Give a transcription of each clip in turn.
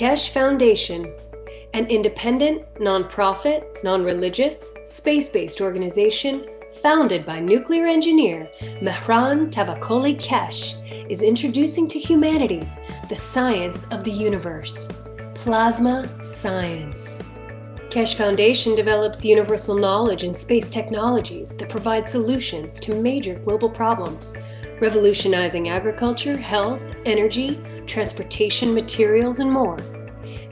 Keshe Foundation, an independent, non-profit, non-religious, space-based organization founded by nuclear engineer Mehran Tavakoli Keshe, is introducing to humanity the science of the universe, plasma science. Keshe Foundation develops universal knowledge in space technologies that provide solutions to major global problems, revolutionizing agriculture, health, energy, transportation, materials, and more.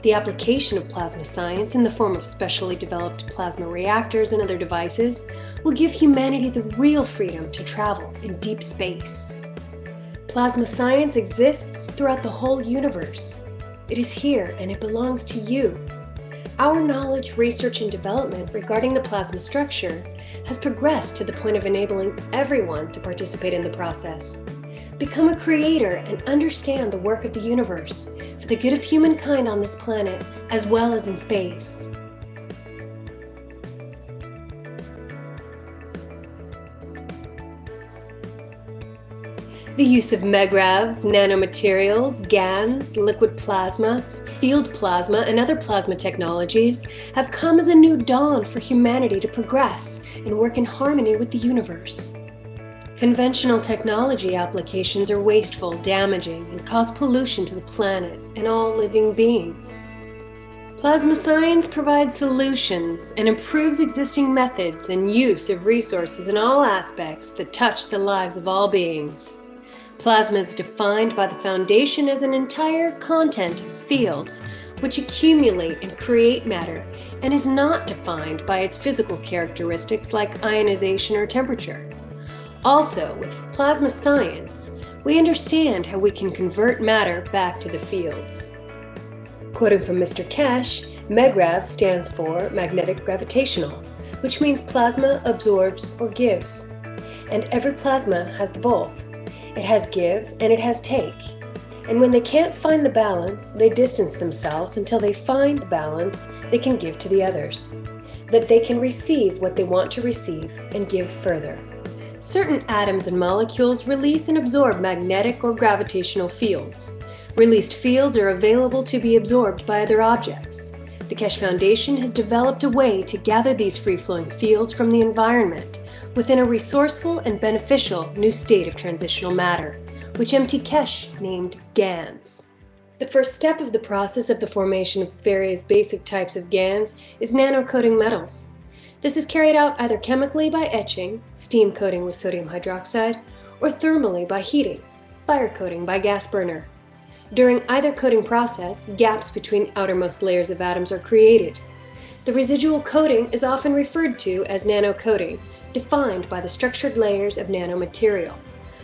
The application of plasma science in the form of specially developed plasma reactors and other devices will give humanity the real freedom to travel in deep space. Plasma science exists throughout the whole universe. It is here and it belongs to you. Our knowledge, research, and development regarding the plasma structure has progressed to the point of enabling everyone to participate in the process. Become a creator and understand the work of the universe for the good of humankind on this planet as well as in space. The use of megravs, nanomaterials, GANs, liquid plasma, field plasma, and other plasma technologies have come as a new dawn for humanity to progress and work in harmony with the universe. Conventional technology applications are wasteful, damaging, and cause pollution to the planet and all living beings. Plasma science provides solutions and improves existing methods and use of resources in all aspects that touch the lives of all beings. Plasma is defined by the Foundation as an entire content of fields which accumulate and create matter, and is not defined by its physical characteristics like ionization or temperature. Also, with plasma science, we understand how we can convert matter back to the fields. Quoting from Mr. Keshe, MeGrav stands for magnetic gravitational, which means plasma absorbs or gives. And every plasma has the both. It has give and it has take. And when they can't find the balance, they distance themselves until they find the balance they can give to the others, that they can receive what they want to receive and give further. Certain atoms and molecules release and absorb magnetic or gravitational fields. Released fields are available to be absorbed by other objects. The Keshe Foundation has developed a way to gather these free-flowing fields from the environment within a resourceful and beneficial new state of transitional matter, which MT Keshe named GANs. The first step of the process of the formation of various basic types of GANs is nano-coating metals. This is carried out either chemically by etching, steam coating with sodium hydroxide, or thermally by heating, fire coating by gas burner. During either coating process, gaps between outermost layers of atoms are created. The residual coating is often referred to as nano-coating, defined by the structured layers of nanomaterial,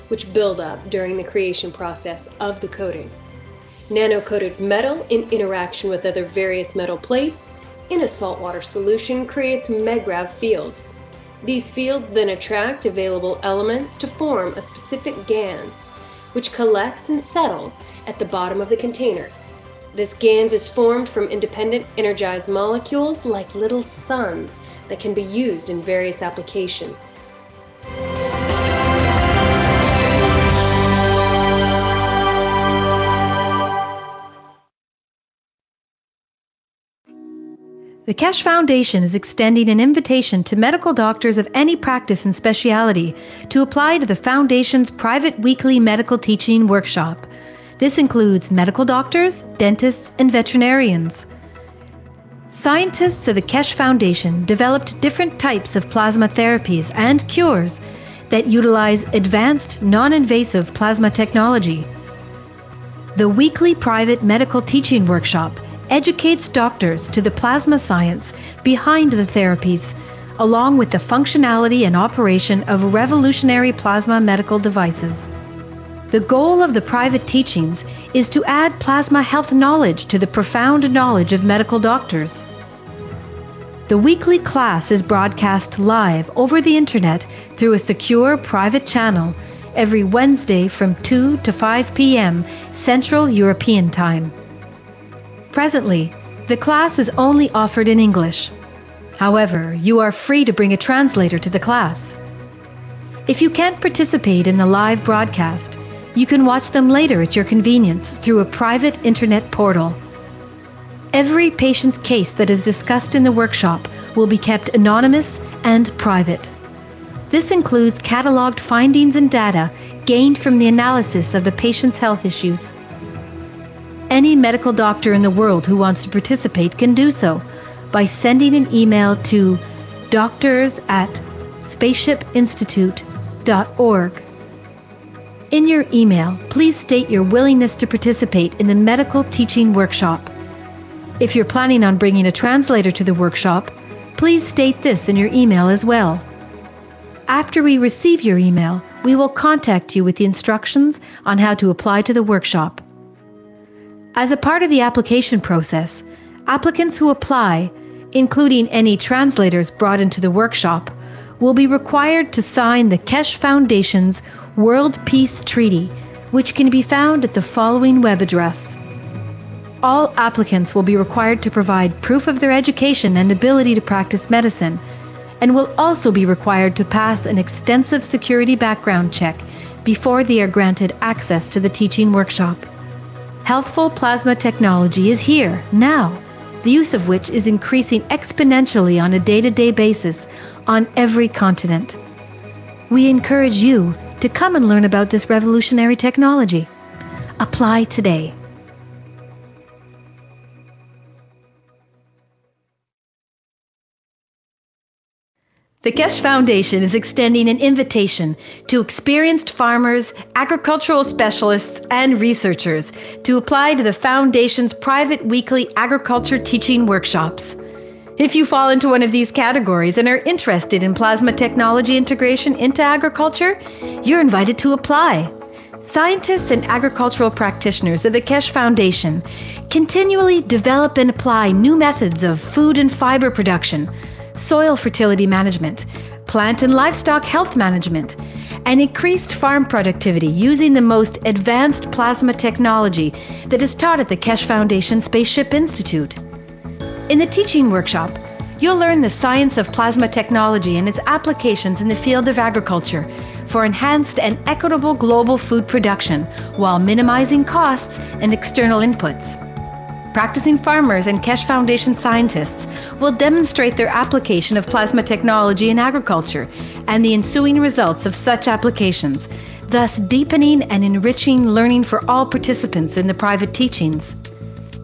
which build up during the creation process of the coating. Nano-coated metal in interaction with other various metal plates in a saltwater solution creates megrav fields. These fields then attract available elements to form a specific GANs, which collects and settles at the bottom of the container. This GANs is formed from independent energized molecules like little suns that can be used in various applications. The Keshe Foundation is extending an invitation to medical doctors of any practice and specialty to apply to the Foundation's private weekly medical teaching workshop. This includes medical doctors, dentists, and veterinarians. Scientists of the Keshe Foundation developed different types of plasma therapies and cures that utilize advanced, non-invasive plasma technology. The weekly private medical teaching workshop educates doctors to the plasma science behind the therapies, along with the functionality and operation of revolutionary plasma medical devices. The goal of the private teachings is to add plasma health knowledge to the profound knowledge of medical doctors. The weekly class is broadcast live over the internet through a secure private channel every Wednesday from 2 to 5 p.m. Central European Time. Presently, the class is only offered in English. However, you are free to bring a translator to the class. If you can't participate in the live broadcast, you can watch them later at your convenience through a private internet portal. Every patient's case that is discussed in the workshop will be kept anonymous and private. This includes cataloged findings and data gained from the analysis of the patient's health issues. Any medical doctor in the world who wants to participate can do so by sending an email to doctors@spaceshipinstitute.org. In your email, please state your willingness to participate in the medical teaching workshop. If you're planning on bringing a translator to the workshop, please state this in your email as well. After we receive your email, we will contact you with the instructions on how to apply to the workshop. As a part of the application process, applicants who apply, including any translators brought into the workshop, will be required to sign the Keshe Foundation's World Peace Treaty, which can be found at the following web address. All applicants will be required to provide proof of their education and ability to practice medicine, and will also be required to pass an extensive security background check before they are granted access to the teaching workshop. Healthful plasma technology is here, now, the use of which is increasing exponentially on a day-to-day basis on every continent. We encourage you to come and learn about this revolutionary technology. Apply today. The Keshe Foundation is extending an invitation to experienced farmers, agricultural specialists, and researchers to apply to the Foundation's private weekly agriculture teaching workshops. If you fall into one of these categories and are interested in plasma technology integration into agriculture, you're invited to apply. Scientists and agricultural practitioners of the Keshe Foundation continually develop and apply new methods of food and fiber production, soil fertility management, plant and livestock health management, and increased farm productivity using the most advanced plasma technology that is taught at the Keshe Foundation Spaceship Institute. In the teaching workshop, you'll learn the science of plasma technology and its applications in the field of agriculture for enhanced and equitable global food production while minimizing costs and external inputs. Practicing farmers and Keshe Foundation scientists will demonstrate their application of plasma technology in agriculture and the ensuing results of such applications, thus deepening and enriching learning for all participants in the private teachings.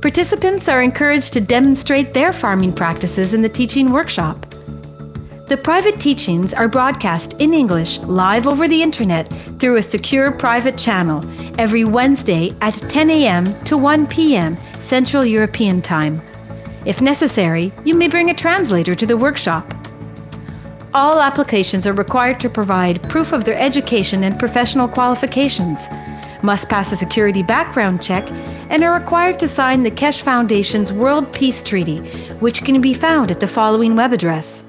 Participants are encouraged to demonstrate their farming practices in the teaching workshop. The private teachings are broadcast in English live over the internet through a secure private channel every Wednesday at 10 a.m. to 1 p.m. Central European Time. If necessary, you may bring a translator to the workshop. All applications are required to provide proof of their education and professional qualifications, must pass a security background check, and are required to sign the Keshe Foundation's World Peace Treaty, which can be found at the following web address.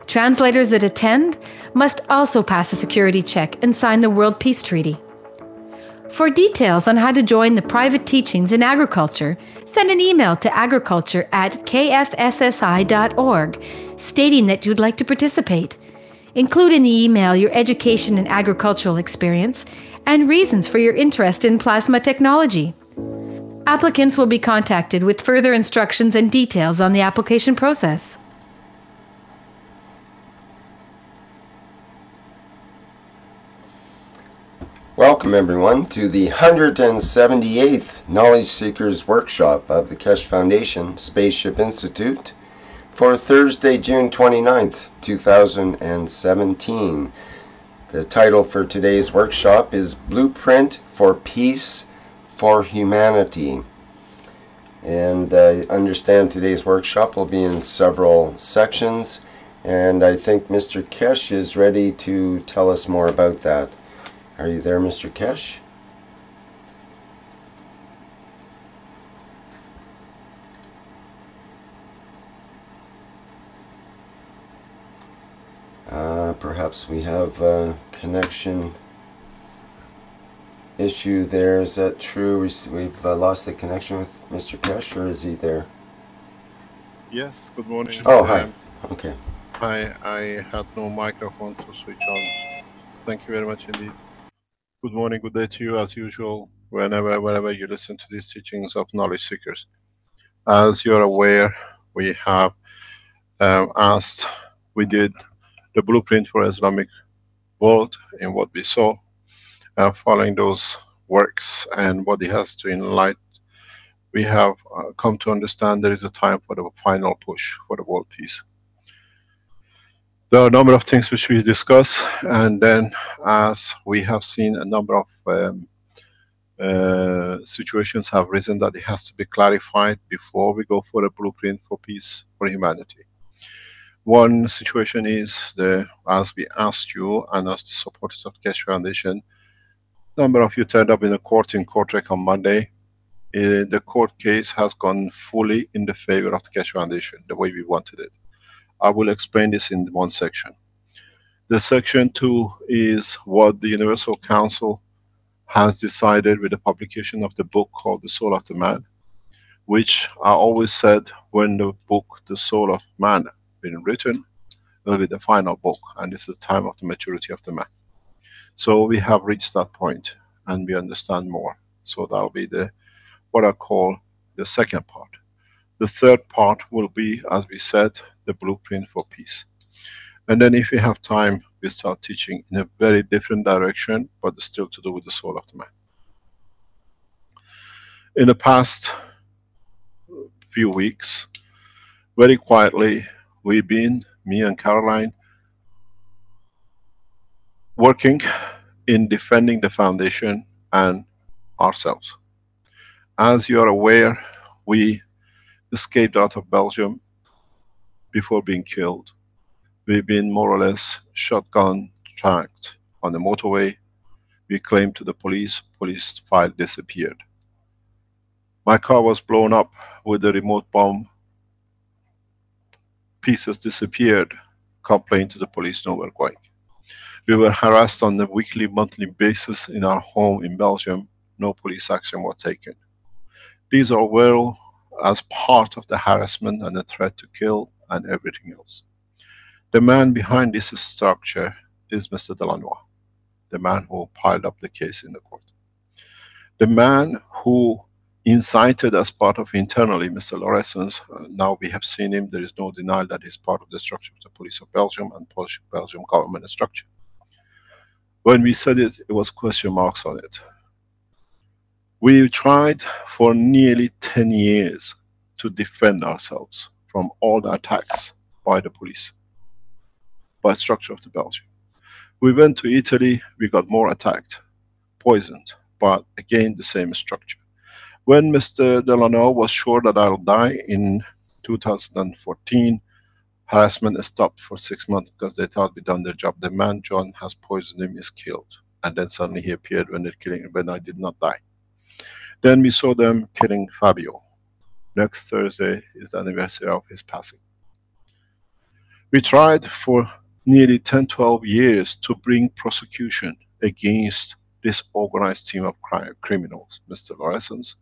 Translators that attend must also pass a security check and sign the World Peace Treaty. For details on how to join the private teachings in agriculture, send an email to agriculture@kfssi.org stating that you'd like to participate. Include in the email your education and agricultural experience and reasons for your interest in plasma technology. Applicants will be contacted with further instructions and details on the application process. Welcome everyone to the 178th Knowledge Seekers Workshop of the Keshe Foundation Spaceship Institute for Thursday, June 29th, 2017. The title for today's workshop is Blueprint for Peace for Humanity. And I understand today's workshop will be in several sections, and I think Mr. Keshe is ready to tell us more about that. Are you there, Mr. Keshe? Perhaps we have a connection issue there. Is that true? We've lost the connection with Mr. Keshe, or is he there? Yes, good morning. Oh, hi. Okay. I had no microphone to switch on. Thank you very much indeed. Good morning, good day to you as usual, wherever you listen to these teachings of knowledge seekers. As you're aware, we have we did the blueprint for Islamic world in what we saw, following those works and what it has to enlighten. We have come to understand there is a time for the final push for the world peace. There are a number of things which we discuss, and then as we have seen, a number of situations have risen that it has to be clarified before we go for a blueprint for peace for humanity. One situation is, as we asked you and as the supporters of Keshe Foundation, a number of you turned up in a court in Kortrijk on Monday. The court case has gone fully in the favor of the Keshe Foundation, the way we wanted it. I will explain this in one section. The section 2 is what the Universal Council has decided with the publication of the book called The Soul of the Man, which I always said, when the book The Soul of Man been written, will be the final book, and this is the time of the maturity of the man. So we have reached that point and we understand more. So that will be what I call the second part. The third part will be, as we said, the blueprint for peace. And then if we have time, we start teaching in a very different direction, but still to do with the soul of the man. In the past few weeks, very quietly, we've been, me and Caroline, working in defending the foundation and ourselves. As you are aware, we escaped out of Belgium before being killed. We've been more or less shotgun tracked on the motorway. We claimed to the police file disappeared. My car was blown up with the remote bomb. Pieces disappeared. Complained to the police, nowhere going. We were harassed on a weekly, monthly basis in our home in Belgium. No police action was taken. These are well as part of the harassment and the threat to kill and everything else. The man behind this structure is Mr. Delannoy, the man who piled up the case in the court. The man who incited as part of internally, Mr. Lauressens, now we have seen him, there is no denial that he's part of the structure of the police of Belgium and Belgium government structure. When we said it, it was question marks on it. We tried for nearly 10 years to defend ourselves from all the attacks by the police, by structure of the Belgium. We went to Italy, we got more attacked, poisoned, but again the same structure. When Mr. Delannoy was sure that I'll die in 2014, harassment stopped for 6 months because they thought we'd done their job. The man John has poisoned him, is killed. And then suddenly he appeared when they're killing him, when I did not die. Then we saw them killing Fabio. Next Thursday is the anniversary of his passing. We tried for nearly 10-12 years to bring prosecution against this organized team of criminals, Mr. Lauressens,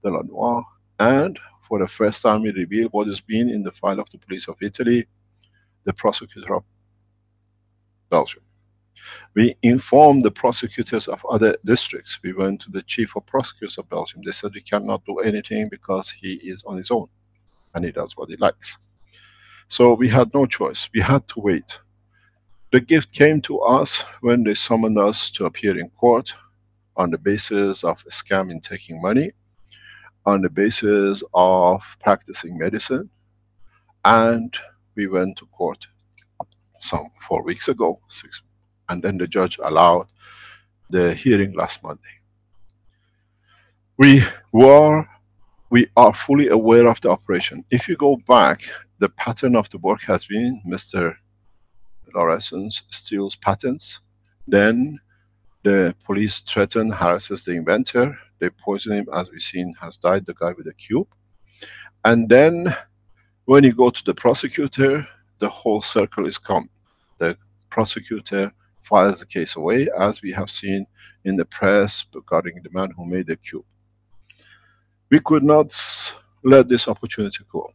Delannoy, and for the first time we revealed what has been in the file of the police of Italy, the prosecutor of Belgium. We informed the prosecutors of other districts. We went to the chief of prosecutors of Belgium. They said we cannot do anything because he is on his own and he does what he likes. So we had no choice. We had to wait. The gift came to us when they summoned us to appear in court on the basis of scamming, taking money, on the basis of practicing medicine, and we went to court some 4 weeks ago, and then the judge allowed the hearing last Monday. We are fully aware of the operation. If you go back, the pattern of the work has been Mr. Lauressens steals patents, then the police threaten, harasses the inventor, they poison him, as we've seen has died, the guy with the cube. And then when you go to the prosecutor, the whole circle is come. The prosecutor files the case away, as we have seen in the press regarding the man who made the cube. We could not let this opportunity go.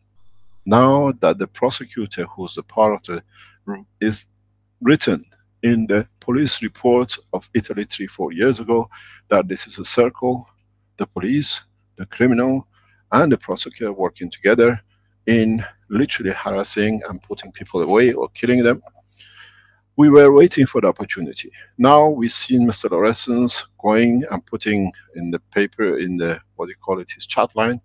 Now that the prosecutor, who's the part of the, is written in the police report of Italy 3-4 years ago, that this is a circle, the police, the criminal, and the prosecutor working together in literally harassing and putting people away or killing them. We were waiting for the opportunity. Now we've seen Mr. Lorenz going and putting in the paper, in the, what do you call it, his chat line,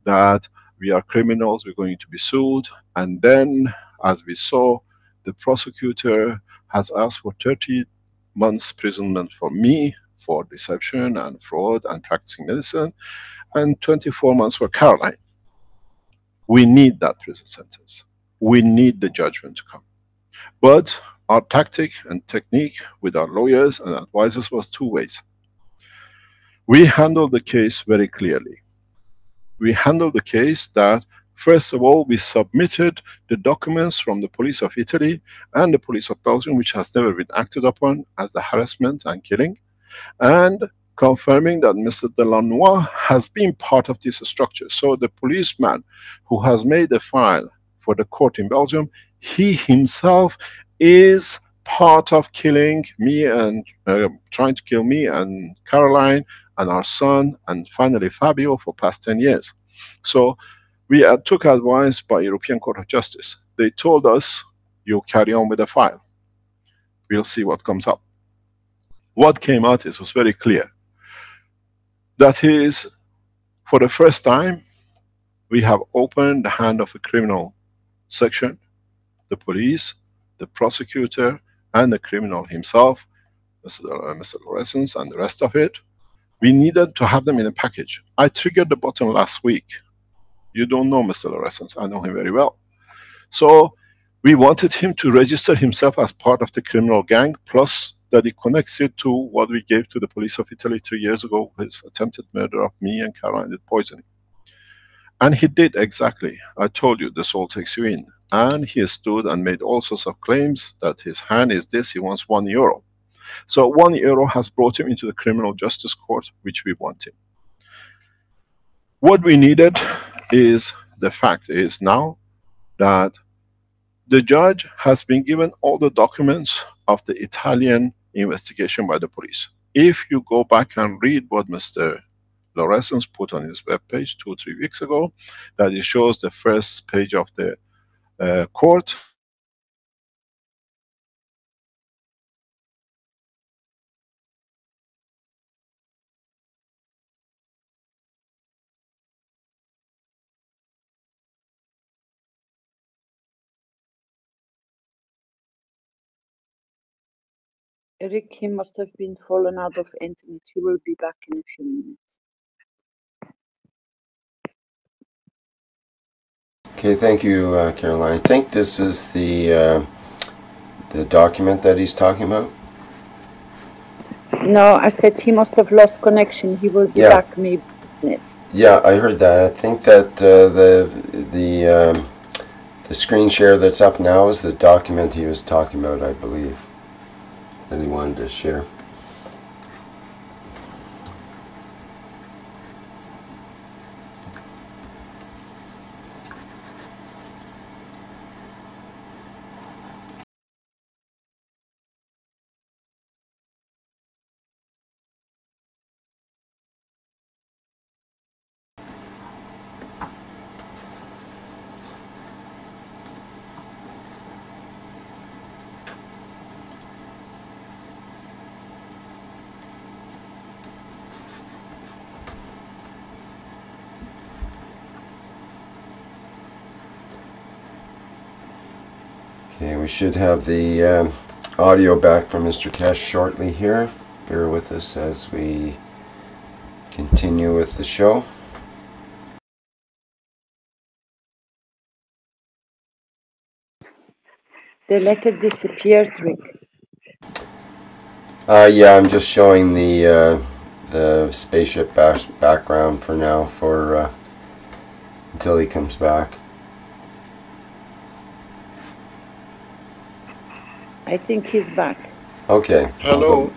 that we are criminals, we're going to be sued. And then, as we saw, the prosecutor has asked for 30 months imprisonment for me, for deception and fraud and practicing medicine, and 24 months for Caroline. We need that prison sentence. We need the judgment to come. But our tactic and technique with our lawyers and advisors was two ways. We handled the case very clearly. We handled the case that, first of all, we submitted the documents from the police of Italy and the police of Belgium, which has never been acted upon as the harassment and killing, and confirming that Mr. Delannoy has been part of this structure. So the policeman who has made the file for the court in Belgium, he himself is part of killing me and trying to kill me and Caroline and our son and finally Fabio for past 10 years. So we took advice by European Court of Justice. They told us, you carry on with the file. We'll see what comes up. What came out was very clear. That is, for the first time, we have opened the hand of a criminal section, the police, the prosecutor, and the criminal himself, Mr. Lorenz and the rest of it. We needed to have them in a package. I triggered the button last week. You don't know Mr. Lorenz, I know him very well. So we wanted him to register himself as part of the criminal gang, plus that he connects it to what we gave to the police of Italy 3 years ago, his attempted murder of me and Caroline with poisoning. And he did exactly. I told you, the soul takes you in. And he stood and made all sorts of claims that his hand is this, he wants €1. So €1 has brought him into the criminal justice court, which we want him. What we needed is, the fact is now that the judge has been given all the documents of the Italian investigation by the police. If you go back and read what Mr. Lorenz put on his webpage 2 or 3 weeks ago, that it shows the first page of the court. Eric, he must have been fallen out of internet. He will be back in a few minutes. Okay, thank you, Caroline. I think this is the document that he's talking about. No, I said he must have lost connection. He will be back maybe in a minute. Yeah, I heard that. I think that the screen share that's up now is the document he was talking about, I believe, that he wanted to share. Okay, we should have the audio back from Mr. Keshe shortly here. Bear with us as we continue with the show. The letter disappeared, Rick. Yeah, I'm just showing the spaceship background for now, for until he comes back. I think he's back. Okay. Hello.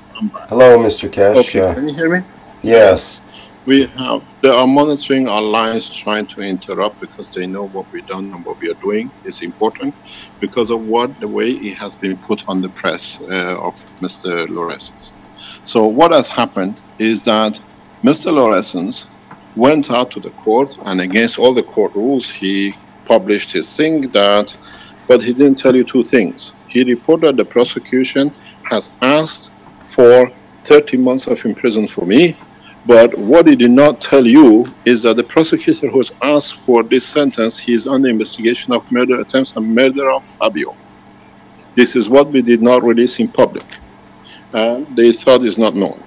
Hello, Mr. Keshe. Okay, can you hear me? Yes. They are monitoring our lines, trying to interrupt because they know what we've done and what we are doing is important because of the way it has been put on the press of Mr. Lorenz. So what has happened is that Mr. Lorenz went out to the court, and against all the court rules, he published his thing that, but he didn't tell you two things. He reported the prosecution has asked for 30 months of imprisonment for me, but what he did not tell you is that the prosecutor who has asked for this sentence, he is under investigation of murder attempts and murder of Fabio. This is what we did not release in public, and they thought is not known.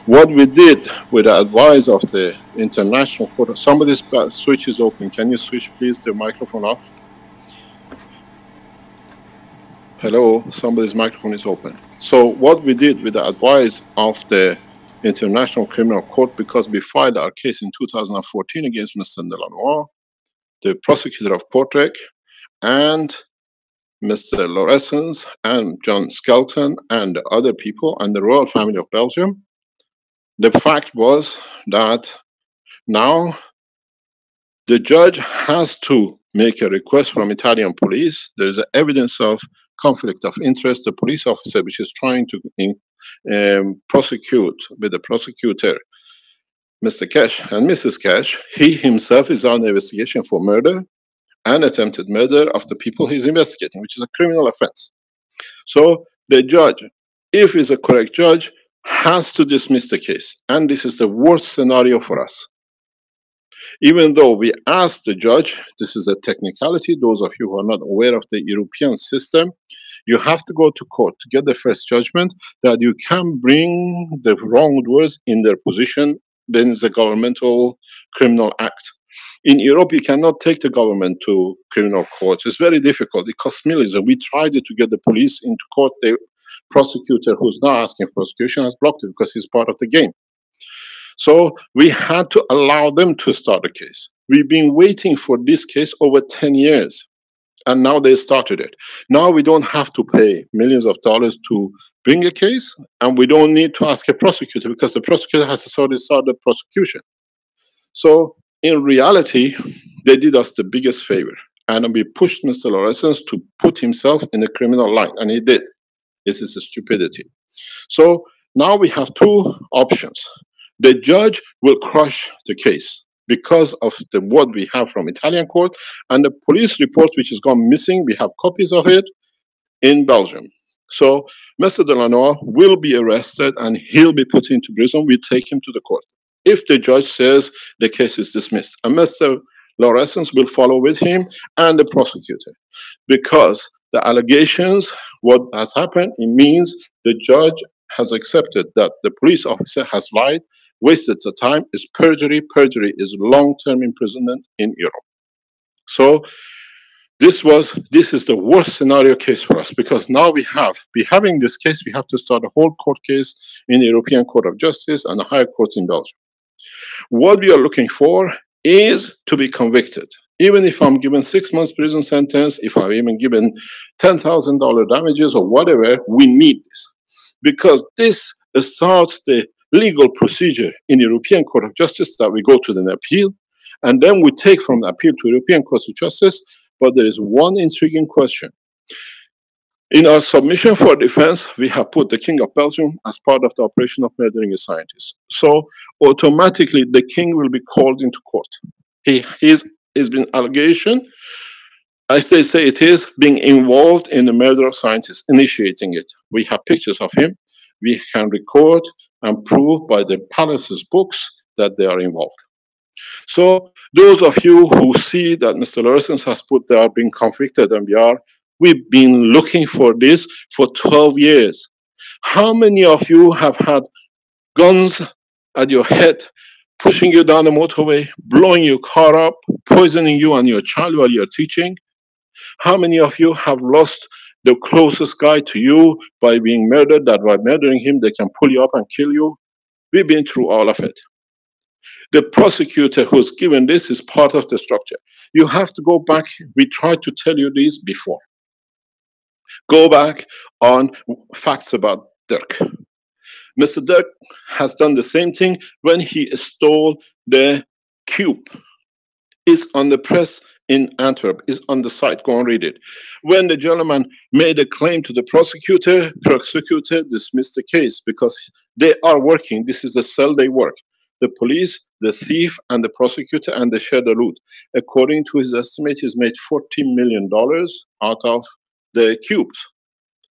What we did with the advice of the international court, somebody's switch is open. Can you switch please the microphone off? Hello, somebody's microphone is open. So what we did with the advice of the International Criminal Court, because we filed our case in 2014 against Mr. Delanois, the prosecutor of Kortrijk, and Mr. Lorenz, and John Skelton, and the other people, and the royal family of Belgium, the fact was that now the judge has to make a request from Italian police. There is evidence of conflict of interest. The police officer which is trying to prosecute with the prosecutor, Mr. Keshe and Mrs. Keshe, he himself is on investigation for murder and attempted murder of the people he's investigating, which is a criminal offense. So the judge, if he's a correct judge, has to dismiss the case. And this is the worst scenario for us. Even though we asked the judge, this is a technicality, those of you who are not aware of the European system, you have to go to court to get the first judgment that you can bring the wrongdoers in their position, then it's a governmental criminal act. In Europe, you cannot take the government to criminal courts. It's very difficult. It costs millions. And we tried it to get the police into court. The prosecutor who's now asking for prosecution has blocked it because he's part of the game. So we had to allow them to start a case. We've been waiting for this case over 10 years. And now they started it. Now we don't have to pay millions of dollars to bring a case, and we don't need to ask a prosecutor because the prosecutor has already started the prosecution. So in reality, they did us the biggest favor. And we pushed Mr. Lorenz to put himself in the criminal line, and he did. This is a stupidity. So now we have two options. The judge will crush the case because of what we have from Italian court, and the police report which has gone missing, we have copies of it in Belgium. So Mr. Delanois will be arrested and he'll be put into prison. We take him to the court if the judge says the case is dismissed. And Mr. Lorenz will follow with him and the prosecutor, because the allegations, what has happened, it means the judge has accepted that the police officer has lied, wasted the time, is perjury. Perjury is long-term imprisonment in Europe. So this is the worst scenario case for us, because now having this case, we have to start a whole court case in the European Court of Justice and the higher courts in Belgium. What we are looking for is to be convicted. Even if I'm given 6 months prison sentence, if I'm even given $10,000 damages or whatever, we need this. Because this starts the legal procedure in the European Court of Justice that we go to the appeal, and then we take from the appeal to European Court of Justice. But there is one intriguing question. In our submission for defense, we have put the King of Belgium as part of the operation of murdering a scientist. So automatically the King will be called into court. He's been allegation, as they say it is, being involved in the murder of scientists, initiating it. We have pictures of him. We can record and prove by the palace's books that they are involved. So those of you who see that Mr. Lorenz has put they are being convicted, and we've been looking for this for 12 years. How many of you have had guns at your head, pushing you down the motorway, blowing your car up, poisoning you and your child while you're teaching? How many of you have lost the closest guy to you by being murdered, that by murdering him, they can pull you up and kill you? We've been through all of it. The prosecutor who's given this is part of the structure. You have to go back. We tried to tell you this before. Go back on facts about Dirk. Mr. Dirk has done the same thing when he stole the cube. It's on the press in Antwerp, is on the site, go and read it. When the gentleman made a claim to the prosecutor dismissed the case because they are working, this is the cell they work. the police, the thief, and the prosecutor, and they share the loot. According to his estimate, he's made $40 million out of the cubes,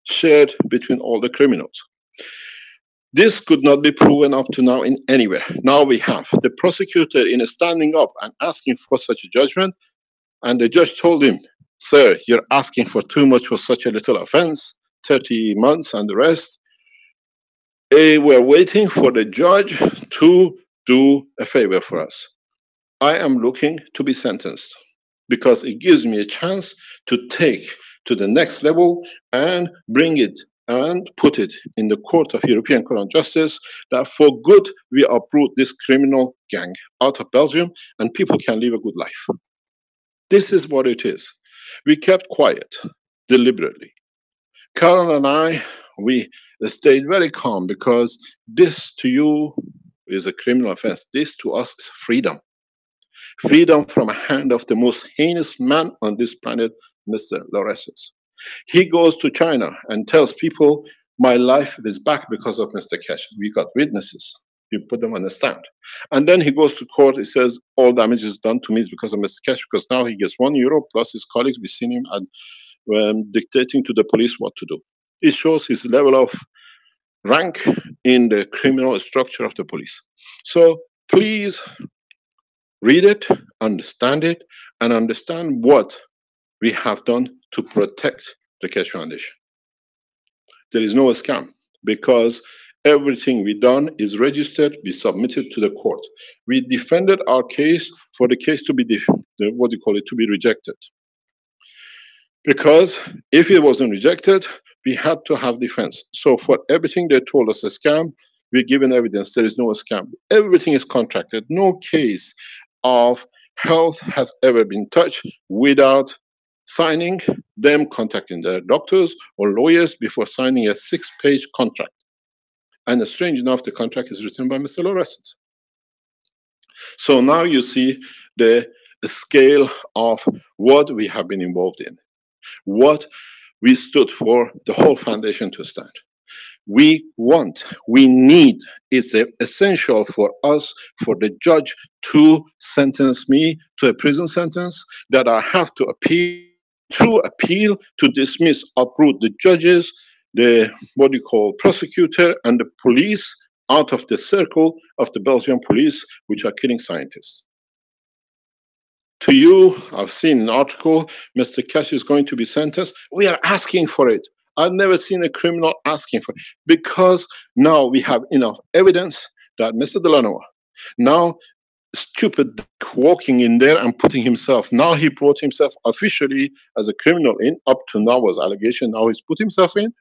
shared between all the criminals. This could not be proven up to now in anywhere. Now we have the prosecutor in standing up and asking for such a judgment, and the judge told him, sir, you're asking for too much for such a little offense, 30 months and the rest. We're waiting for the judge to do a favor for us. I am looking to be sentenced because it gives me a chance to take to the next level and bring it and put it in the Court of European Court of Justice that for good we uproot this criminal gang out of Belgium and people can live a good life. This is what it is. We kept quiet deliberately. Carol and I, we stayed very calm because this to you is a criminal offense. This to us is freedom. Freedom from the hand of the most heinous man on this planet, Mr. Lorenz. He goes to China and tells people, my life is back because of Mr. Keshe. We got witnesses. You put them on the stand. And then he goes to court. He says, all damage is done to me is because of Mr. Keshe, because now he gets €1 plus his colleagues. We've seen him dictating to the police what to do. It shows his level of rank in the criminal structure of the police. So please read it, understand it, and understand what we have done to protect the Keshe Foundation. There is no scam because everything we done is registered, we submitted to the court. We defended our case for the case to be, to be rejected. Because if it wasn't rejected, we had to have defense. So for everything they told us a scam, we're given evidence there is no scam. Everything is contracted. No case of health has ever been touched without signing, them contacting their doctors or lawyers before signing a 6-page contract. And strange enough, the contract is written by Mr. Lorenz. So now you see the scale of what we have been involved in, what we stood for the whole foundation to stand. We need, it's essential for us, for the judge to sentence me to a prison sentence that I have to appeal, through appeal to dismiss, uproot the judges, the prosecutor and the police out of the circle of the Belgian police, which are killing scientists. To you, I've seen an article, Mr. Keshe is going to be sentenced. We are asking for it. I've never seen a criminal asking for it because now we have enough evidence that Mr. Delanois, now stupid walking in there and putting himself, now he brought himself officially as a criminal in, up to now was allegation, now he's put himself in.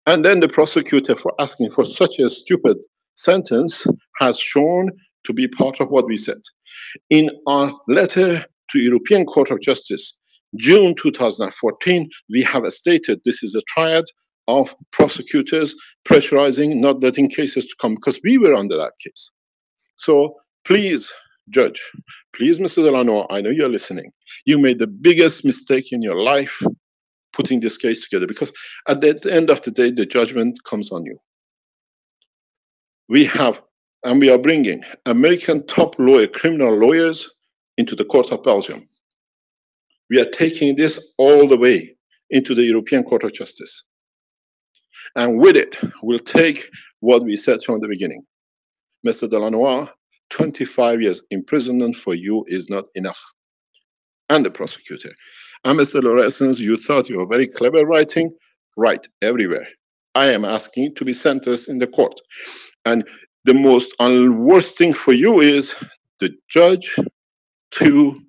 And then the prosecutor for asking for such a stupid sentence has shown to be part of what we said. In our letter to European Court of Justice, June 2014, we have stated this is a triad of prosecutors pressurizing, not letting cases to come, because we were under that case. So please, judge, please, Mr. Delanois, I know you're listening. You made the biggest mistake in your life putting this case together, because at the end of the day, the judgment comes on you. We have, and we are bringing American top criminal lawyers into the court of Belgium. We are taking this all the way into the European Court of Justice. And with it, we'll take what we said from the beginning. Mr. Delanois, 25 years imprisonment for you is not enough. And the prosecutor. And Mr. Lorenz, you thought you were very clever writing? Write everywhere. I am asking to be sentenced in the court. And the most worst thing for you is the judge to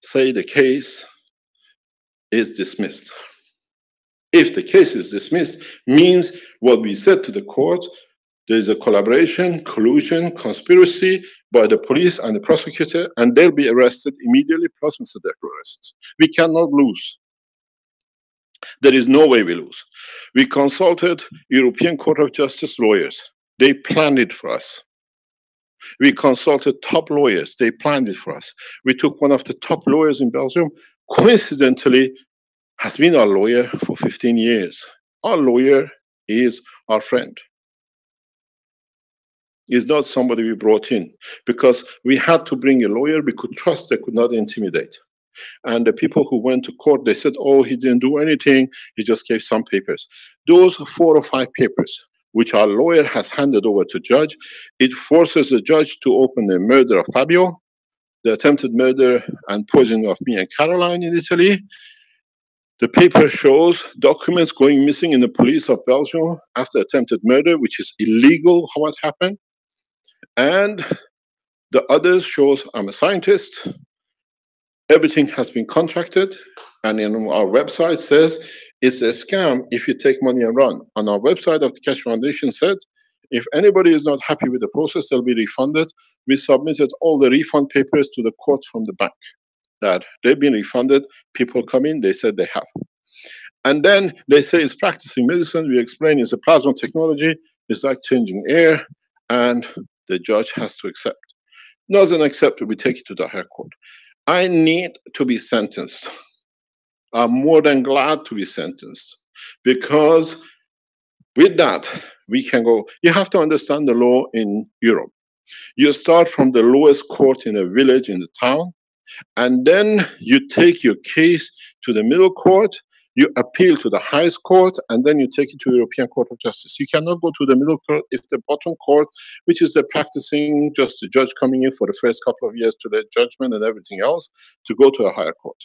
say the case is dismissed. If the case is dismissed, means what we said to the court, there is a collaboration, collusion, conspiracy by the police and the prosecutor, and they'll be arrested immediately, plus Mr. Lorenz. We cannot lose. There is no way we lose. We consulted European Court of Justice lawyers. They planned it for us. We consulted top lawyers. They planned it for us. We took one of the top lawyers in Belgium, coincidentally, has been our lawyer for 15 years. Our lawyer is our friend. Is not somebody we brought in, because we had to bring a lawyer we could trust, they could not intimidate. And the people who went to court, they said, oh, he didn't do anything, he just gave some papers. Those 4 or 5 papers, which our lawyer has handed over to judge, it forces the judge to open the murder of Fabio, the attempted murder and poisoning of me and Caroline in Italy. The paper shows documents going missing in the police of Belgium after attempted murder, which is illegal how it happened. And the others shows I'm a scientist. Everything has been contracted. And in our website says it's a scam if you take money and run. On our website of the Keshe Foundation said, if anybody is not happy with the process, they'll be refunded. We submitted all the refund papers to the court from the bank that they've been refunded. People come in, they said they have. And then they say it's practicing medicine. We explain it's a plasma technology. It's like changing air. And the judge has to accept. Doesn't accept it, we take it to the higher court. I need to be sentenced. I'm more than glad to be sentenced, because with that, we can go. You have to understand the law in Europe. You start from the lowest court in a village, in the town, and then you take your case to the middle court, you appeal to the highest court, and then you take it to the European Court of Justice. You cannot go to the middle court if the bottom court, which is the practicing, just the judge coming in for the first couple of years to the judgment and everything else, to go to a higher court.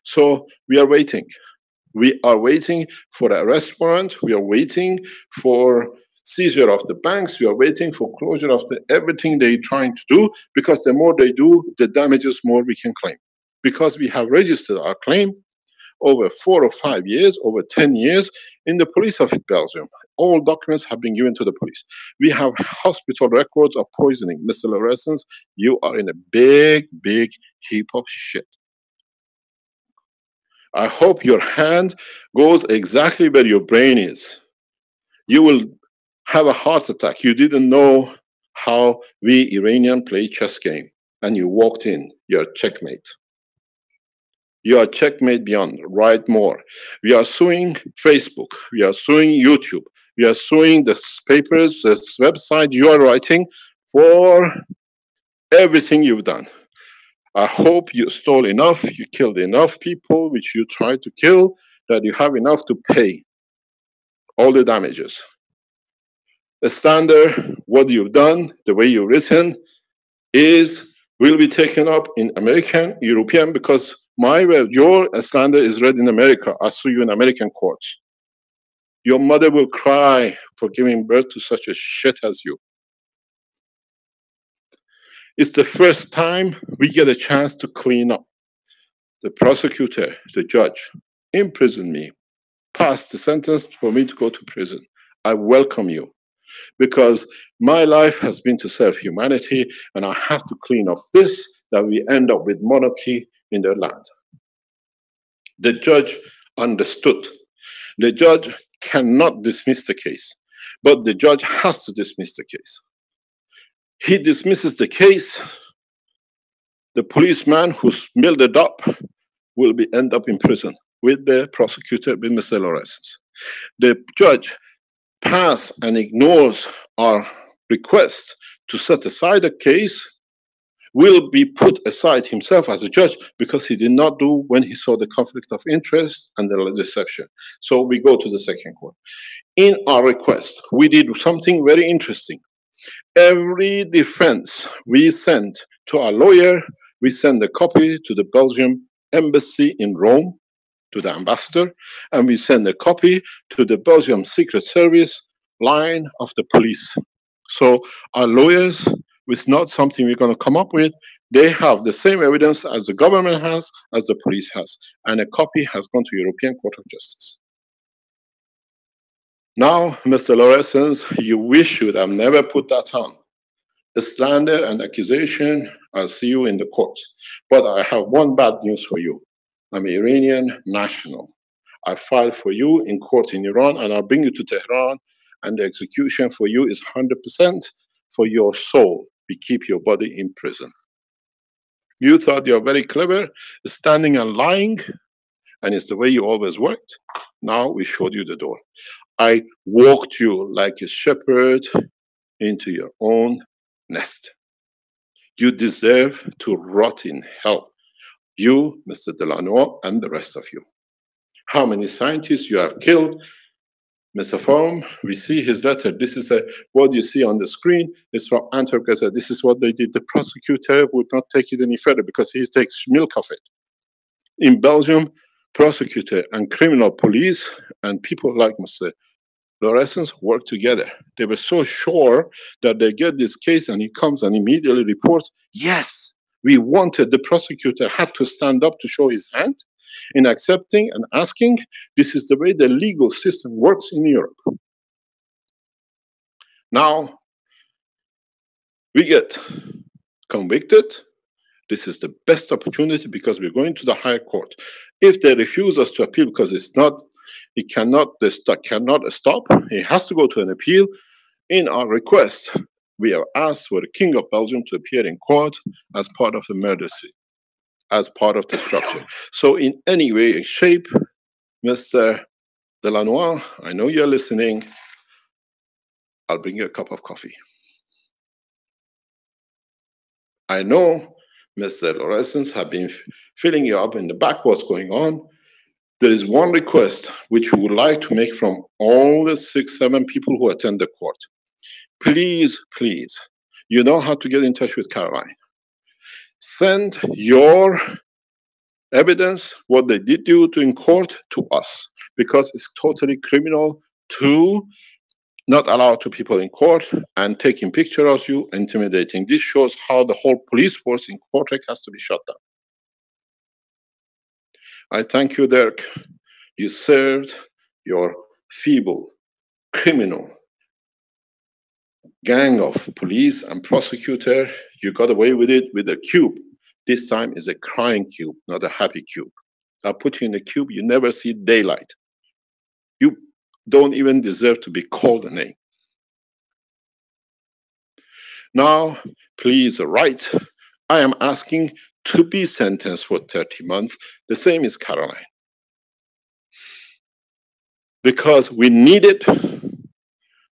So we are waiting. We are waiting for the arrest warrant. We are waiting for seizure of the banks. We are waiting for closure of everything they're trying to do, because the more they do, the damages more we can claim. Because we have registered our claim over 4 or 5 years, over 10 years, in the police of Belgium. All documents have been given to the police. We have hospital records of poisoning. Mr. Lorenz, you are in a big, big heap of shit. I hope your hand goes exactly where your brain is. You will have a heart attack. You didn't know how we Iranian play chess game, and you walked in. You're checkmate. You are checkmate beyond. Write more. We are suing Facebook. We are suing YouTube. We are suing the papers, the website you are writing for everything you've done. I hope you stole enough, you killed enough people which you tried to kill, that you have enough to pay all the damages. The standard, what you've done, the way you've written, will be taken up in American, European, because your slander is read in America. I sue you in American courts. Your mother will cry for giving birth to such a shit as you. It's the first time we get a chance to clean up. The prosecutor, the judge, imprisoned me, passed the sentence for me to go to prison. I welcome you, because my life has been to serve humanity, and I have to clean up this, that we end up with monarchy in their land. The judge understood. The judge cannot dismiss the case, but the judge has to dismiss the case. He dismisses the case, the policeman who smelled it up will end up in prison with the prosecutor, with Mr. Lorenz. The judge passes and ignores our request to set aside the case, will be put aside himself as a judge, because he did not do when he saw the conflict of interest and the deception. So we go to the second court. In our request, we did something very interesting. Every defense we sent to our lawyer, we send a copy to the Belgian embassy in Rome, to the ambassador, and we send a copy to the Belgium Secret Service line of the police. So our lawyers, it's not something we're going to come up with. They have the same evidence as the government has, as the police has, and a copy has gone to European Court of Justice. Now, Mr. Lorenz, you wish you would have never put that on. The slander and accusation, I'll see you in the courts. But I have one bad news for you. I'm Iranian national. I filed for you in court in Iran, and I'll bring you to Tehran, and the execution for you is 100% for your soul. We keep your body in prison. You thought you're very clever, standing and lying, and it's the way you always worked. Now we showed you the door. I walked you like a shepherd into your own nest. You deserve to rot in hell. You, Mr. Delanois, and the rest of you. How many scientists you have killed? Mr. Forum, we see his letter. This is what you see on the screen. It's from Antwerp Gazette. This is what they did. The prosecutor would not take it any further because he takes milk of it. In Belgium, prosecutor and criminal police and people like Mr. Lorenz work together. They were so sure that they get this case, and he comes and immediately reports, yes, we wanted, the prosecutor had to stand up to show his hand in accepting and asking. This is the way the legal system works in Europe. Now, we get convicted. This is the best opportunity because we're going to the higher court. If they refuse us to appeal because it cannot stop, it has to go to an appeal. In our request, we have asked for the King of Belgium to appear in court as part of the murder scene, as part of the structure. So in any way, shape, Mr. Delanois, I know you're listening. I'll bring you a cup of coffee. I know Mr. Lorenz have been filling you up in the back what's going on. There is one request which we would like to make from all the 6-7 people who attend the court. Please, please, you know how to get in touch with Caroline. Send your evidence, what they did do in court, to us, because it's totally criminal to not allow two people in court and taking pictures of you, intimidating. This shows how the whole police force in Kortrijk has to be shut down. I thank you, Dirk. You served your feeble, criminal gang of police and prosecutor. You got away with it with a cube. This time is a crying cube, not a happy cube. I'll put you in a cube, you never see daylight. You don't even deserve to be called a name. Now, please write. I am asking to be sentenced for 30 months. The same is Caroline. Because we need it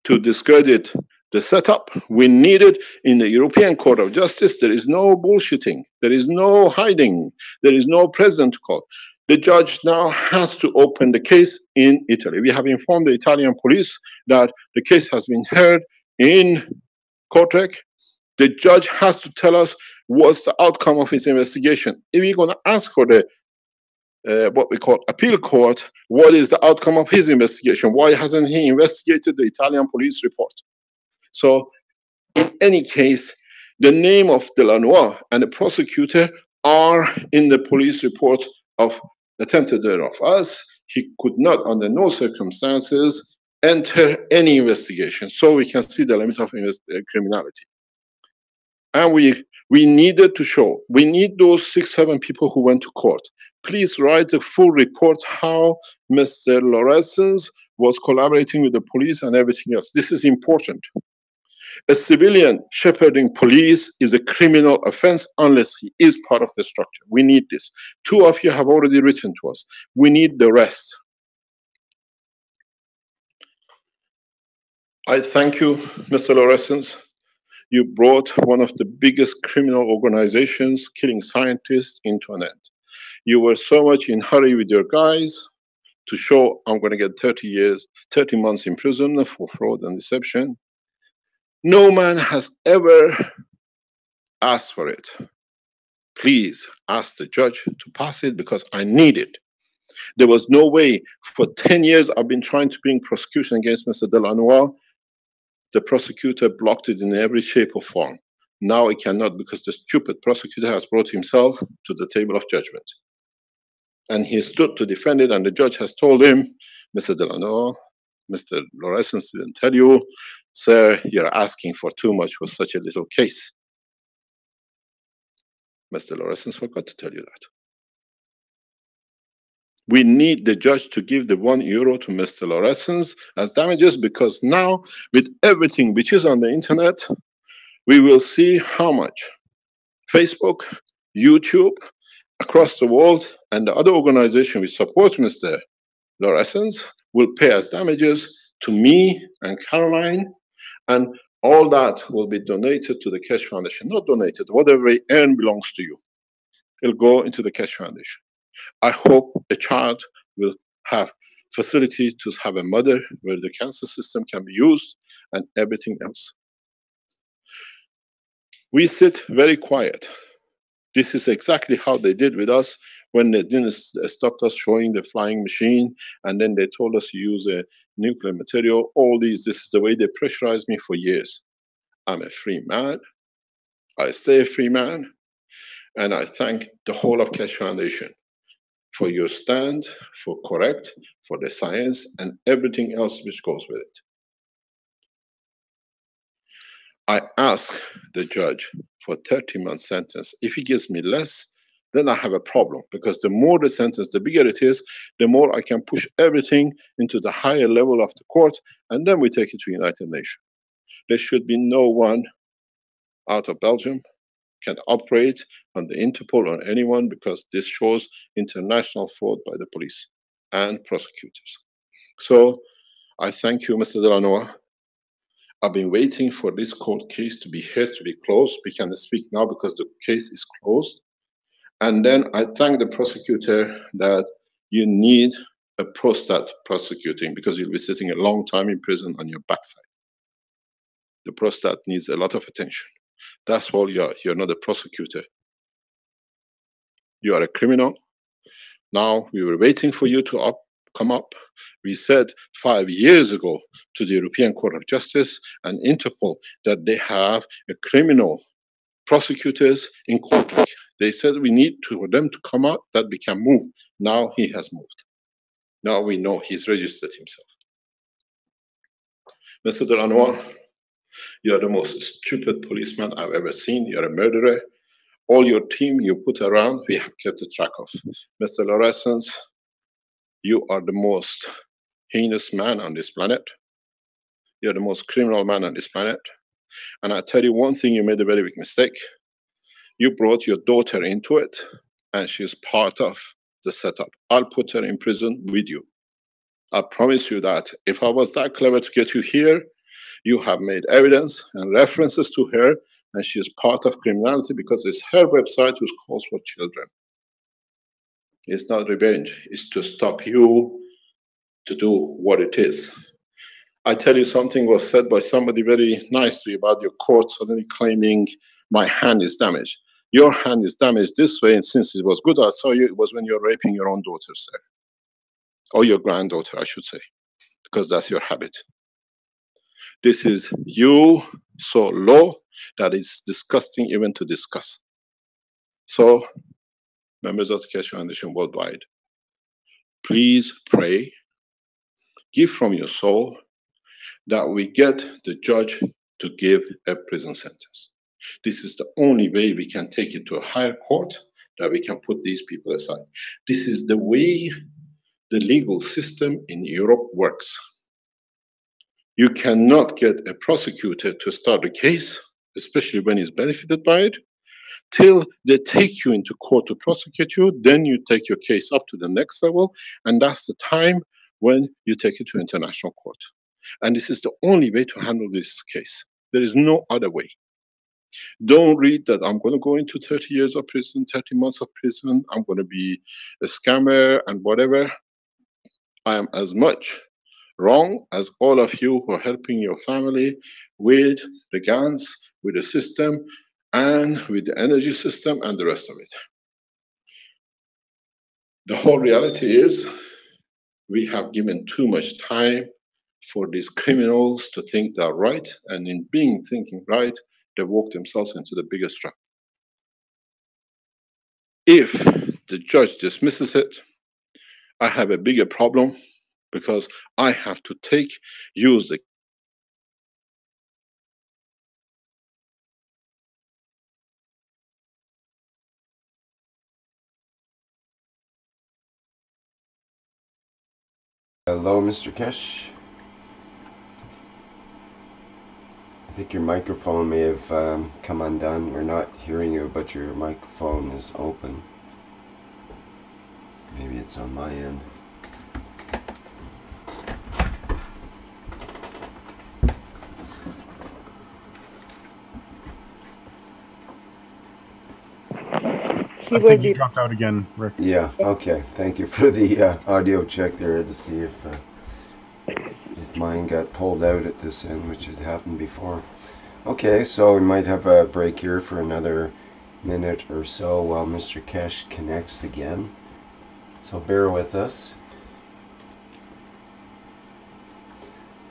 to discredit the setup. We need it in the European Court of Justice. There is no bullshitting. There is no hiding. There is no president to call. The judge now has to open the case in Italy. We have informed the Italian police that the case has been heard in Kortrijk. The judge has to tell us what's the outcome of his investigation. If we're going to ask for the what we call appeal court, what is the outcome of his investigation? Why hasn't he investigated the Italian police report? So, in any case, the name of Delanois and the prosecutor are in the police report of attempted murder of us. He could not, under no circumstances, enter any investigation. So we can see the limit of criminality. And we needed to show, we need those 6-7 people who went to court. Please write the full report how Mr. Lorenz was collaborating with the police and everything else. This is important. A civilian shepherding police is a criminal offense unless he is part of the structure. We need this. 2 of you have already written to us. We need the rest. I thank you, Mr. Lorenz. You brought one of the biggest criminal organizations killing scientists into an end. You were so much in hurry with your guys to show I'm going to get 30 months imprisonment for fraud and deception. No man has ever asked for it. Please ask the judge to pass it because I need it. There was no way. For 10 years I've been trying to bring prosecution against Mr. Delanois. The prosecutor blocked it in every shape or form. Now it cannot because the stupid prosecutor has brought himself to the table of judgment. And he stood to defend it, and the judge has told him, Mr. Delanois, Mr. Lorenz didn't tell you, sir, you're asking for too much for such a little case. Mr. Lorenz forgot to tell you that. We need the judge to give the €1 to Mr. Lorenz as damages, because now, with everything which is on the internet, we will see how much Facebook, YouTube, across the world, and the other organization which support Mr. Lorenz will pay as damages to me and Caroline, and All that will be donated to the Keshe Foundation. Not donated, whatever you earn belongs to you. It'll go into the Keshe Foundation. I hope a child will have facility to have a mother where the cancer system can be used and everything else. We sit very quiet. This is exactly how they did with us when they didn't stop us showing the flying machine, and then they told us to use a nuclear material. All these, this is the way they pressurized me for years. I'm a free man. I stay a free man. And I thank the whole of Keshe Foundation for your stand, for correct, for the science, and everything else which goes with it. I ask the judge for 30-month sentence. If he gives me less, then I have a problem, because the more the sentence, the bigger it is, the more I can push everything into the higher level of the court, and then we take it to United Nations. There should be no one out of Belgium can operate on the Interpol or anyone, because this shows international fraud by the police and prosecutors. So I thank you, Mr. Delanois. I've been waiting for this court case to be heard, to be closed. We can speak now because the case is closed. And then I thank the prosecutor that you need a prostate prosecuting, because you'll be sitting a long time in prison on your backside. The prostate needs a lot of attention. That's all you are. You're not a prosecutor. You are a criminal. Now we were waiting for you to come up. We said 5 years ago to the European Court of Justice and Interpol that they have a criminal prosecutors in court. They said we need for them to come out that we can move. Now he has moved. Now we know he's registered himself. Mr. Delanois, you are the most stupid policeman I've ever seen. You're a murderer. All your team you put around, we have kept a track of. Mr. Lauressens, you are the most heinous man on this planet. You're the most criminal man on this planet. And I tell you one thing, you made a very big mistake. You brought your daughter into it, and she's part of the setup. I'll put her in prison with you. I promise you that. If I was that clever to get you here, you have made evidence and references to her, and she is part of criminality because it's her website which calls for children. It's not revenge. It's to stop you to do what it is. I tell you, something was said by somebody very nicely about your court suddenly claiming my hand is damaged. Your hand is damaged this way, and since it was good I saw you, it was when you're raping your own daughter, sir. Or your granddaughter, I should say, because that's your habit. This is you so low that it's disgusting even to discuss. So, members of the Keshe Foundation worldwide, please pray, give from your soul, that we get the judge to give a prison sentence. This is the only way we can take it to a higher court, that we can put these people aside. This is the way the legal system in Europe works. You cannot get a prosecutor to start a case, especially when he's benefited by it, till they take you into court to prosecute you. Then you take your case up to the next level, and that's the time when you take it to international court. And this is the only way to handle this case. There is no other way. Don't read that I'm going to go into 30 years of prison, 30 months of prison, I'm going to be a scammer and whatever. I am as much wrong as all of you who are helping your family with the guns, with the system, and with the energy system and the rest of it. The whole reality is we have given too much time for these criminals to think they're right, and in thinking right, they walk themselves into the biggest trap. If the judge dismisses it, I have a bigger problem, because I have to use the Hello, Mr. Keshe. I think your microphone may have come undone. We're not hearing you, but your microphone is open. Maybe it's on my end. He I will think he be. dropped out again, Rick. Yeah, okay. Thank you for the audio check there to see if mine got pulled out at this end, which had happened before. Okay, so we might have a break here for another minute or so while Mr. Keshe connects again. So bear with us.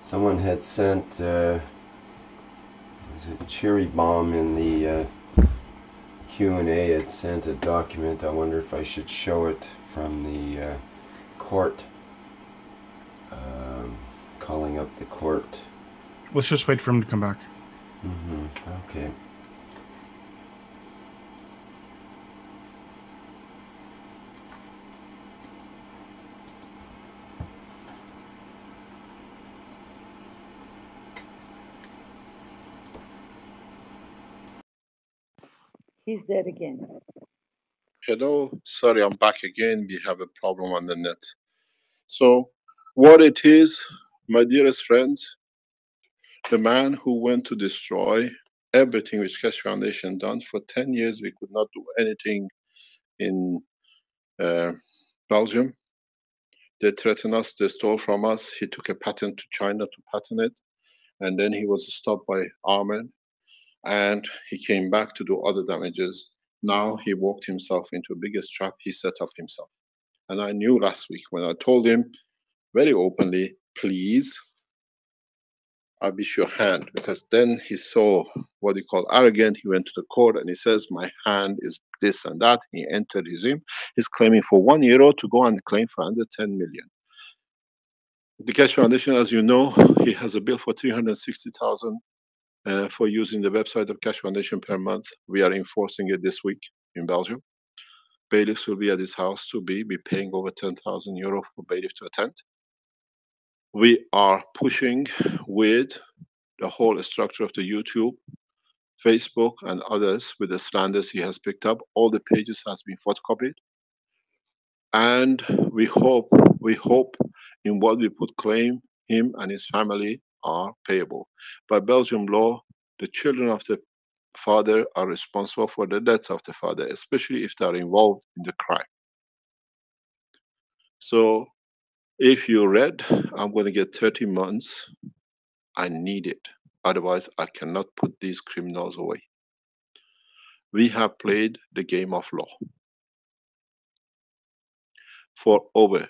Someone had sent a cherry bomb in the Q&A. Had sent a document. I wonder if I should show it from the court. Calling up the court. Let's just wait for him to come back. Okay. He's there again. Hello, sorry, I'm back again. We have a problem on the net. So, what it is, my dearest friends, the man who went to destroy everything which Keshe Foundation done for 10 years, we could not do anything in Belgium. They threatened us, they stole from us. He took a patent to China to patent it, and then he was stopped by Armin, and he came back to do other damages. Now he walked himself into the biggest trap he set up himself. And I knew last week when I told him very openly, please, I wish your hand, because then he saw what he called arrogant. He went to the court and he says, my hand is this and that. He entered his name. He's claiming for €1 to go and claim for under 10 million. The Keshe Foundation, as you know, he has a bill for 360,000 for using the website of Keshe Foundation per month. We are enforcing it this week in Belgium. Bailiffs will be at his house to be paying over €10,000 for bailiff to attend. We are pushing with the whole structure of the YouTube, Facebook, and others with the slanders he has picked up. All the pages has been photocopied. And we hope in what we put claim, him and his family are payable. By Belgium law, the children of the father are responsible for the deaths of the father, especially if they are involved in the crime. So if you read, I'm going to get 30 months. I need it. Otherwise, I cannot put these criminals away. We have played the game of law for over,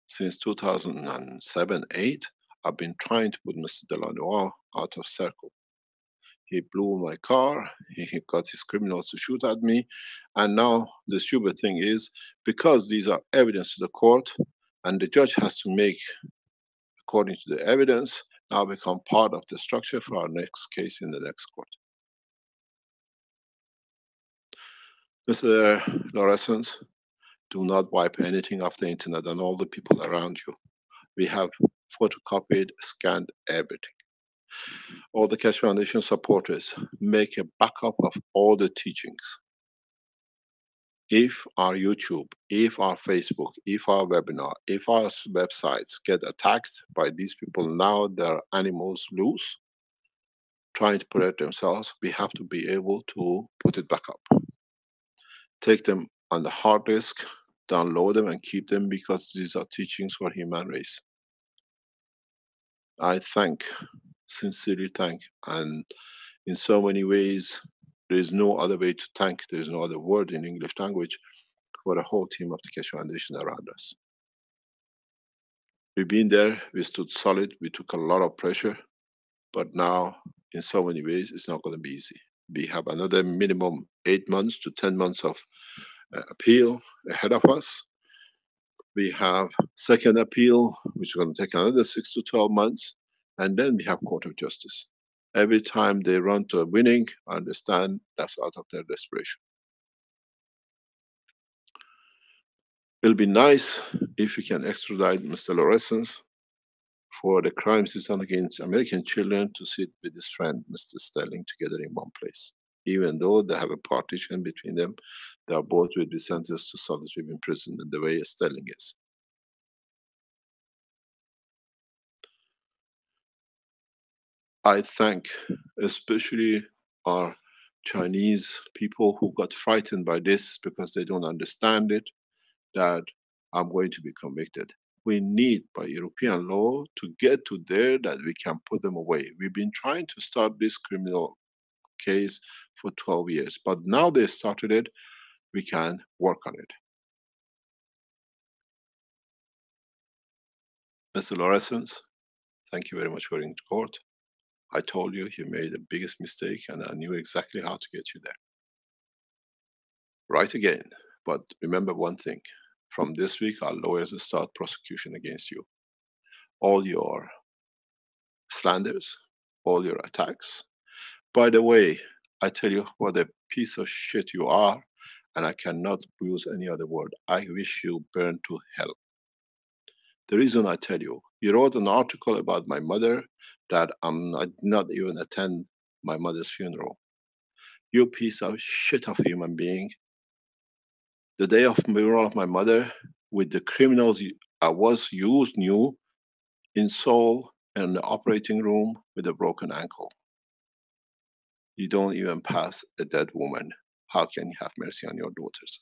since 2007-8, I've been trying to put Mr. Delanois out of circle. He blew my car, he got his criminals to shoot at me, and now the stupid thing is, because these are evidence to the court, and the judge has to make according to the evidence, now become part of the structure for our next case in the next court. Mr. Lorescence, do not wipe anything off the internet and all the people around you. We have photocopied, scanned everything. All the Keshe Foundation supporters, make a backup of all the teachings. If our YouTube, if our Facebook, if our webinar, if our websites get attacked by these people, now they're animals loose, trying to protect themselves, we have to be able to put it back up. Take them on the hard disk, download them and keep them, because these are teachings for human race. I sincerely thank, and in so many ways, there is no other way to thank, there is no other word in English language for the whole team of the Keshe Foundation around us. We've been there, we stood solid, we took a lot of pressure, but now, in so many ways, it's not going to be easy. We have another minimum 8 months to 10 months of appeal ahead of us. We have second appeal, which is going to take another 6 to 12 months, and then we have Court of Justice. Every time they run to a winning, I understand that's out of their desperation. It'll be nice if we can extradite Mr. Lorescence for the crimes he's done against American children to sit with his friend, Mr. Sterling, together in one place. Even though they have a partition between them, they are both will be sentenced to solitary imprisonment the way Sterling is. I thank especially our Chinese people who got frightened by this because they don't understand it, that I'm going to be convicted. We need, by European law, to get to there that we can put them away. We've been trying to start this criminal case for 12 years, but now they started it, we can work on it. Mr. Lorenz, thank you very much for going to court. I told you you made the biggest mistake and I knew exactly how to get you there. Right again, but remember one thing. From this week, our lawyers will start prosecution against you. All your slanders, all your attacks. By the way, I tell you what a piece of shit you are, and I cannot use any other word. I wish you burn to hell. The reason I tell you, you wrote an article about my mother that I did not even attend my mother's funeral. You piece of shit of human being. The day of funeral of my mother, with the criminals I was used, knew, in Seoul, in the operating room with a broken ankle. You don't even pass a dead woman. How can you have mercy on your daughters?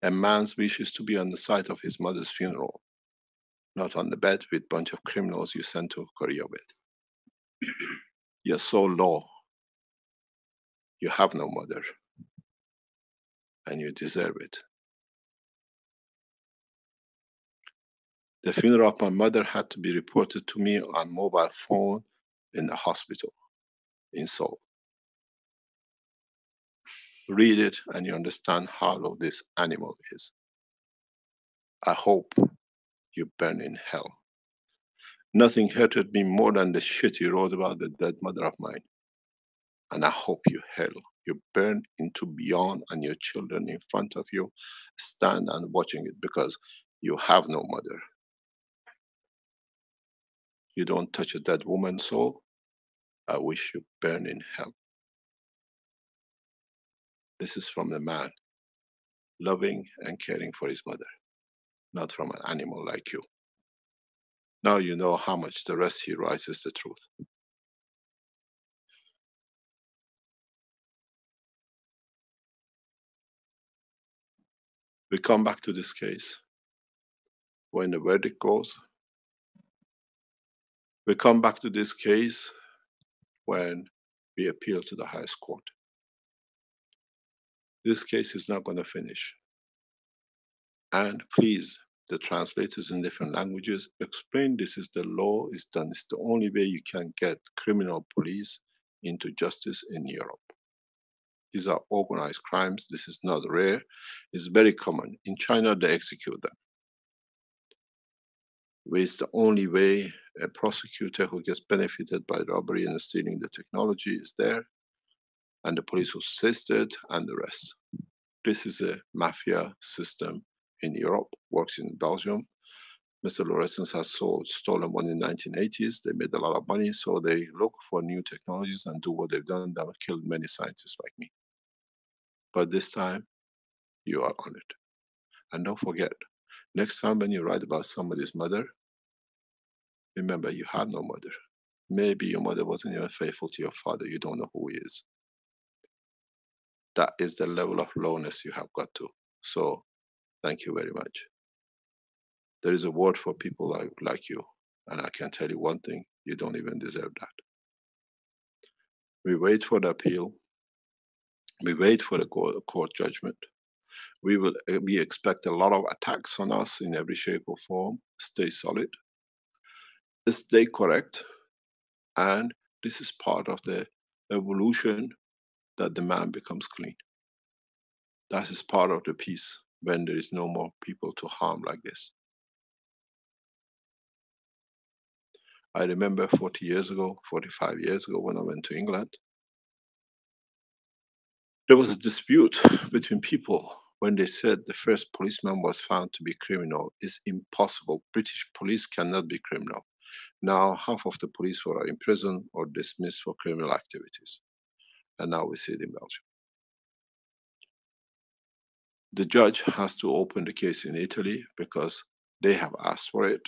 A man's wish is to be on the site of his mother's funeral, not on the bed with a bunch of criminals you sent to Korea with. You're so low. You have no mother. And you deserve it. The funeral of my mother had to be reported to me on mobile phone in the hospital in Seoul. Read it and you understand how low this animal is. I hope you burn in hell. Nothing hurted me more than the shit you wrote about the dead mother of mine. And I hope you burn into beyond and your children in front of you stand and watching it because you have no mother. You don't touch a dead woman's soul. I wish you burn in hell. This is from the man loving and caring for his mother, not from an animal like you. Now you know how much the rest he writes is the truth. We come back to this case when the verdict goes. We come back to this case when we appeal to the highest court. This case is not going to finish. And please, the translators in different languages, explain this is the law is done. It's the only way you can get criminal police into justice in Europe. These are organized crimes. This is not rare. It's very common. In China, they execute them. It's the only way a prosecutor who gets benefited by robbery and stealing the technology is there, and the police who assist it, and the rest. This is a mafia system in Europe, works in Belgium. Mr. Lorenz has stolen one in the 1980s. They made a lot of money, so they look for new technologies and do what they've done. They have killed many scientists like me. But this time, you are on it. And don't forget, next time when you write about somebody's mother, remember you have no mother. Maybe your mother wasn't even faithful to your father. You don't know who he is. That is the level of lowness you have got to. So, thank you very much. There is a word for people like you. And I can tell you one thing, you don't even deserve that. We wait for the appeal. We wait for the court judgment. We expect a lot of attacks on us in every shape or form. Stay solid. Stay correct. And this is part of the evolution that the man becomes clean. That is part of the peace when there is no more people to harm like this. I remember 40 years ago, 45 years ago when I went to England, there was a dispute between people when they said the first policeman was found to be criminal. It's impossible. British police cannot be criminal. Now half of the police were in prison or dismissed for criminal activities. And now we see it in Belgium. The judge has to open the case in Italy because they have asked for it.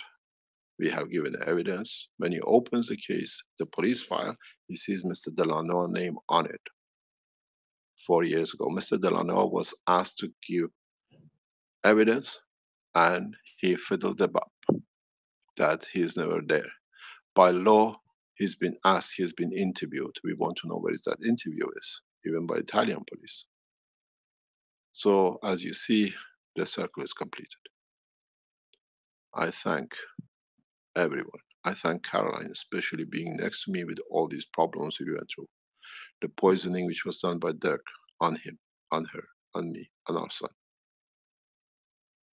We have given the evidence. When he opens the case, the police file, he sees Mr. Delano's name on it. 4 years ago. Mr. Delano was asked to give evidence, and he fiddled about that he's never there. By law, he's been asked, he's been interviewed. We want to know where is that interview is, even by Italian police. So as you see, the circle is completed. I thank everyone. I thank Caroline, especially being next to me with all these problems we went through. The poisoning which was done by Dirk on him, on her, on me, on our son.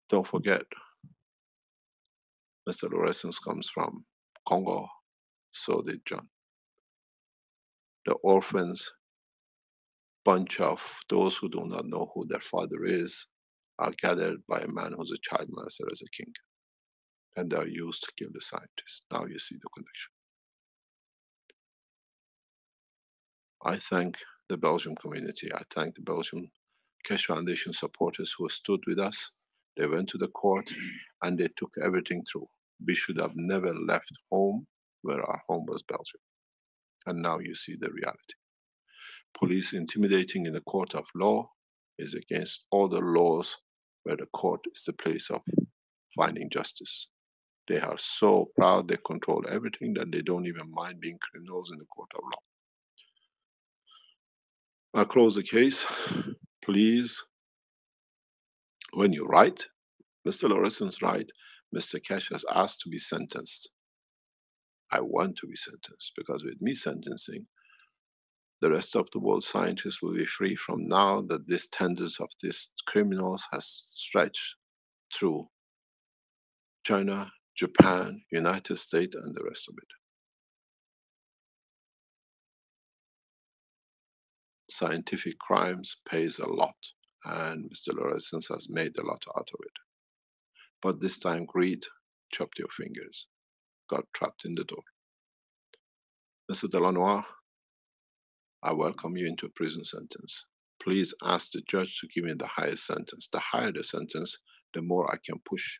Don't forget, Mr. Lorenz comes from Congo, so did John. The orphans, bunch of those who do not know who their father is, are gathered by a man who's a child molester as a king. And they are used to kill the scientists. Now you see the connection. I thank the Belgian community. I thank the Belgian Keshe Foundation supporters who stood with us. They went to the court and they took everything through. We should have never left home where our home was Belgium. And now you see the reality. Police intimidating in the court of law is against all the laws where the court is the place of finding justice. They are so proud they control everything that they don't even mind being criminals in the court of law. I'll close the case. Please, when you write, Mr. Lorenz write, Mr. Keshe has asked to be sentenced. I want to be sentenced, because with me sentencing, the rest of the world scientists will be free from now that these tenders of these criminals has stretched through China, Japan, United States, and the rest of it. Scientific crimes pays a lot, and Mr. Lorenz has made a lot out of it. But this time greed chopped your fingers, got trapped in the door. Mr. Delanois, I welcome you into a prison sentence. Please ask the judge to give me the highest sentence. The higher the sentence, the more I can push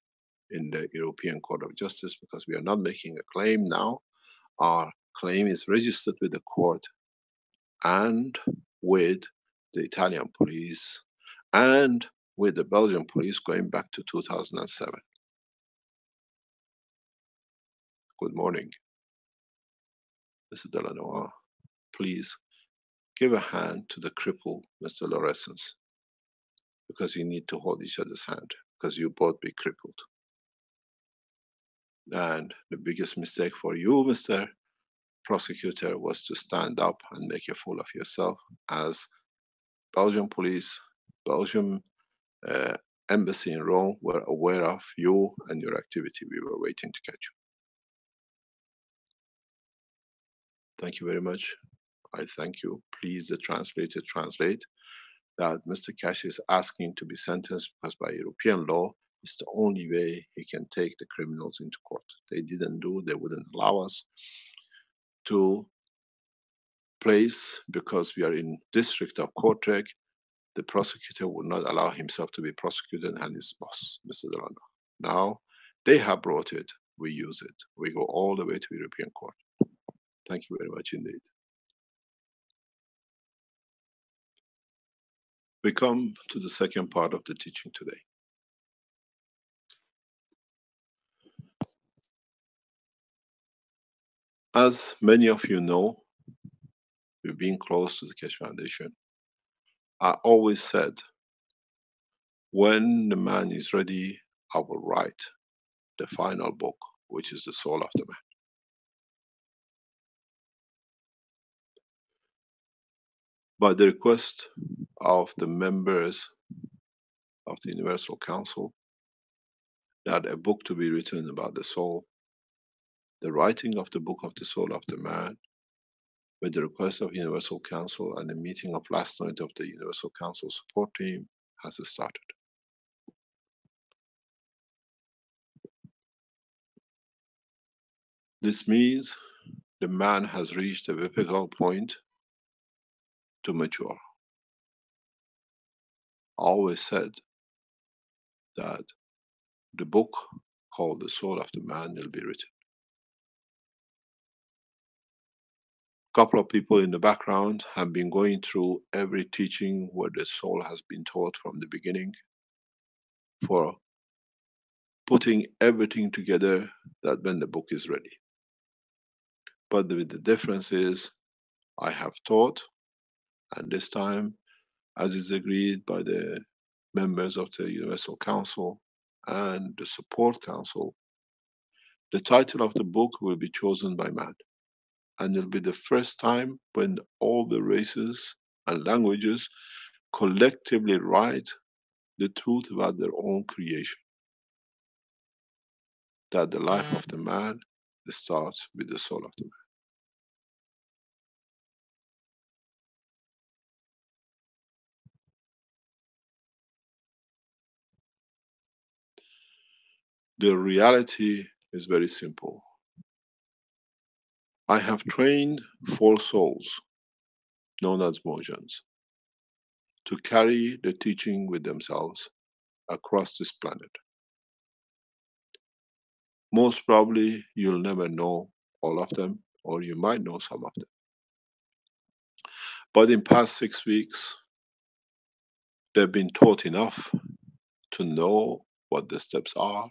in the European Court of Justice, because we are not making a claim now. Our claim is registered with the court and with the Italian police and with the Belgian police going back to 2007. Good morning, Mr. Delanois. Please give a hand to the cripple, Mr. Lorenz, because you need to hold each other's hand, because you both be crippled. And the biggest mistake for you, Mr. Prosecutor, was to stand up and make a fool of yourself, as Belgian police, Belgian embassy in Rome were aware of you and your activity. We were waiting to catch you. Thank you very much. I thank you. Please, the translator, translate that Mr. Keshe is asking to be sentenced because by European law, it's the only way he can take the criminals into court. They didn't do, they wouldn't allow us to place, because we are in district of Kortrijk, the prosecutor would not allow himself to be prosecuted and his boss, Mr. Delano. Now, they have brought it, we use it. We go all the way to European Court. Thank you very much indeed. We come to the second part of the teaching today. As many of you know, we've been close to the Keshe Foundation. I always said, when the man is ready, I will write the final book, which is the soul of the man. By the request of the members of the Universal Council, that a book to be written about the soul, the writing of the book of the soul of the man, with the request of Universal Council and the meeting of last night of the Universal Council support team, has started. This means the man has reached a pivotal point to mature. I always said that the book called The Soul of the Man will be written. Couple of people in the background have been going through every teaching where the soul has been taught from the beginning, for putting everything together that when the book is ready. But the difference is I have taught, and this time, as is agreed by the members of the Universal Council and the Support Council, the title of the book will be chosen by man. And it'll be the first time when all the races and languages collectively write the truth about their own creation. That the life of the man starts with the soul of the man. The reality is very simple. I have trained 4 souls, known as Mojans, to carry the teaching with themselves across this planet. Most probably you'll never know all of them, or you might know some of them. But in past 6 weeks, they've been taught enough to know what the steps are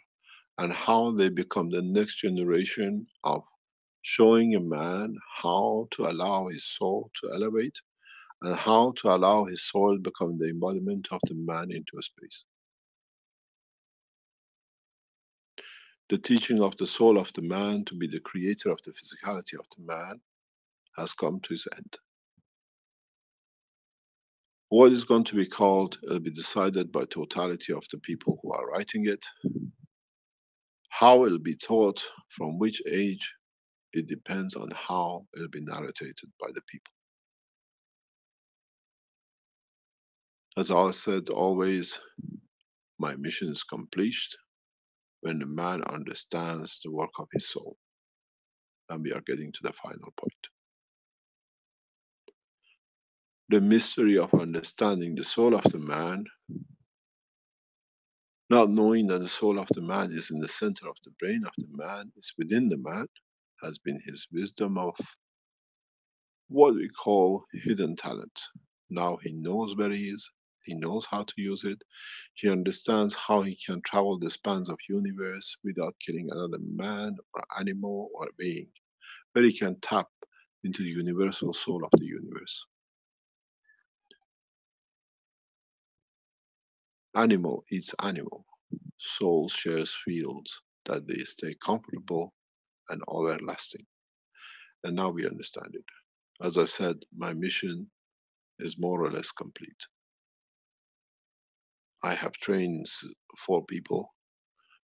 and how they become the next generation of showing a man how to allow his soul to elevate and how to allow his soul become the embodiment of the man into space. The teaching of the soul of the man to be the creator of the physicality of the man has come to its end. What is going to be called will be decided by totality of the people who are writing it. How it will be taught, from which age, it depends on how it will be narrated by the people. As I said always, my mission is complete when the man understands the work of his soul. And we are getting to the final point. The mystery of understanding the soul of the man, not knowing that the soul of the man is in the center of the brain of the man, is within the man, has been his wisdom of what we call hidden talent. Now he knows where he is, he knows how to use it, he understands how he can travel the spans of universe without killing another man or animal or being, where he can tap into the universal soul of the universe. Animal eats animal. Soul shares fields that they stay comfortable and everlasting. And now we understand it. As I said, my mission is more or less complete. I have trained 4 people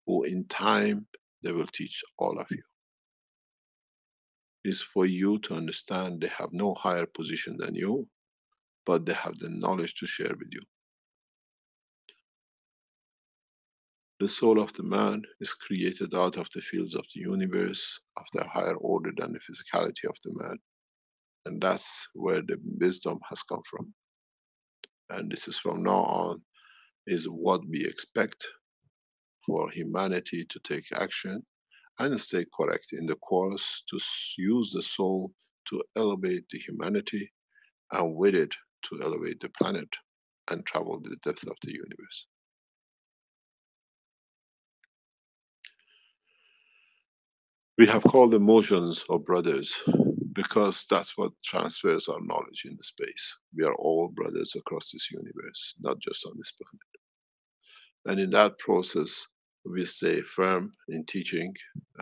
who in time they will teach all of you. It's for you to understand they have no higher position than you, but they have the knowledge to share with you. The soul of the man is created out of the fields of the universe, of the higher order than the physicality of the man. And that's where the wisdom has come from. And this is from now on, is what we expect for humanity to take action and stay correct in the course, to use the soul to elevate the humanity, and with it to elevate the planet and travel the depth of the universe. We have called them motions or brothers because that's what transfers our knowledge in the space. We are all brothers across this universe, not just on this planet. And in that process, we stay firm in teaching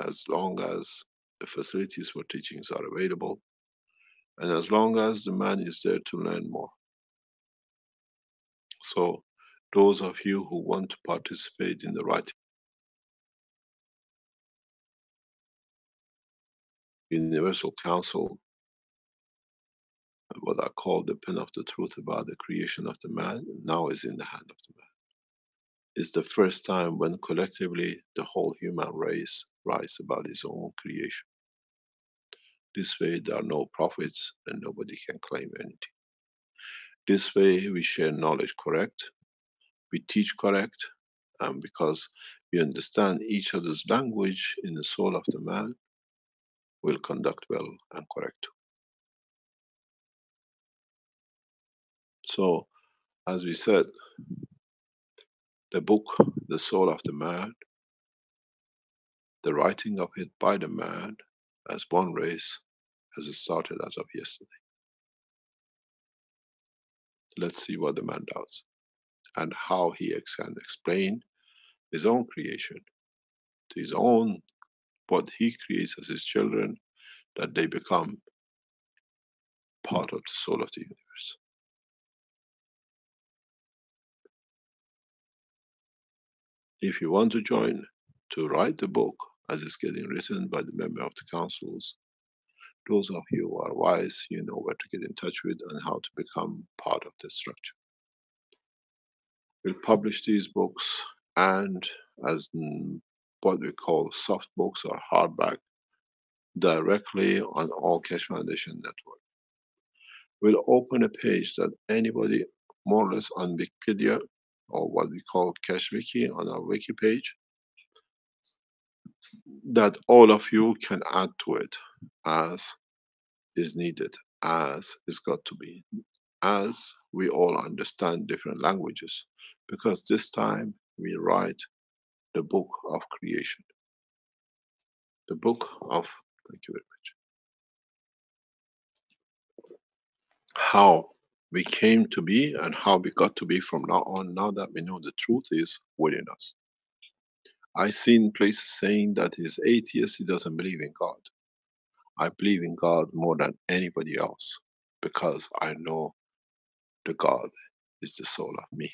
as long as the facilities for teachings are available, and as long as the man is there to learn more. So those of you who want to participate in the right Universal Council, what I call the pen of the truth about the creation of the man, now is in the hand of the man. It's the first time when collectively the whole human race writes about its own creation. This way there are no prophets and nobody can claim anything. This way we share knowledge correct, we teach correct, and because we understand each other's language in the soul of the man, we'll conduct well and correct. So, as we said, the book, The Soul of the Man, the writing of it by the man as one race has started as of yesterday. Let's see what the man does and how he can explain his own creation to his own, what he creates as his children, that they become part of the soul of the universe. If you want to join to write the book as it's getting written by the member of the councils, those of you who are wise, you know where to get in touch with and how to become part of the structure. We'll publish these books and as what we call soft books or hardback directly on all Keshe Foundation network. We'll open a page that anybody more or less on Wikipedia or what we call Keshe Wiki on our wiki page, that all of you can add to it as is needed, as is got to be, as we all understand different languages, because this time we write the book of creation. The book of, thank you very much, how we came to be and how we got to be from now on, now that we know the truth is within us. I've seen places saying that he's atheist, he doesn't believe in God. I believe in God more than anybody else because I know the God is the soul of me.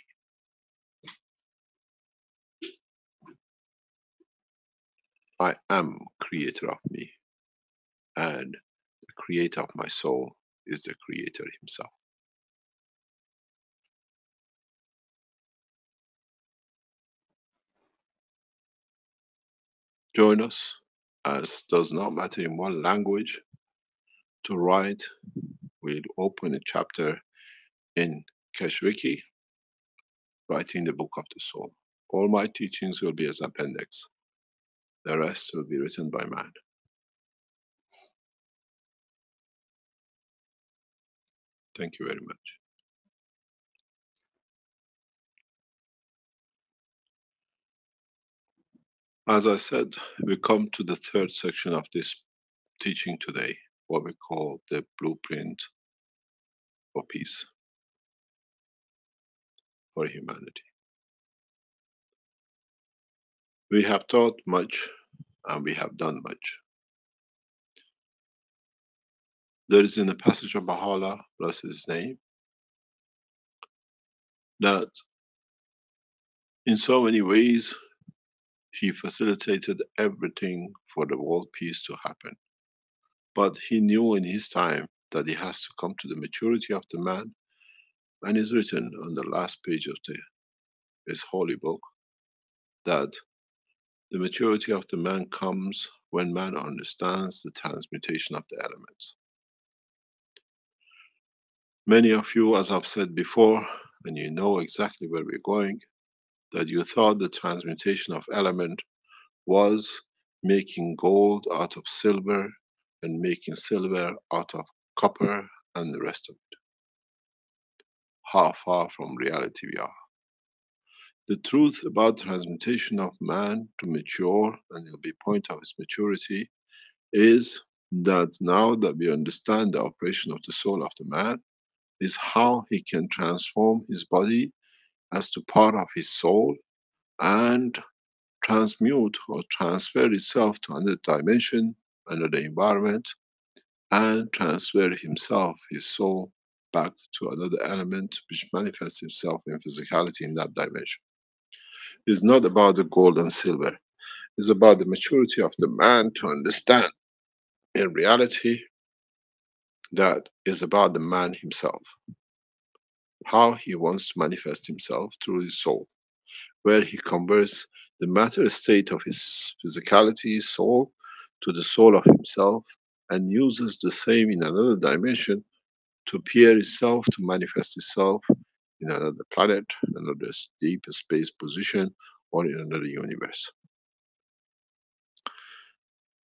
I am creator of me, and the creator of my soul is the creator himself. Join us, as does not matter in what language to write. We'll open a chapter in Keshe Wiki, writing the book of the soul. All my teachings will be as appendix. The rest will be written by man. Thank you very much. As I said, we come to the third section of this teaching today, what we call the blueprint for peace, for humanity. We have taught much and we have done much. There is in the passage of Baha'u'llah, blessed his name, that in so many ways he facilitated everything for the world peace to happen. But he knew in his time that he has to come to the maturity of the man, and it's written on the last page of his holy book that the maturity of the man comes when man understands the transmutation of the elements. Many of you, as I've said before, and you know exactly where we're going, that you thought the transmutation of element was making gold out of silver and making silver out of copper and the rest of it. How far from reality we are. The truth about transmutation of man to mature, and it'll be point of his maturity, is that now that we understand the operation of the soul of the man, is how he can transform his body as to part of his soul and transmute or transfer itself to another dimension, another environment, and transfer himself, his soul, back to another element which manifests itself in physicality in that dimension. It's not about the gold and silver. It's about the maturity of the man to understand in reality that is about the man himself. How he wants to manifest himself through his soul, where he converts the matter state of his physicality, soul, to the soul of himself, and uses the same in another dimension to appear itself, to manifest itself in another planet, another deep space position, or in another universe.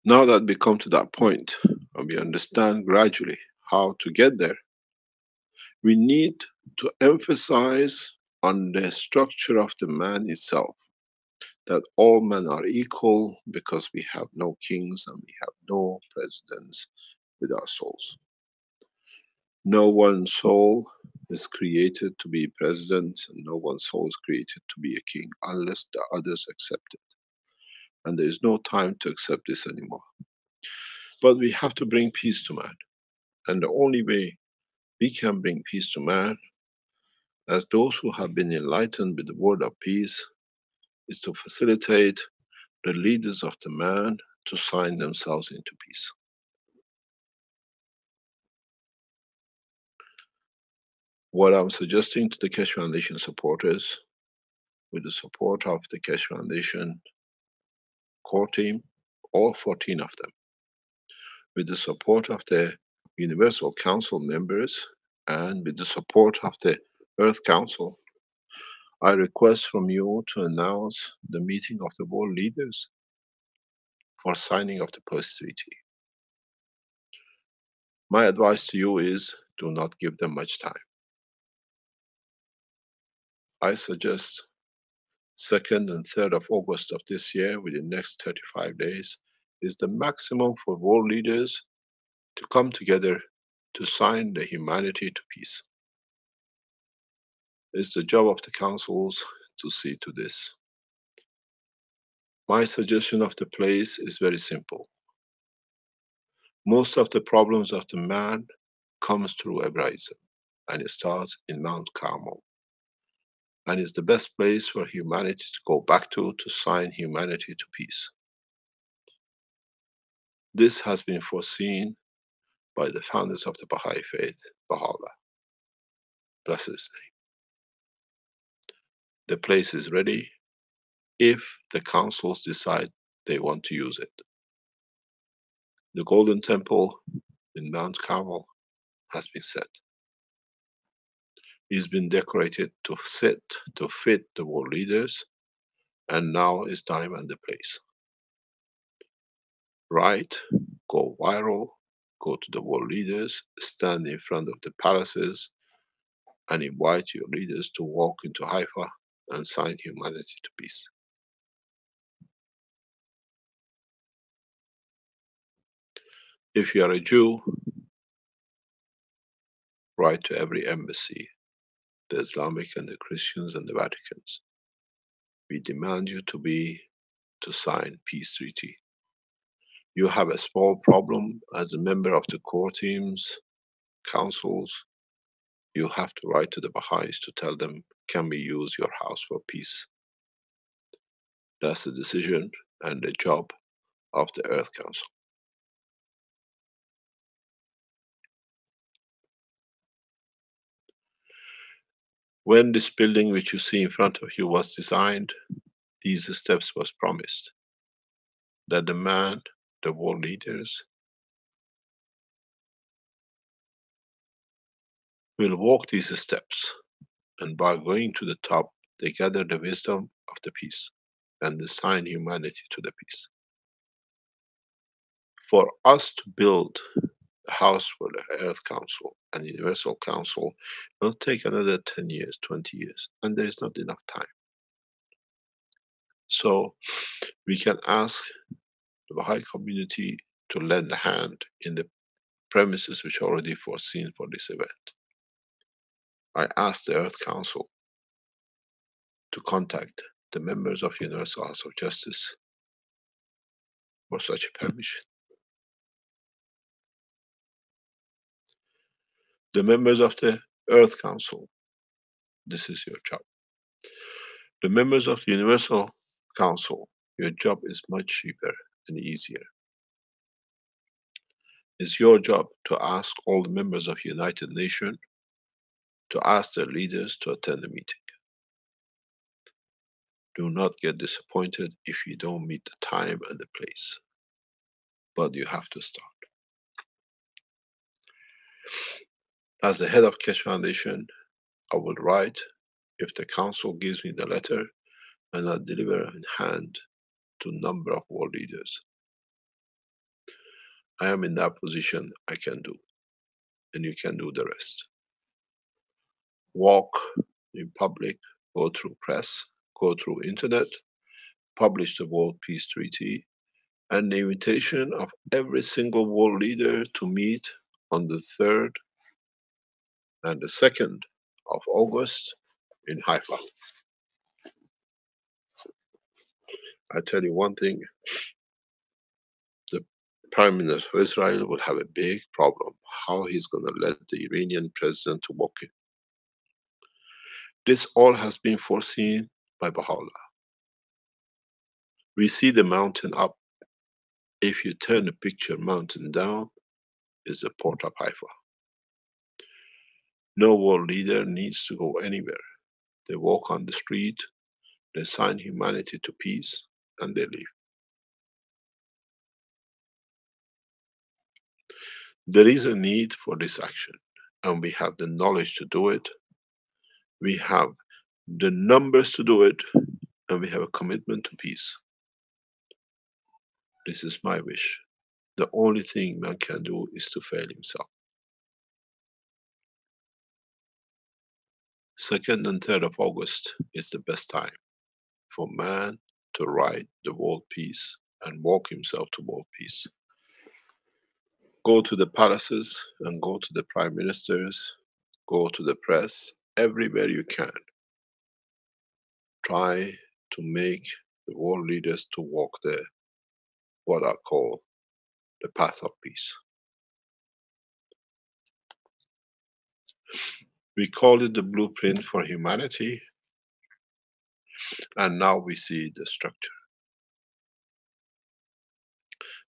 Now that we come to that point, and we understand gradually how to get there, We need to emphasize on the structure of the man itself, that all men are equal because we have no kings and we have no presidents with our souls. No one soul is created to be president, and no one soul is created to be a king unless the others accept it. And there is no time to accept this anymore. But we have to bring peace to man. And the only way we can bring peace to man, as those who have been enlightened with the word of peace, is to facilitate the leaders of the man to sign themselves into peace. What I'm suggesting to the Keshe Foundation supporters, with the support of the Keshe Foundation core team, all 14 of them, with the support of the Universal Council members, and with the support of the Earth Council, I request from you to announce the meeting of the world leaders for signing of the peace treaty. My advice to you is, do not give them much time. I suggest 2nd and 3rd of August of this year, within the next 35 days, is the maximum for world leaders to come together to sign the humanity to peace. It's the job of the councils to see to this. My suggestion of the place is very simple. Most of the problems of the man comes through Hebraism, and it starts in Mount Carmel. And it's the best place for humanity to go back to sign humanity to peace. This has been foreseen by the founders of the Baha'i faith, Baha'u'llah. Bless his name. The place is ready if the councils decide they want to use it. The Golden Temple in Mount Carmel has been set. It's been decorated to fit the world leaders, and now is time and the place. Write, go viral, go to the world leaders, stand in front of the palaces, and invite your leaders to walk into Haifa and sign humanity to peace. If you are a Jew, write to every embassy, the Islamic and the Christians and the Vaticans. We demand you to sign peace treaty. You have a small problem as a member of the core teams, councils. You have to write to the Baha'is to tell them, can we use your house for peace? That's the decision and the job of the Earth Council. When this building which you see in front of you was designed, these steps was promised. That the man, the world leaders, will walk these steps, and by going to the top, they gather the wisdom of the peace and assign humanity to the peace. For us to build a house for the Earth Council and Universal Council will take another 10 years, 20 years, and there is not enough time. So we can ask the Baha'i community to lend a hand in the premises which are already foreseen for this event. I ask the Earth Council to contact the members of Universal House of Justice for such a permission. The members of the Earth Council, this is your job. The members of the Universal Council, your job is much cheaper and easier. It's your job to ask all the members of United Nations to ask their leaders to attend the meeting. Do not get disappointed if you don't meet the time and the place, but you have to start. As the head of Keshe Foundation, I will write if the council gives me the letter, and I deliver in hand to a number of world leaders. I am in that position, I can do, and you can do the rest. walk in public, go through press, go through internet, publish the World Peace Treaty, and the invitation of every single world leader to meet on the 3rd and the 2nd of August in Haifa. I tell you one thing, the Prime Minister of Israel will have a big problem, how he's going to let the Iranian president to walk in. This all has been foreseen by Baha'u'llah. We see the mountain up. If you turn the picture mountain down, is the port of Haifa. No world leader needs to go anywhere. They walk on the street, they sign humanity to peace, and they leave. There is a need for this action, and we have the knowledge to do it. We have the numbers to do it, and we have a commitment to peace. This is my wish. The only thing man can do is to fail himself. 2nd and 3rd of August is the best time for man to write the world peace and walk himself to world peace. Go to the palaces and go to the prime ministers, go to the press, everywhere you can. Try to make the world leaders to walk the, what I call, the path of peace. We call it the blueprint for humanity, and now we see the structure.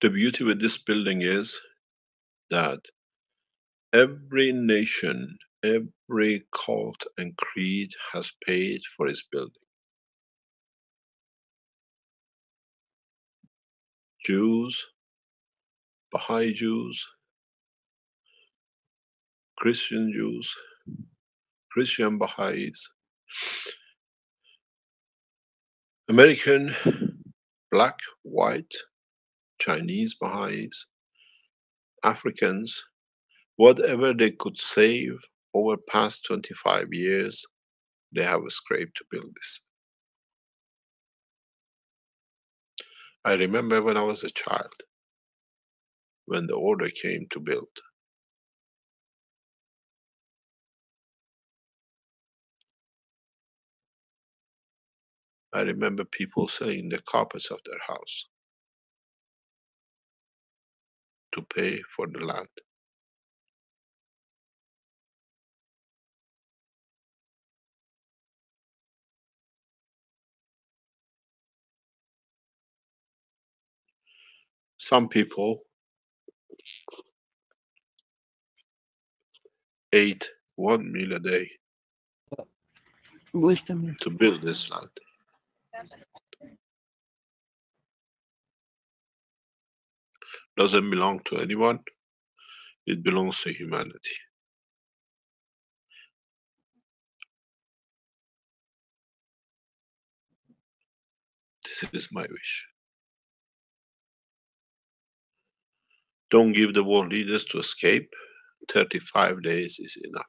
The beauty with this building is that every nation, every cult and creed has paid for its building. Jews, Baha'i Jews, Christian Jews, Christian Baha'is, American, black, white, Chinese Baha'is, Africans, whatever they could save over past 25 years, they have scraped to build this. I remember when I was a child, when the order came to build. I remember people selling the carpets of their house to pay for the land. Some people ate 1 meal a day Wisdom. to build this land. Doesn't belong to anyone, it belongs to humanity. This is my wish. Don't give the world leaders to escape. 35 days is enough.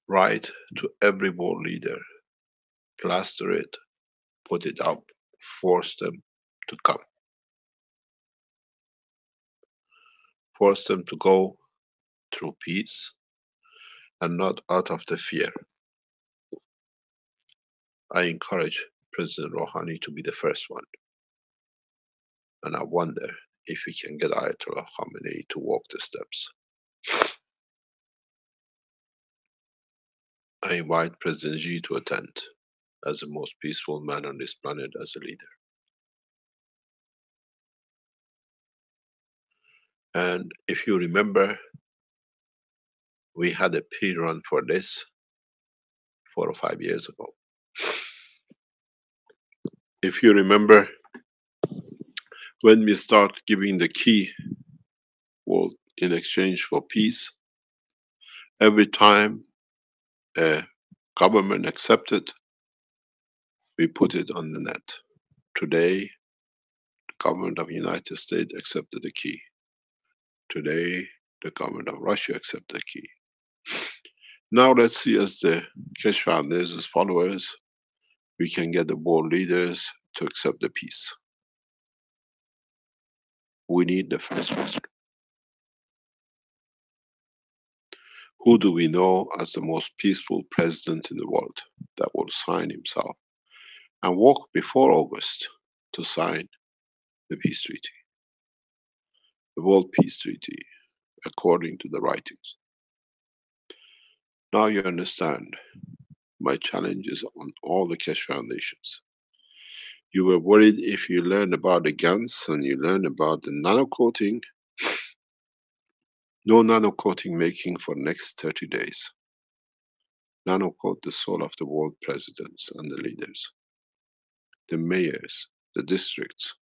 Write to every world leader, plaster it, put it up, force them to come. Force them to go through peace and not out of the fear. I encourage President Rouhani to be the first one. And I wonder if we can get Ayatollah Khamenei to walk the steps. I invite President Xi to attend as the most peaceful man on this planet as a leader. And if you remember, we had a pre-run for this 4 or 5 years ago. If you remember, when we start giving the key world in exchange for peace, every time a government accepted, we put it on the net. Today, the government of the United States accepted the key. Today, the government of Russia accepted the key. Now let's see, as the Keshe Foundation's followers, we can get the world leaders to accept the peace. We need the first person. Who do we know as the most peaceful president in the world that will sign himself and walk before August to sign the peace treaty, the World Peace Treaty, according to the writings? Now you understand my challenges on all the Keshe Foundations. You were worried if you learn about the guns and you learn about the nano coating. No nano coating making for next 30 days. Nano coat the soul of the world presidents and the leaders, the mayors, the districts,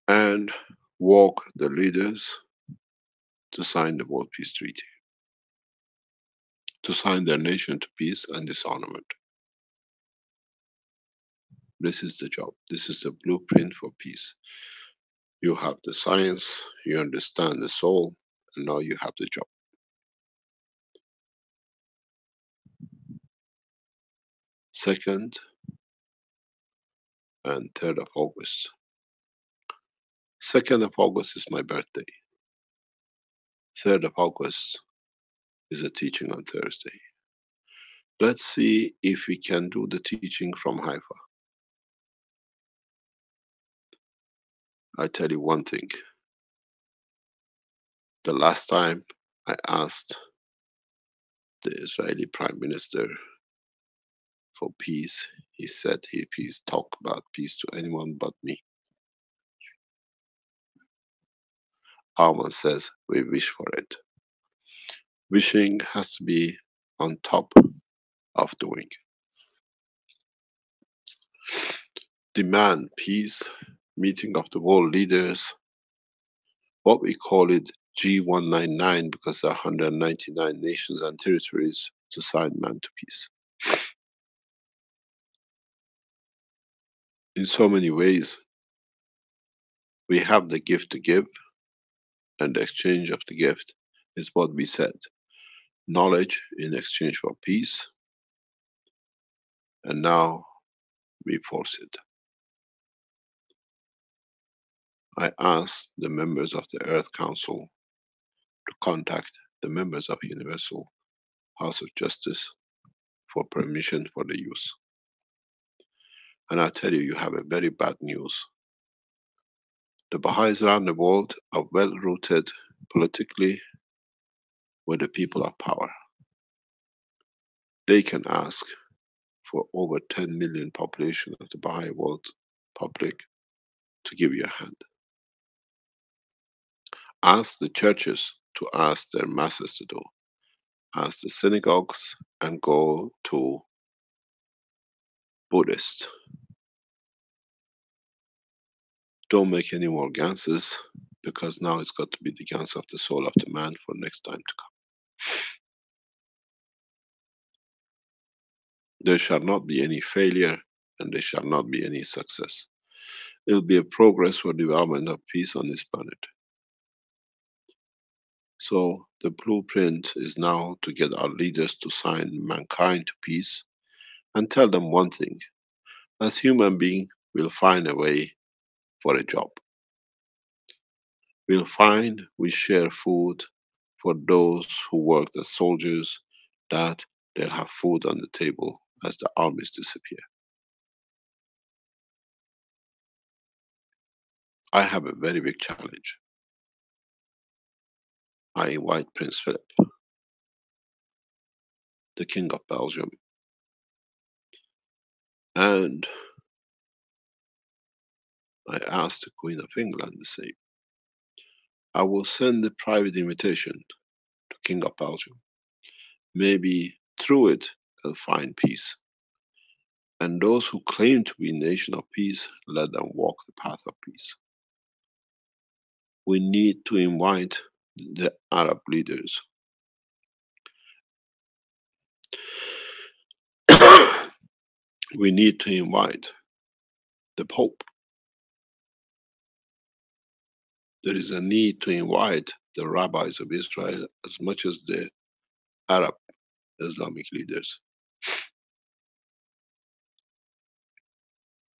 and walk the leaders to sign the World Peace Treaty, to sign their nation to peace and disarmament. This is the job. This is the blueprint for peace. You have the science, you understand the soul, and now you have the job. Second and 3rd of August. 2nd of August is my birthday. 3rd of August is a teaching on Thursday. Let's see if we can do the teaching from Haifa. I tell you one thing. The last time I asked the Israeli Prime Minister for peace, he said he please talk about peace to anyone but me. Alman says we wish for it. Wishing has to be on top of doing. Demand peace, meeting of the world leaders, what we call it G199, because there are 199 nations and territories to sign man to peace. In so many ways, we have the gift to give, and the exchange of the gift is what we said. Knowledge in exchange for peace, and now we force it. I asked the members of the Earth Council to contact the members of Universal House of Justice for permission for the use. And I tell you, you have a very bad news. The Baha'is around the world are well rooted politically with the people of power. They can ask for over 10 million population of the Baha'i world public to give you a hand. Ask the churches to ask their masses to do. Ask the synagogues and go to Buddhists. Don't make any more ganses, because now it's got to be the gans of the soul of the man for next time to come. There shall not be any failure, and there shall not be any success. It will be a progress for development of peace on this planet. So the blueprint is now to get our leaders to sign mankind to peace and tell them one thing. As human beings, we'll find a way for a job. We share food for those who work as soldiers, that they'll have food on the table as the armies disappear. I have a very big challenge. I invite Prince Philip, the King of Belgium, and I asked the Queen of England the same. I will send a private invitation to King of Belgium. Maybe through it they'll find peace. And those who claim to be a nation of peace, let them walk the path of peace. We need to invite the Arab leaders. We need to invite the Pope. There is a need to invite the rabbis of Israel as much as the Arab Islamic leaders.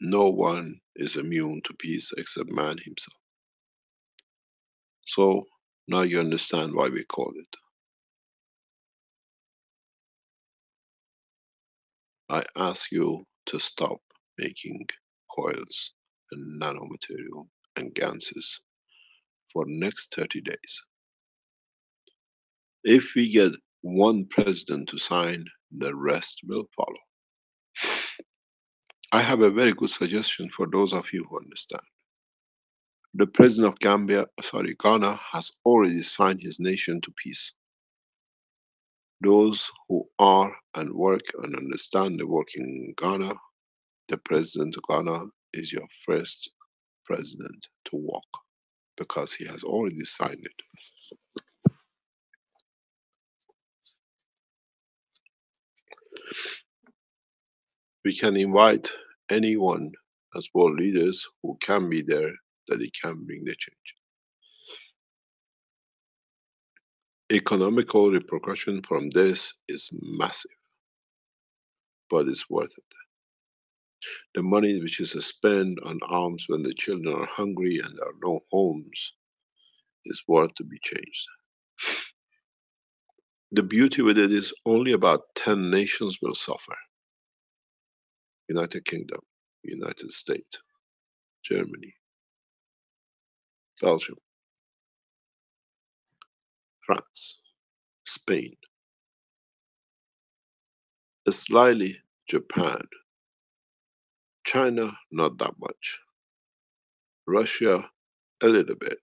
No one is immune to peace except man himself. So now you understand why we call it. I ask you to stop making coils and nanomaterial and ganses for next 30 days. If we get one president to sign, the rest will follow. I have a very good suggestion for those of you who understand. The president of Ghana has already signed his nation to peace. Those who are and work and understand the work in Ghana, the president of Ghana is your first president to walk, because he has already signed it. We can invite anyone as world leaders who can be there, that they can bring the change. Economical repercussion from this is massive, but it's worth it. The money which is spent on arms when the children are hungry and there are no homes is worth to be changed. The beauty with it is only about 10 nations will suffer. United Kingdom, United States, Germany, Belgium, France, Spain, slightly Japan, China not that much, Russia a little bit,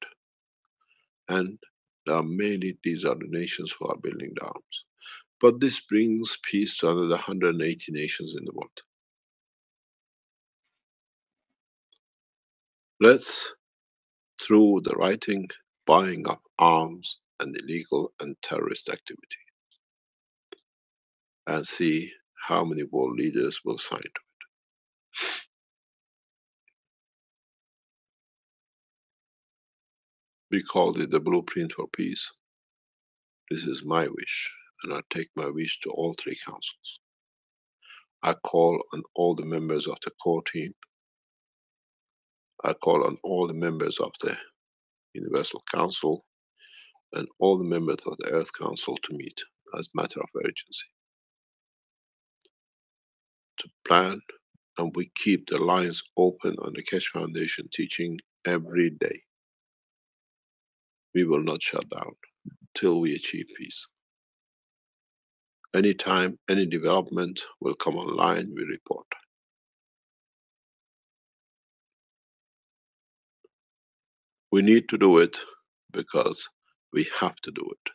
and there are mainly these are the nations who are building the arms. But this brings peace to another 180 nations in the world. Let's, through the writing, buying up arms and illegal and terrorist activity, and see how many world leaders will sign to it. We called it the blueprint for peace. This is my wish, and I take my wish to all three councils. I call on all the members of the core team. I call on all the members of the Universal Council and all the members of the Earth Council to meet as a matter of urgency. To plan, and we keep the lines open on the Keshe Foundation teaching every day. We will not shut down till we achieve peace. Anytime, any development will come online, we report. We need to do it because we have to do it.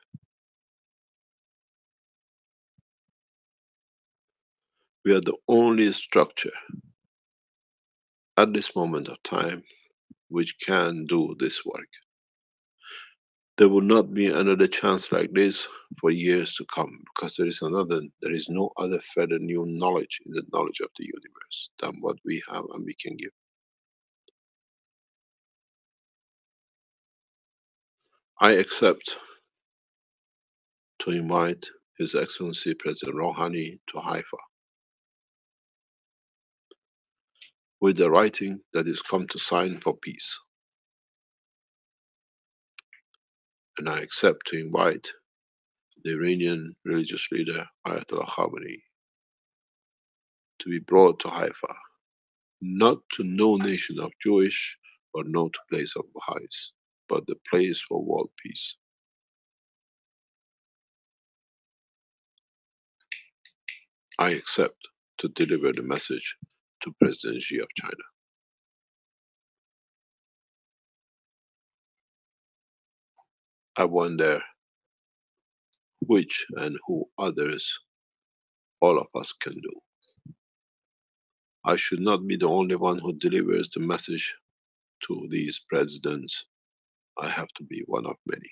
We are the only structure at this moment of time which can do this work. There will not be another chance like this for years to come, because there is no other further new knowledge in the knowledge of the universe than what we have and we can give. I accept to invite His Excellency President Rouhani to Haifa with the writing that is come to sign for peace. And I accept to invite the Iranian religious leader Ayatollah Khamenei to be brought to Haifa, not to no nation of Jewish or no to place of Baha'is, but the place for world peace. I accept to deliver the message to President Xi of China. I wonder which and who others all of us can do. I should not be the only one who delivers the message to these presidents. I have to be one of many.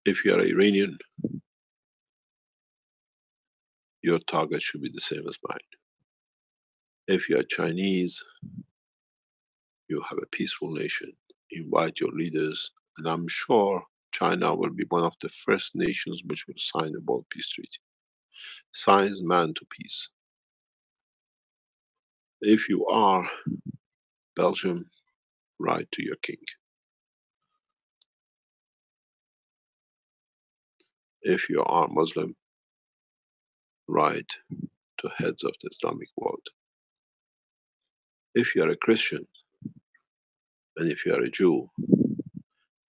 If you are Iranian, your target should be the same as mine. If you are Chinese, you have a peaceful nation. Invite your leaders, and I'm sure China will be one of the first nations which will sign a World Peace Treaty. Signs man to peace. If you are Belgium, write to your king. If you are Muslim, write to heads of the Islamic world. If you are a Christian, and if you are a Jew,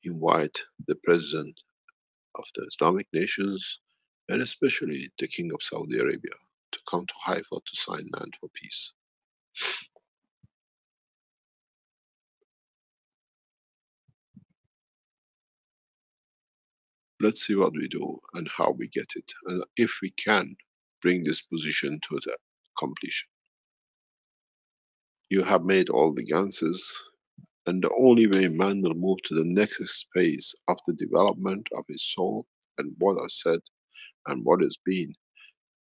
invite the president of the Islamic nations, and especially the King of Saudi Arabia, to come to Haifa to sign land for peace. Let's see what we do and how we get it, and if we can bring this position to the completion. You have made all the ganses, and the only way man will move to the next phase of the development of his soul, and what I said, and what has been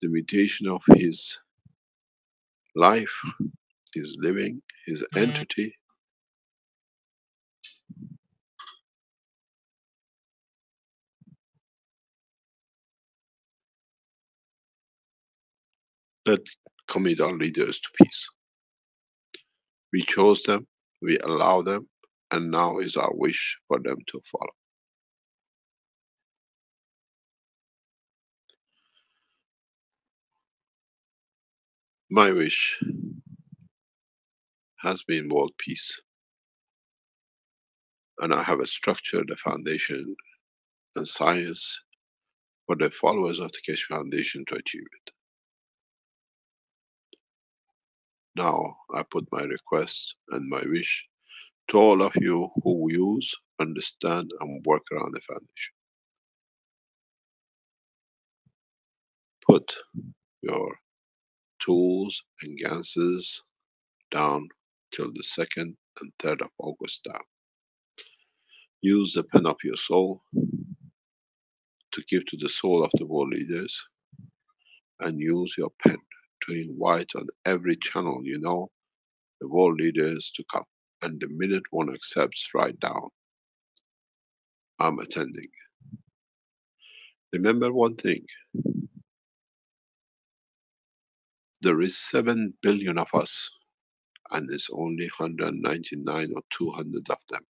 the mutation of his life, his living, his entity. Let's commit our leaders to peace. We chose them, we allow them, and now is our wish for them to follow. My wish has been world peace, and I have structured a foundation and science for the followers of the Keshe Foundation to achieve it. Now I put my request and my wish to all of you who use, understand, and work around the foundation. Put your tools and ganses down till the 2nd and 3rd of August down. Use the pen of your soul to give to the soul of the world leaders, and use your pen to invite on every channel you know the world leaders to come. And the minute one accepts, write down, I'm attending. Remember one thing, there is 7 billion of us, and there's only 199 or 200 of them.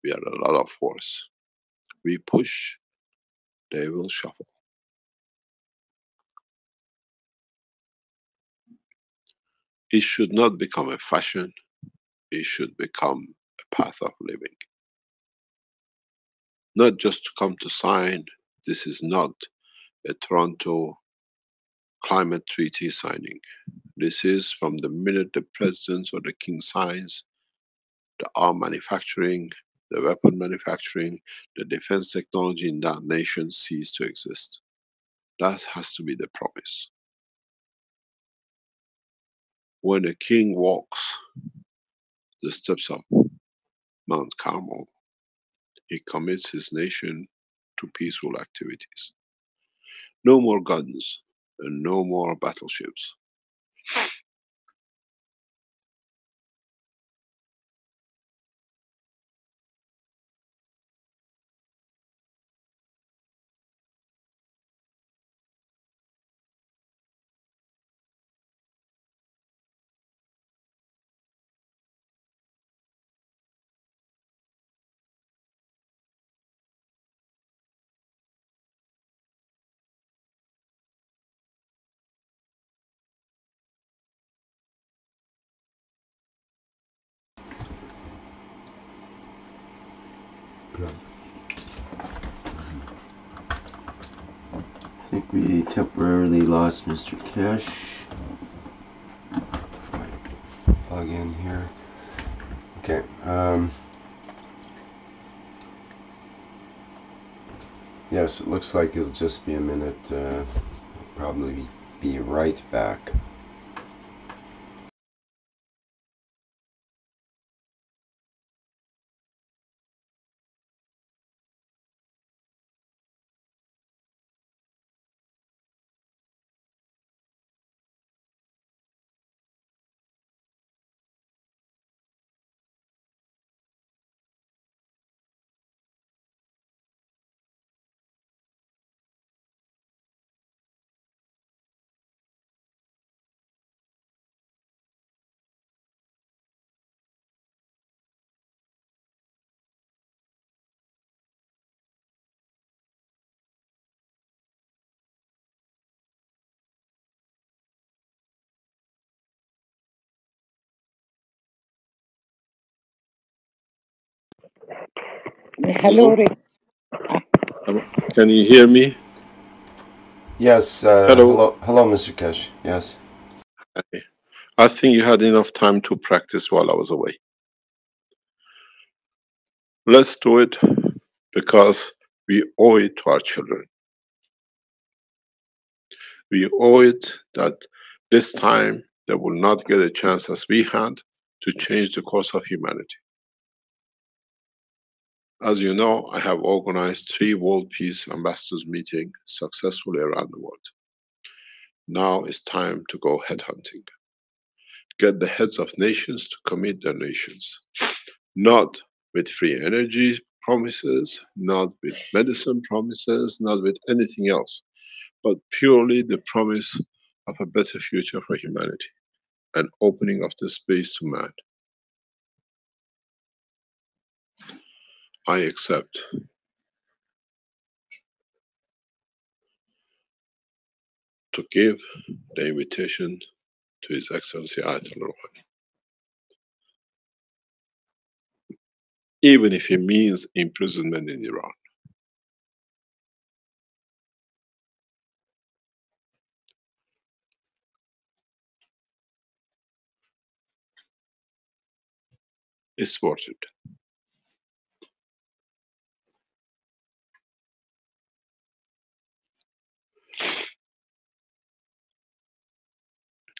We are a lot of force. We push, they will shuffle. It should not become a fashion, it should become a path of living. Not just to come to sign, this is not a Toronto climate treaty signing. This is from the minute the president or the king signs, the arm manufacturing, the weapon manufacturing, the defense technology in that nation cease to exist. That has to be the promise. When a king walks the steps of Mount Carmel, he commits his nation to peaceful activities. No more guns and no more battleships. I think we temporarily lost Mr. Keshe. Plug in here. Okay. Yes, it looks like it'll just be a minute. Probably be right back. Hello, Rick. Can you hear me? Yes. Hello. Hello, Mr. Keshe. Yes. Okay. I think you had enough time to practice while I was away. Let's do it because we owe it to our children. We owe it that this time they will not get a chance as we had to change the course of humanity. As you know, I have organized 3 World Peace Ambassadors meetings successfully around the world. Now it's time to go headhunting. Get the heads of nations to commit their nations. Not with free energy promises, not with medicine promises, not with anything else, but purely the promise of a better future for humanity, an opening of the space to man. I accept to give the invitation to His Excellency Ayatollah Rouhani. Even if it means imprisonment in Iran. It's worth it.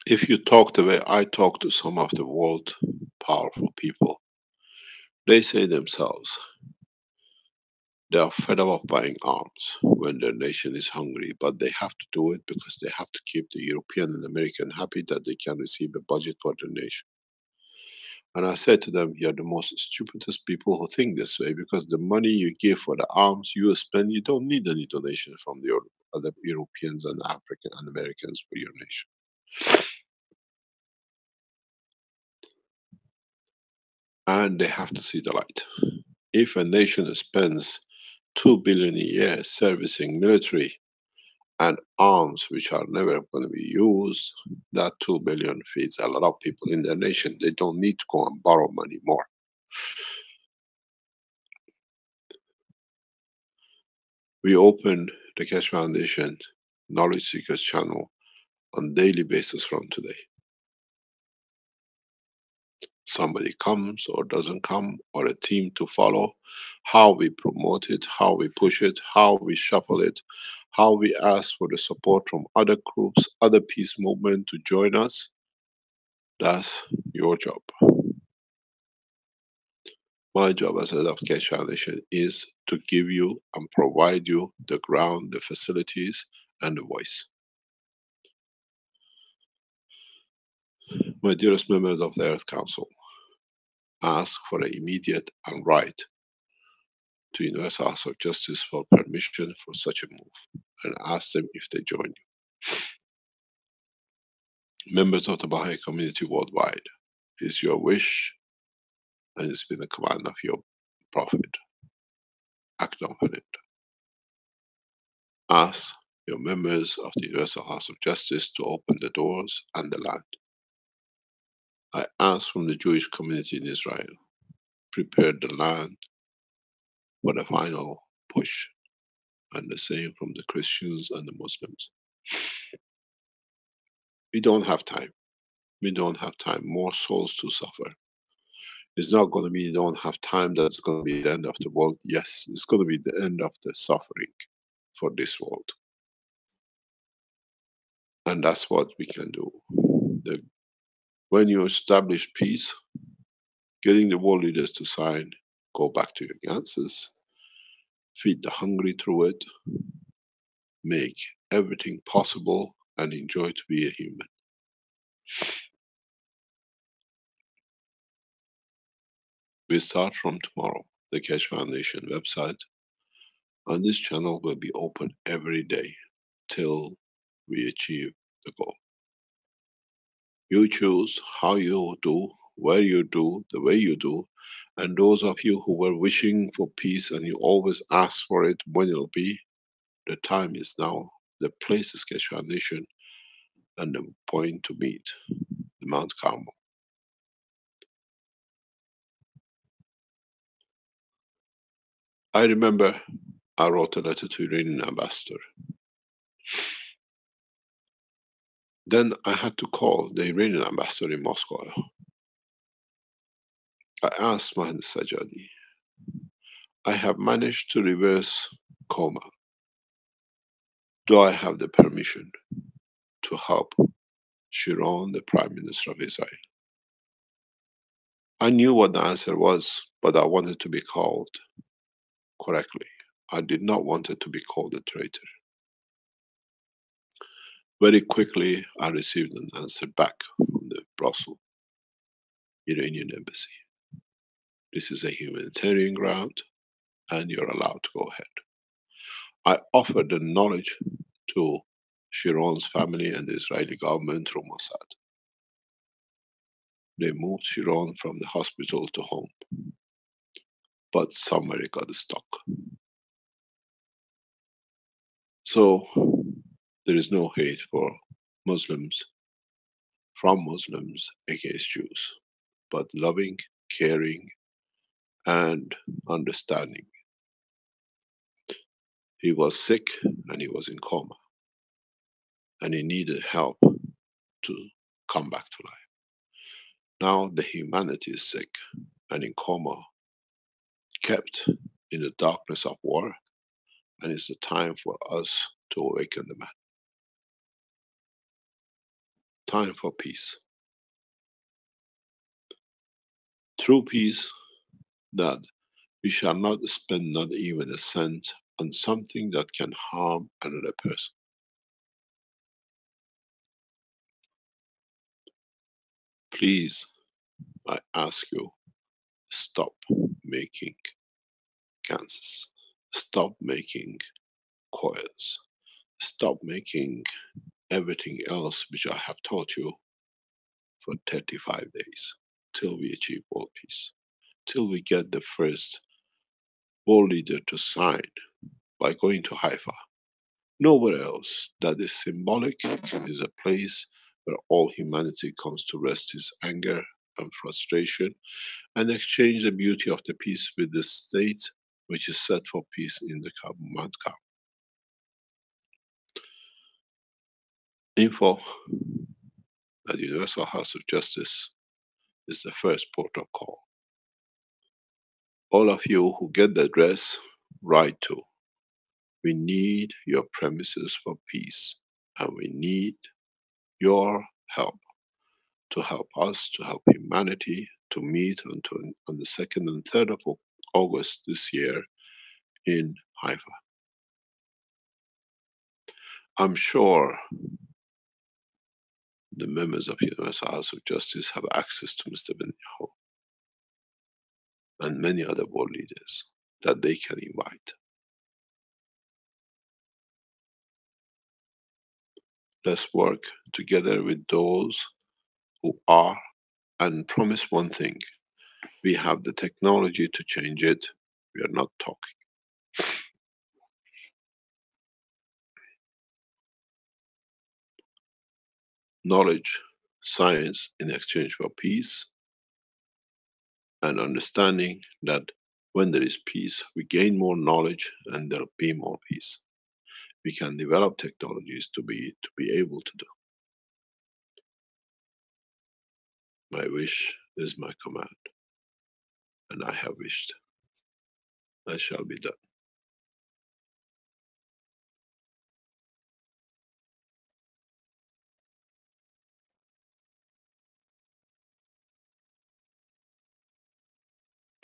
If you talk the way I talk to some of the world powerful people, they say themselves, they are fed up of buying arms when their nation is hungry, but they have to do it because they have to keep the European and American happy that they can receive a budget for their nation. And I said to them, you're the most stupidest people who think this way, because the money you give for the arms you spend, you don't need any donation from the other Europeans and African and Americans for your nation. And they have to see the light. If a nation spends 2 billion a year servicing military and arms which are never going to be used, that 2 billion feeds a lot of people in their nation. They don't need to go and borrow money more. We open the Keshe Foundation Knowledge Seekers channel on daily basis from today. Somebody comes or doesn't come, or a team to follow, how we promote it, how we push it, how we shuffle it, how we ask for the support from other groups, other peace movement to join us. That's your job. My job as head of Keshe Foundation is to give you and provide you the ground, the facilities, and the voice. My dearest members of the Earth Council, ask for an immediate and right to Universal House of Justice for permission for such a move, and ask them if they join you. Members of the Baha'i community worldwide, it's your wish and it's been the command of your Prophet. Act upon it. Ask your members of the Universal House of Justice to open the doors and the land. I ask from the Jewish community in Israel, prepare the land for the final push, and the same from the Christians and the Muslims. We don't have time. We don't have time. More souls to suffer. It's not going to be, don't have time, that's going to be the end of the world. Yes, it's going to be the end of the suffering for this world. And that's what we can do. When you establish peace, getting the world leaders to sign, go back to your Ganses, feed the hungry through it, make everything possible, and enjoy to be a human. We start from tomorrow. The Keshe Foundation website on this channel will be open every day till we achieve the goal. You choose how you do, where you do, the way you do, and those of you who were wishing for peace and you always ask for it when it'll be, the time is now. The place is Keshe Foundation, and the point to meet, the Mount Carmel. I remember I wrote a letter to Iranian ambassador. Then I had to call the Iranian ambassador in Moscow. I asked Mohammad Sajjadi, I have managed to reverse coma. Do I have the permission to help Sharon, the Prime Minister of Israel? I knew what the answer was, but I wanted to be called correctly. I did not want it to be called a traitor. Very quickly, I received an answer back from the Brussels Iranian embassy. This is a humanitarian ground, and you're allowed to go ahead. I offered the knowledge to Sharon's family and the Israeli government through Mossad. They moved Sharon from the hospital to home, but somewhere it got stuck. So there is no hate for Muslims, from Muslims against Jews, but loving, caring, and understanding. He was sick and he was in coma, and he needed help to come back to life. Now the humanity is sick and in coma, kept in the darkness of war, and it's the time for us to awaken the man. Time for peace. True peace, that we shall not spend not even a cent on something that can harm another person. Please, I ask you, stop making ganses. Stop making coils. Stop making everything else which I have taught you for 35 days till we achieve world peace. Till we get the first world leader to sign by going to Haifa. Nowhere else that is symbolic, is a place where all humanity comes to rest its anger and frustration and exchange the beauty of the peace with the state which is set for peace in the Mount Carmel. Info at Universal House of Justice is the first port of call. All of you who get the address, write to. We need your premises for peace, and we need your help to help us, to help humanity, to meet on the 2nd and 3rd of August this year in Haifa. I'm sure the members of Universal House of Justice have access to Mr. Netanyahu and many other world leaders that they can invite. Let's work together with those who are, and promise one thing: we have the technology to change it. We are not talking. Knowledge, science in exchange for peace, and understanding that when there is peace, we gain more knowledge and there'll be more peace. We can develop technologies to be able to do. My wish is my command, and I have wished. I shall be done.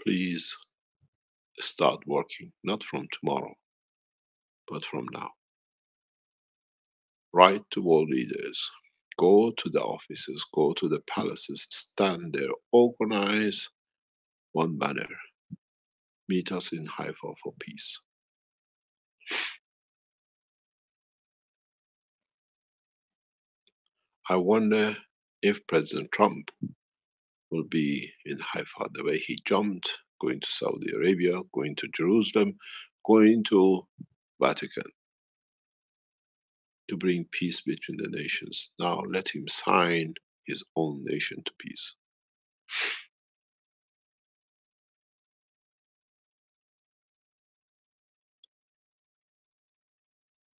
Please start working, not from tomorrow, but from now. Write to world leaders. Go to the offices, go to the palaces, stand there, organize one banner. Meet us in Haifa for peace. I wonder if President Trump will be in Haifa the way he jumped, going to Saudi Arabia, going to Jerusalem, going to Vatican to bring peace between the nations. Now let him sign his own nation to peace.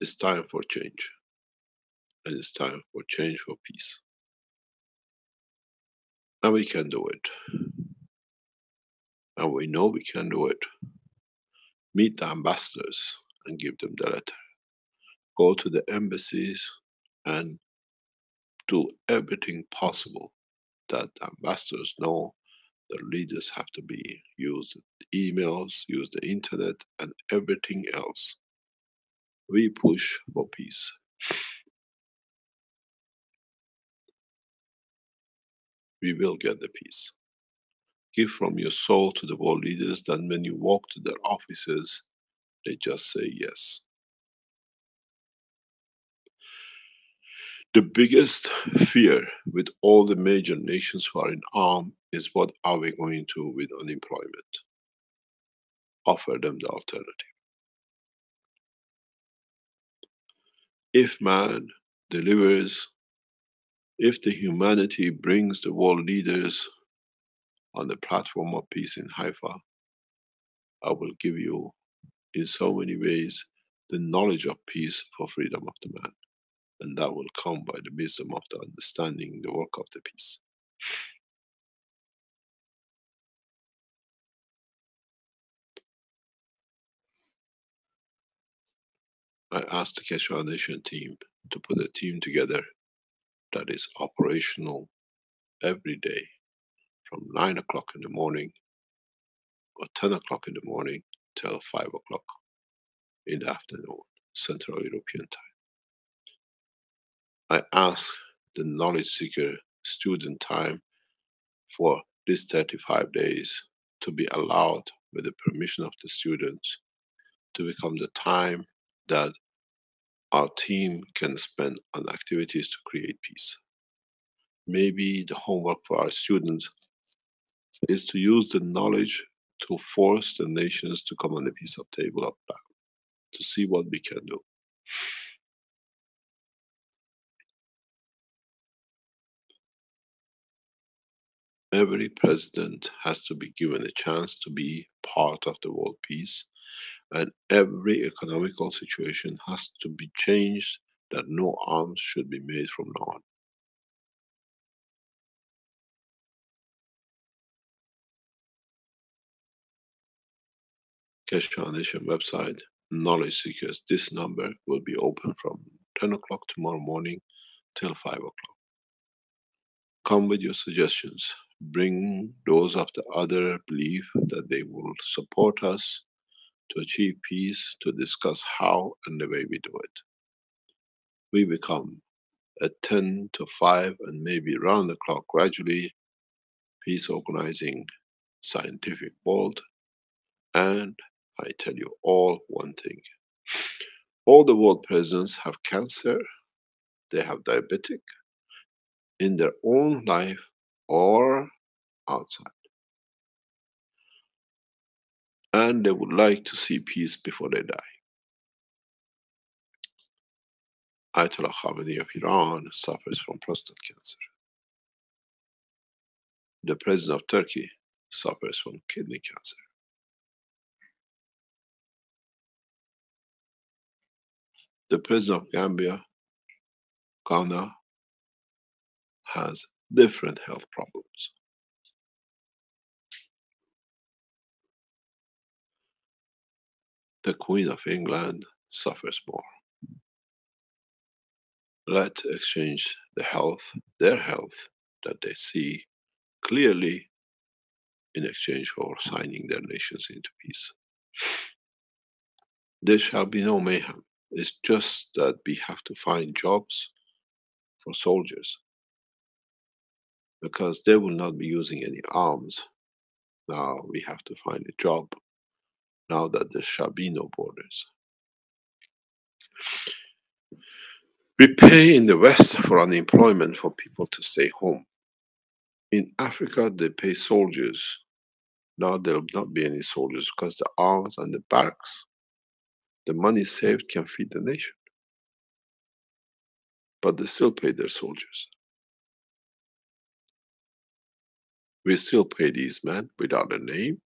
It's time for change. And it's time for change for peace. And we can do it. And we know we can do it. Meet the ambassadors and give them the letter. Go to the embassies and do everything possible that the ambassadors know the leaders have to be, use emails, use the internet and everything else. We push for peace. We will get the peace. Give from your soul to the world leaders that when you walk to their offices, they just say yes. The biggest fear with all the major nations who are in arm is what are we going to do with unemployment? Offer them the alternative. If man delivers, if the humanity brings the world leaders on the platform of peace in Haifa, I will give you in so many ways the knowledge of peace for freedom of the man. And that will come by the wisdom of the understanding the work of the peace. I asked the Keshe Foundation team to put a team together that is operational every day from 9 o'clock in the morning or 10 o'clock in the morning till 5 o'clock in the afternoon, Central European time. I asked the knowledge seeker student time for these 35 days to be allowed with the permission of the students to become the time that our team can spend on activities to create peace. Maybe the homework for our students is to use the knowledge to force the nations to come on the peace of table of plan, to see what we can do. Every president has to be given a chance to be part of the world peace, and every economical situation has to be changed that no arms should be made from now on. Keshe Foundation website, knowledge seekers, this number will be open from 10 o'clock tomorrow morning till 5 o'clock. Come with your suggestions. Bring those of the other belief that they will support us to achieve peace, to discuss how and the way we do it. We become at 10 to 5 and maybe round the clock gradually peace organizing scientific world. And I tell you all one thing. All the world presidents have cancer, they have diabetic in their own life or outside. And they would like to see peace before they die. Ayatollah Khamenei of Iran suffers from prostate cancer. The president of Turkey suffers from kidney cancer. The president of Gambia, Ghana, has different health problems. The Queen of England suffers more. Let's exchange the health, their health, that they see clearly in exchange for signing their nations into peace. There shall be no mayhem. It's just that we have to find jobs for soldiers, because they will not be using any arms. Now we have to find a job, now that there shall be no borders. We pay in the West for unemployment for people to stay home. In Africa, they pay soldiers. Now there will not be any soldiers because the arms and the barracks, the money saved can feed the nation. But they still pay their soldiers. We still pay these men without a name,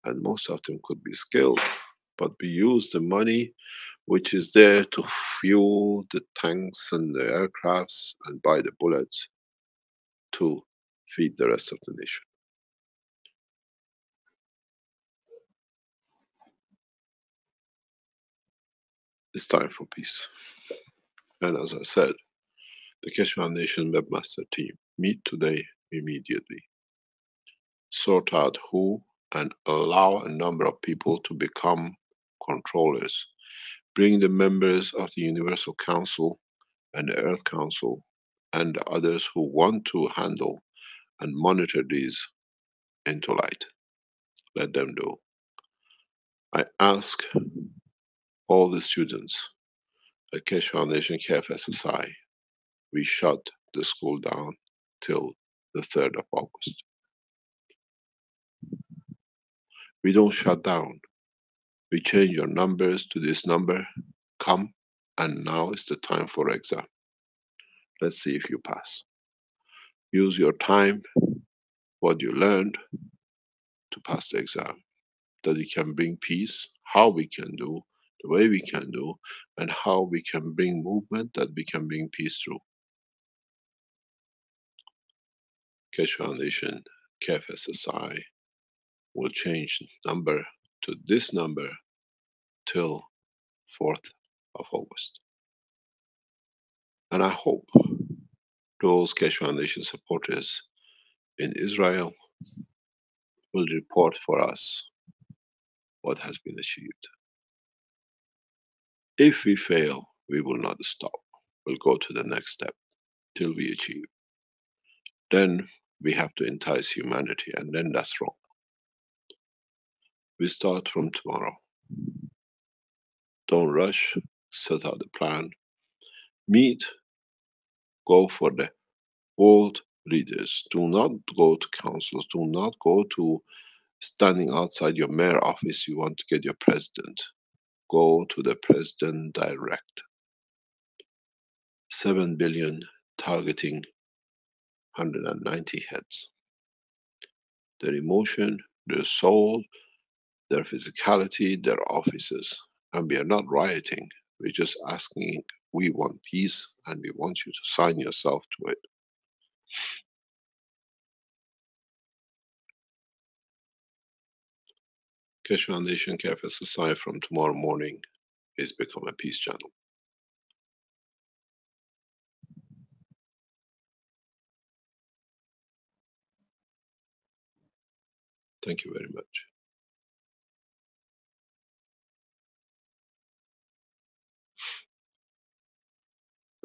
and most of them could be skilled. but we use the money which is there to fuel the tanks and the aircrafts and buy the bullets to feed the rest of the nation. It's time for peace. And as I said, the Keshe Foundation Webmaster team, meet today immediately. Sort out who and allow a number of people to become controllers. Bring the members of the Universal Council and the Earth Council and the others who want to handle and monitor these into light. Let them do. I ask all the students at Keshe Foundation KFSSI, we shut the school down till the 3rd of August. We don't shut down. We change your numbers to this number. Come, and now is the time for exam. Let's see if you pass. Use your time, what you learned, to pass the exam. That it can bring peace, how we can do, the way we can do, and how we can bring movement that we can bring peace through. Keshe Foundation, KFSSI, will change number to this number till 4th of August. And I hope those Keshe Foundation supporters in Israel will report for us what has been achieved. If we fail, we will not stop. We'll go to the next step till we achieve. Then we have to entice humanity, and then that's wrong. We start from tomorrow. Don't rush, set out the plan, meet, go for the world leaders. Do not go to councils, do not go to standing outside your mayor office, you want to get your president. Go to the president direct. 7 billion targeting 190 heads. Their emotion, their soul, their physicality, their offices. And we are not rioting, we're just asking, we want peace and we want you to sign yourself to it. Keshe Foundation KFSSI from tomorrow morning is become a peace channel. Thank you very much.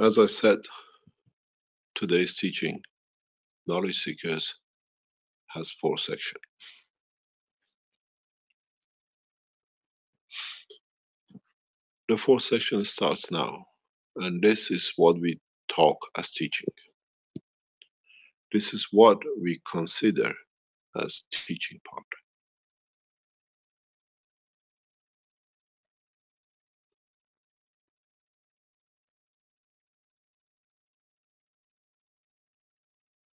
As I said, today's teaching, Knowledge Seekers, has 4 sections. The 4th section starts now, and this is what we talk as teaching. This is what we consider as teaching part.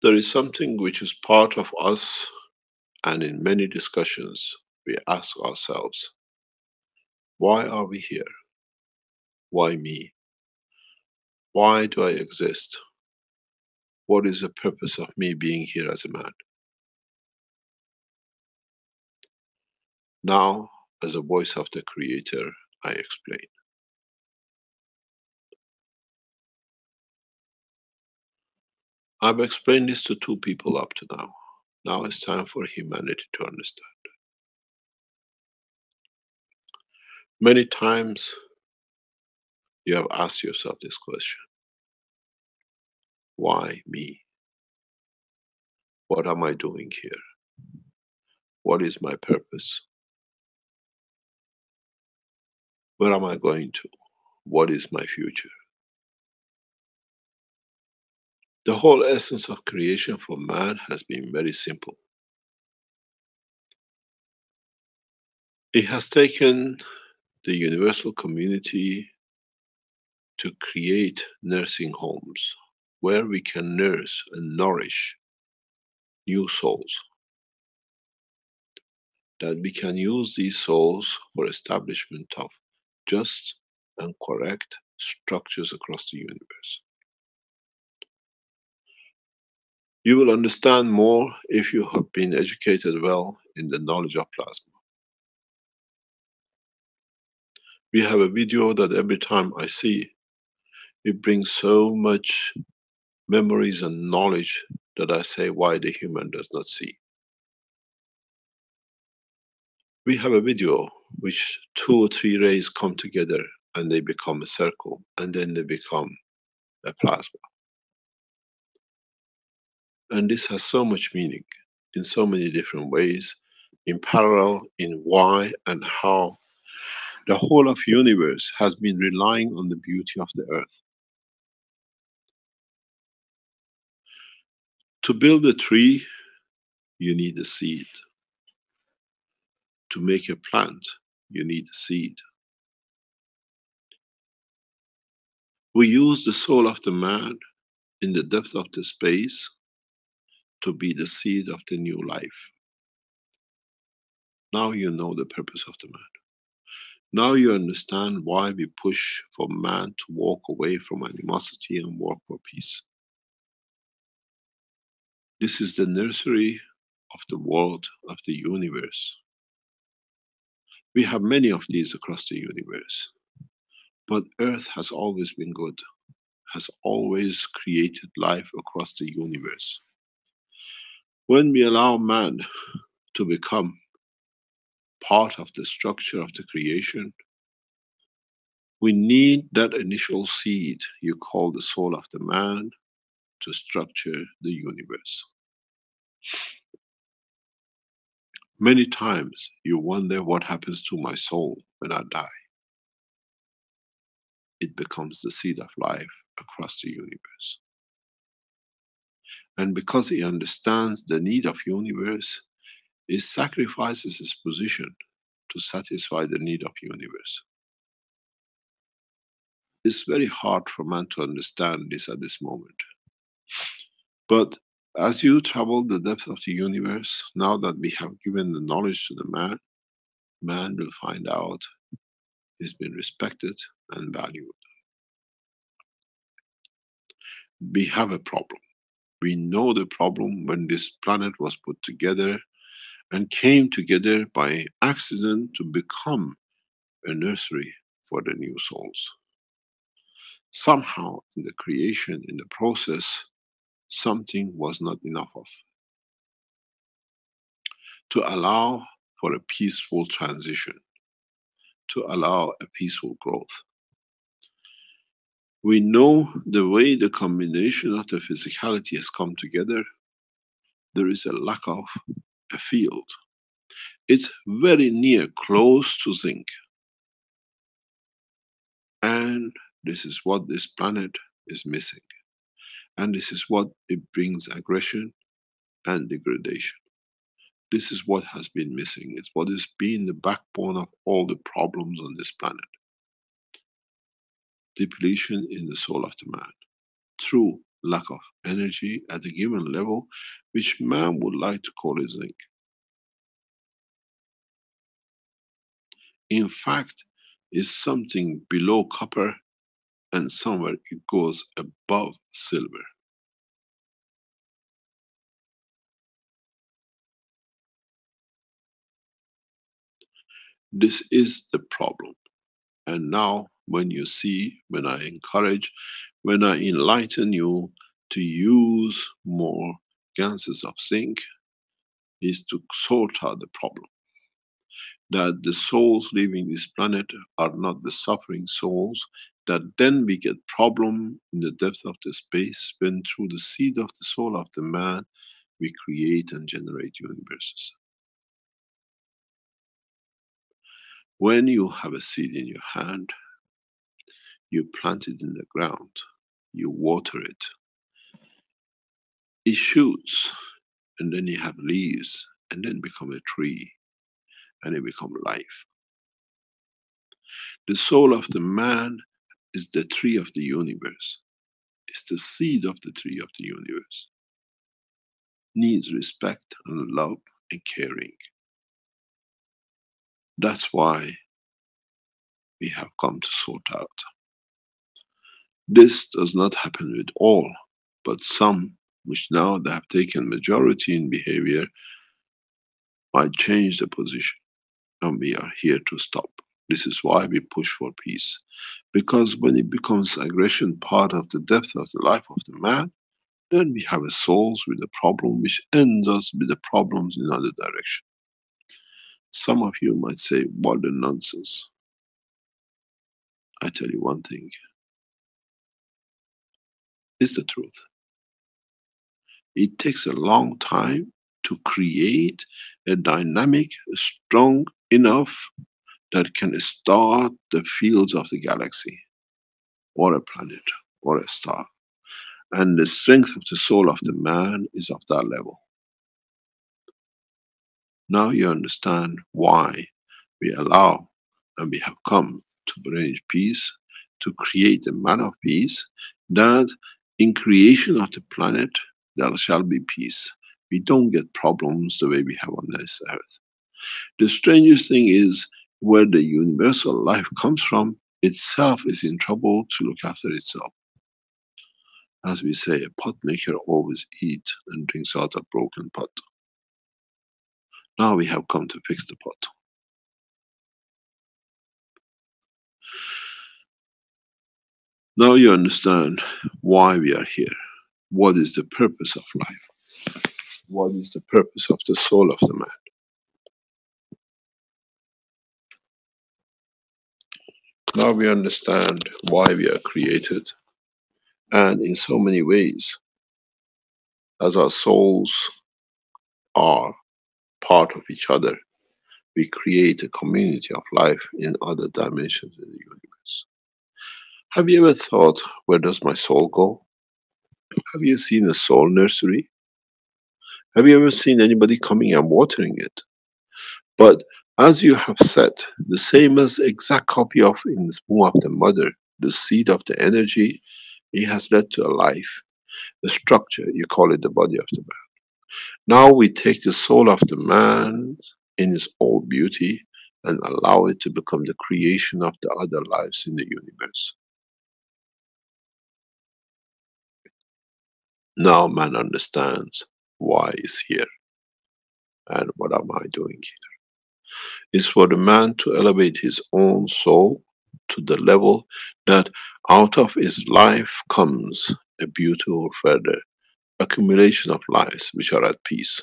There is something which is part of us, and in many discussions we ask ourselves, why are we here? Why me? Why do I exist? What is the purpose of me being here as a man? Now, as a voice of the Creator, I explain. I've explained this to 2 people up to now. Now it's time for humanity to understand. Many times you have asked yourself this question. Why me? What am I doing here? What is my purpose? Where am I going to? What is my future? The whole essence of creation for man has been very simple. It has taken the universal community to create nursing homes where we can nurse and nourish new souls. that we can use these souls for establishment of just and correct structures across the universe. You will understand more if you have been educated well in the knowledge of plasma. We have a video that every time I see, it brings so much memories and knowledge that I say why the human does not see. We have a video which 2 or 3 rays come together and they become a circle, and then they become a plasma. And this has so much meaning in so many different ways, in parallel, in why and how the whole of universe has been relying on the beauty of the earth. To build a tree, you need a seed. To make a plant, you need a seed. We use the soul of the man in the depth of the space to be the seed of the new life. Now you know the purpose of the man. Now you understand why we push for man to walk away from animosity and work for peace. This is the nursery of the world, of the universe. We have many of these across the universe. But Earth has always been good, has always created life across the universe. When we allow man to become part of the structure of the creation, we need that initial seed you call the soul of the man to structure the universe. Many times you wonder what happens to my soul when I die. It becomes the seed of life across the universe. And because he understands the need of universe, he sacrifices his position to satisfy the need of universe. It's very hard for man to understand this at this moment. But as you travel the depth of the universe, now that we have given the knowledge to the man, man will find out he's been respected and valued. We have a problem. We know the problem when this planet was put together and came together by accident to become a nursery for the new souls. Somehow in the creation, in the process, something was not enough of. To allow for a peaceful transition, to allow a peaceful growth. We know the way the combination of the physicality has come together, there is a lack of a field. It's very near, close to zinc. And this is what this planet is missing. And this is what it brings aggression and degradation. This is what has been missing. It's what has been the backbone of all the problems on this planet. Depletion in the soul of the man through lack of energy at a given level, which man would like to call it zinc. In fact, it's something below copper and somewhere it goes above silver. This is the problem. And now when you see, when I encourage, when I enlighten you to use more ganses of zinc, is to sort out the problem. That the souls leaving this planet are not the suffering souls, that then we get problem in the depth of the space when through the seed of the soul of the man we create and generate universes. When you have a seed in your hand, you plant it in the ground, you water it, it shoots, and then you have leaves, and then become a tree, and it become life. The soul of the man is the tree of the universe. It's the seed of the tree of the universe. Needs respect and love and caring. That's why we have come to sort out. This does not happen with all, but some, which now they have taken majority in behavior, might change the position, and we are here to stop. This is why we push for peace. Because when it becomes aggression part of the depth of the life of the man, then we have a souls with a problem which ends us with the problems in other direction. Some of you might say, what a nonsense. I tell you one thing, it's the truth. It takes a long time to create a dynamic, strong enough that can start the fields of the galaxy, or a planet, or a star. And the strength of the soul of the man is of that level. Now you understand why we allow and we have come to arrange peace, to create a man of peace, that in creation of the planet there shall be peace. We don't get problems the way we have on this earth. The strangest thing is, where the universal life comes from, itself is in trouble to look after itself. As we say, a pot maker always eats and drinks out of broken pot. Now we have come to fix the pot. Now you understand why we are here. What is the purpose of life? What is the purpose of the soul of the man? Now we understand why we are created. And in so many ways, as our souls are part of each other, we create a community of life in other dimensions in the universe. Have you ever thought, where does my soul go? Have you seen a soul nursery? Have you ever seen anybody coming and watering it? But as you have said, the same as exact copy of in the womb of the mother, the seed of the energy, it has led to a life, a structure, you call it the body of the man. Now we take the soul of the man in its all beauty and allow it to become the creation of the other lives in the universe. Now man understands why he's here and what am I doing here. It's for the man to elevate his own soul to the level that out of his life comes a beautiful further accumulation of lives which are at peace.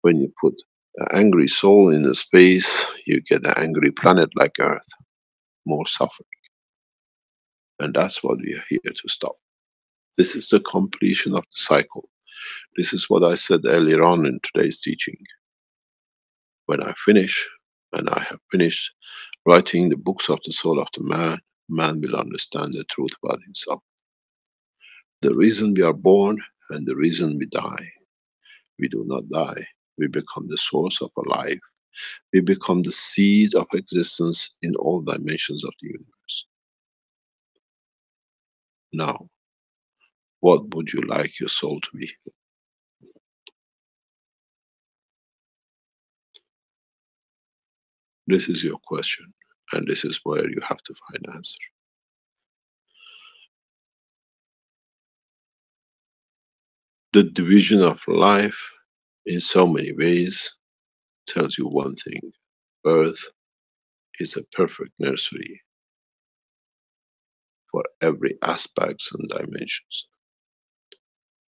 When you put an angry soul in a space, you get an angry planet like Earth, more suffering. And that's what we are here to stop. This is the completion of the cycle. This is what I said earlier on in today's teaching. When I finish, and I have finished writing the books of the soul of the man, man will understand the truth about himself. The reason we are born and the reason we die. We do not die. We become the source of our life. We become the seed of existence in all dimensions of the universe. Now, what would you like your soul to be? This is your question, and this is where you have to find answer. The division of life in so many ways tells you one thing. Earth is a perfect nursery for every aspects and dimensions.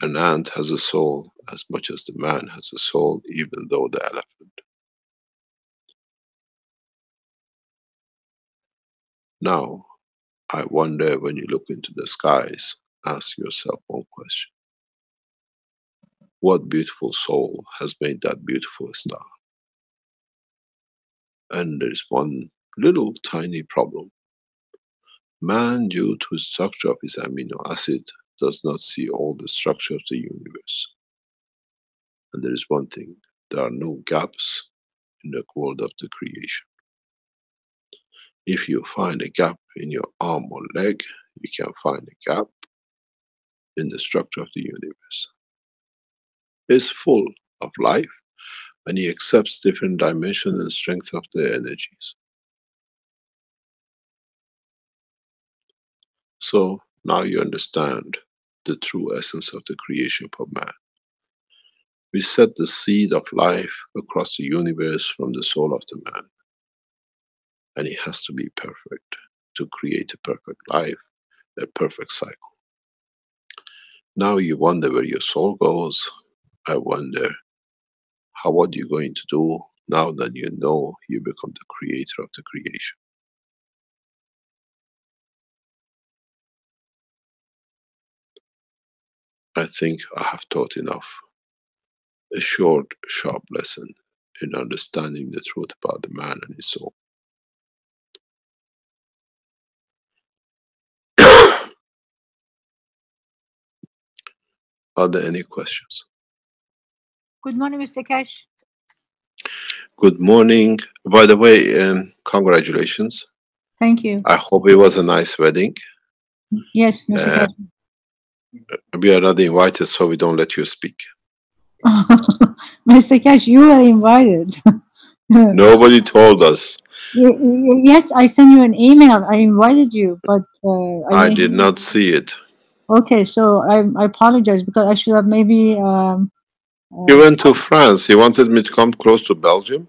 An ant has a soul as much as the man has a soul, even though the elephant. Now, I wonder, when you look into the skies, ask yourself one question. What beautiful soul has made that beautiful star? And there is one little tiny problem. Man, due to the structure of his amino acid, does not see all the structure of the universe. And there is one thing, there are no gaps in the world of the creation. If you find a gap in your arm or leg, you can find a gap in the structure of the universe. It's full of life, and he accepts different dimension and strength of the energies. So now you understand the true essence of the creation of man. We set the seed of life across the universe from the soul of the man, and it has to be perfect to create a perfect life, a perfect cycle. Now you wonder where your soul goes. I wonder what you're going to do now that you know you become the creator of the creation. I think I have taught enough. A short, sharp lesson in understanding the truth about the man and his soul. Are there any questions? Good morning, Mr. Keshe. Good morning. By the way, congratulations. Thank you. I hope it was a nice wedding. Yes, Mr. Keshe. We are not invited, so we don't let you speak. Mr. Keshe, you were invited. Nobody told us. Yes, I sent you an email. I invited you, but I did not see it. Okay, so I apologize because I should have maybe. You went to France. You wanted me to come close to Belgium?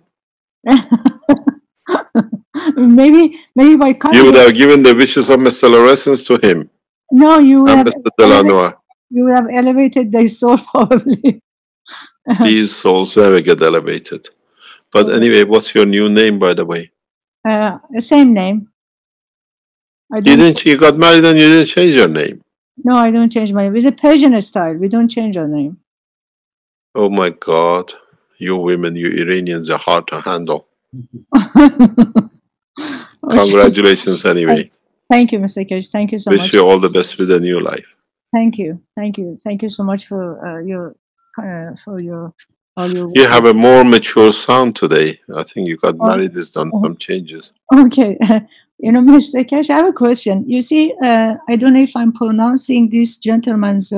maybe by You would have given the wishes of Mr. Lorenz to him. No, you would and have. Mr. Delanois. You would have elevated their soul probably. These souls never get elevated. But anyway, what's your new name, by the way? The same name. You got married and you didn't change your name. No, I don't change my name. It's a Persian style. We don't change our name. Oh my God. You women, you Iranians are hard to handle. Congratulations anyway. Thank you, Mr. Keshe. Thank you so much. Wish you all the best with the new life. Thank you. Thank you. Thank you so much for your all your. You have a more mature sound today. I think you got married, there's done some changes. Okay. You know, Mr. Keshe, I have a question. You see, I don't know if I'm pronouncing this gentleman's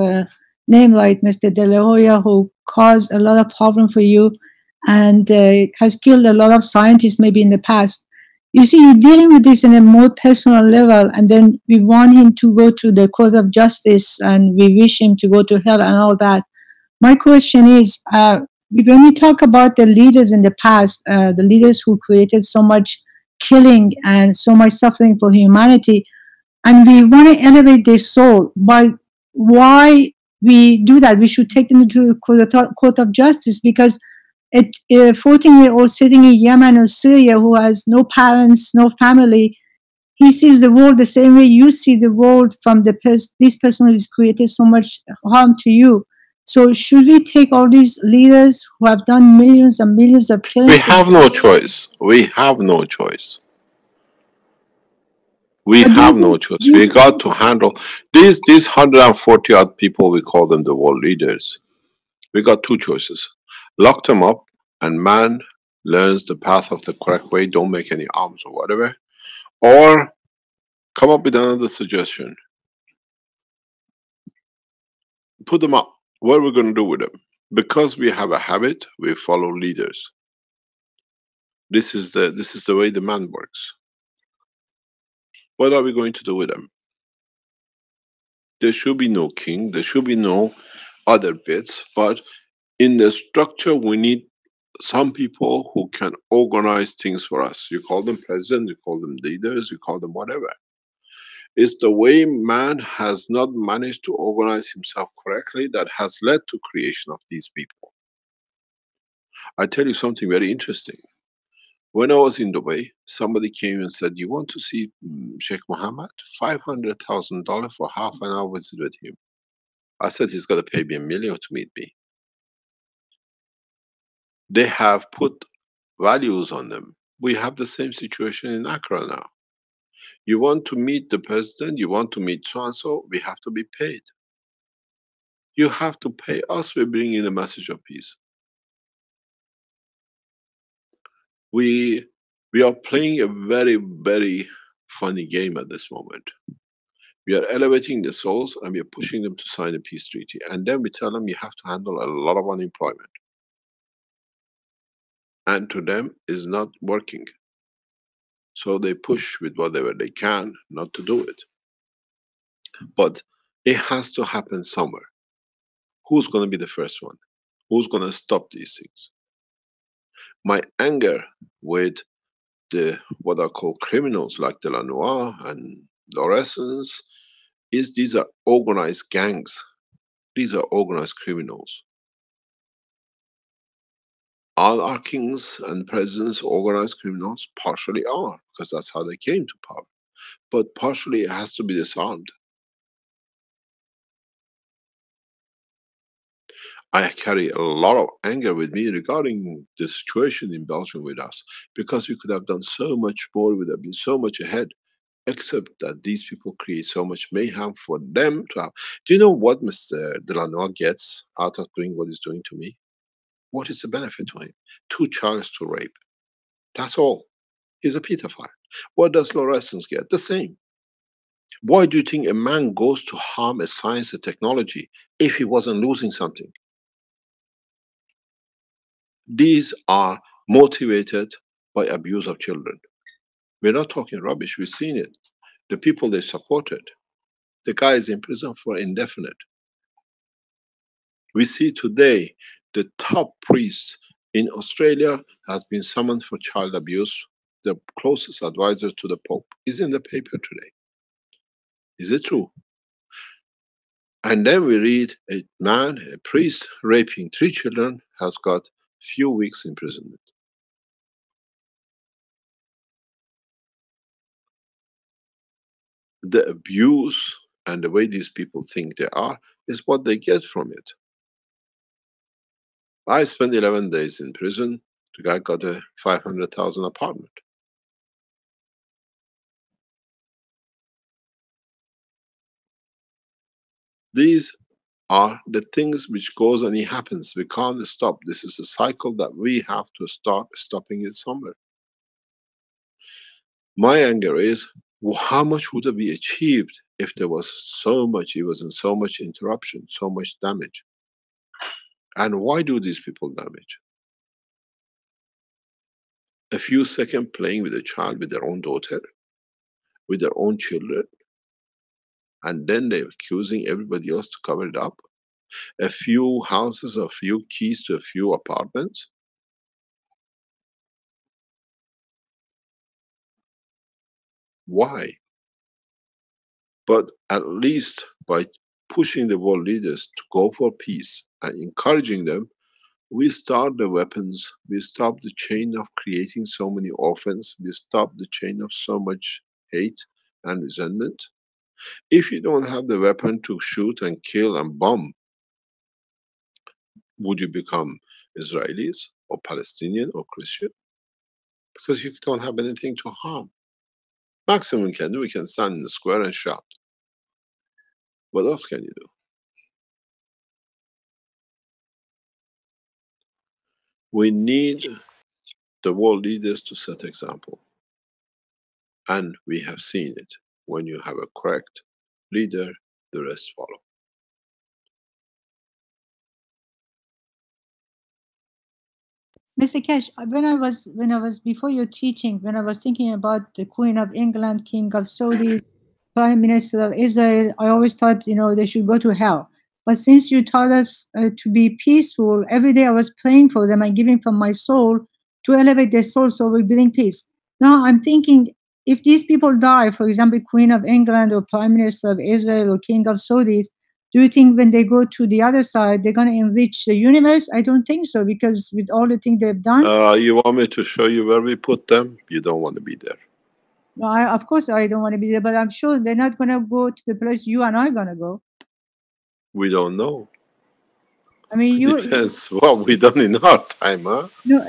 name right, Mr. De La Hoya, who caused a lot of problem for you and has killed a lot of scientists maybe in the past. You see, you're dealing with this in a more personal level, and then we want him to go to the court of justice, and we wish him to go to hell and all that. My question is, when we talk about the leaders in the past, the leaders who created so much killing and so much suffering for humanity, and we want to elevate their soul, but why we do that? We should take them to the court of justice, because a 14-year-old sitting in Yemen or Syria who has no parents, no family, he sees the world the same way you see the world from this person who has created so much harm to you. So should we take all these leaders who have done millions and millions of killings? We have no choice. We have no choice. We have no choice. We got to handle these 140 odd people. We call them the world leaders. We got two choices: lock them up, and man learns the path of the correct way. Don't make any arms or whatever, or come up with another suggestion. Put them up. What are we going to do with them? Because we have a habit, we follow leaders. This is the way the man works. What are we going to do with them? There should be no king, there should be no other bits, but in the structure we need some people who can organize things for us. You call them president, you call them leaders, you call them whatever. It's the way man has not managed to organize himself correctly that has led to creation of these people. I tell you something very interesting. When I was in Dubai, somebody came and said, "You want to see Sheikh Mohammed? $500,000 for half an hour visit with him." I said, "He's got to pay me $1 million to meet me." They have put values on them. We have the same situation in Accra now. You want to meet the president, you want to meet so-and-so, we have to be paid. You have to pay us, we bring in a message of peace. We are playing a very, very funny game at this moment. We are elevating the souls and we are pushing them to sign a peace treaty. And then we tell them you have to handle a lot of unemployment. and to them is not working. So they push with whatever they can not to do it. But it has to happen somewhere. Who's going to be the first one? Who's going to stop these things? My anger with the what I call criminals like Delanois and Loresans is these are organized gangs. These are organized criminals. All our kings and presidents organized criminals? Partially are, because that's how they came to power. But partially it has to be disarmed. I carry a lot of anger with me regarding the situation in Belgium with us, because we could have done so much more, we would have been so much ahead, except that these people create so much mayhem for them to have. Do you know what Mr. Delanois gets out of doing what he's doing to me? What is the benefit to him? 2 charges to rape. That's all. He's a pedophile. What does Loresans get? The same. Why do you think a man goes to harm a science and technology if he wasn't losing something? These are motivated by abuse of children. We're not talking rubbish, we've seen it. The people they supported, the guy is in prison for indefinite. We see today the top priest in Australia has been summoned for child abuse. The closest advisor to the Pope is in the paper today. Is it true? And then we read a man, a priest, raping 3 children, has got few weeks imprisonment. The abuse and the way these people think they are is what they get from it. I spent 11 days in prison. The guy got a 500,000 apartment. These are the things which goes and it happens. We can't stop. This is a cycle that we have to start stopping it somewhere. My anger is, how much would have be achieved if there was so much, it wasn't so much interruption, so much damage? And why do these people damage? A few seconds playing with a child, with their own daughter, with their own children, and then they're accusing everybody else to cover it up. A few houses, a few keys to a few apartments. Why? But at least by pushing the world leaders to go for peace and encouraging them, we start the weapons, we stop the chain of creating so many orphans, we stop the chain of so much hate and resentment. If you don't have the weapon to shoot and kill and bomb, would you become Israelis or Palestinian or Christian? Because you don't have anything to harm. Maximum we can do, we can stand in the square and shout. What else can you do? We need the world leaders to set example. And we have seen it. When you have a correct leader, the rest follow. Mr. Keshe, when I was before your teaching, when I was thinking about the Queen of England, King of Saudi, Prime Minister of Israel, I always thought, they should go to hell. But since you taught us to be peaceful, every day I was praying for them and giving from my soul to elevate their soul so we bring peace. Now I'm thinking, if these people die, for example, Queen of England or Prime Minister of Israel or King of Saudis, do you think when they go to the other side, they're going to enrich the universe? I don't think so, because with all the things they've done. You want me to show you where we put them? You don't want to be there. No, of course I don't want to be there, but I'm sure they're not going to go to the place you and I are going to go. We don't know. I mean, it depends what we done in our time, huh? No,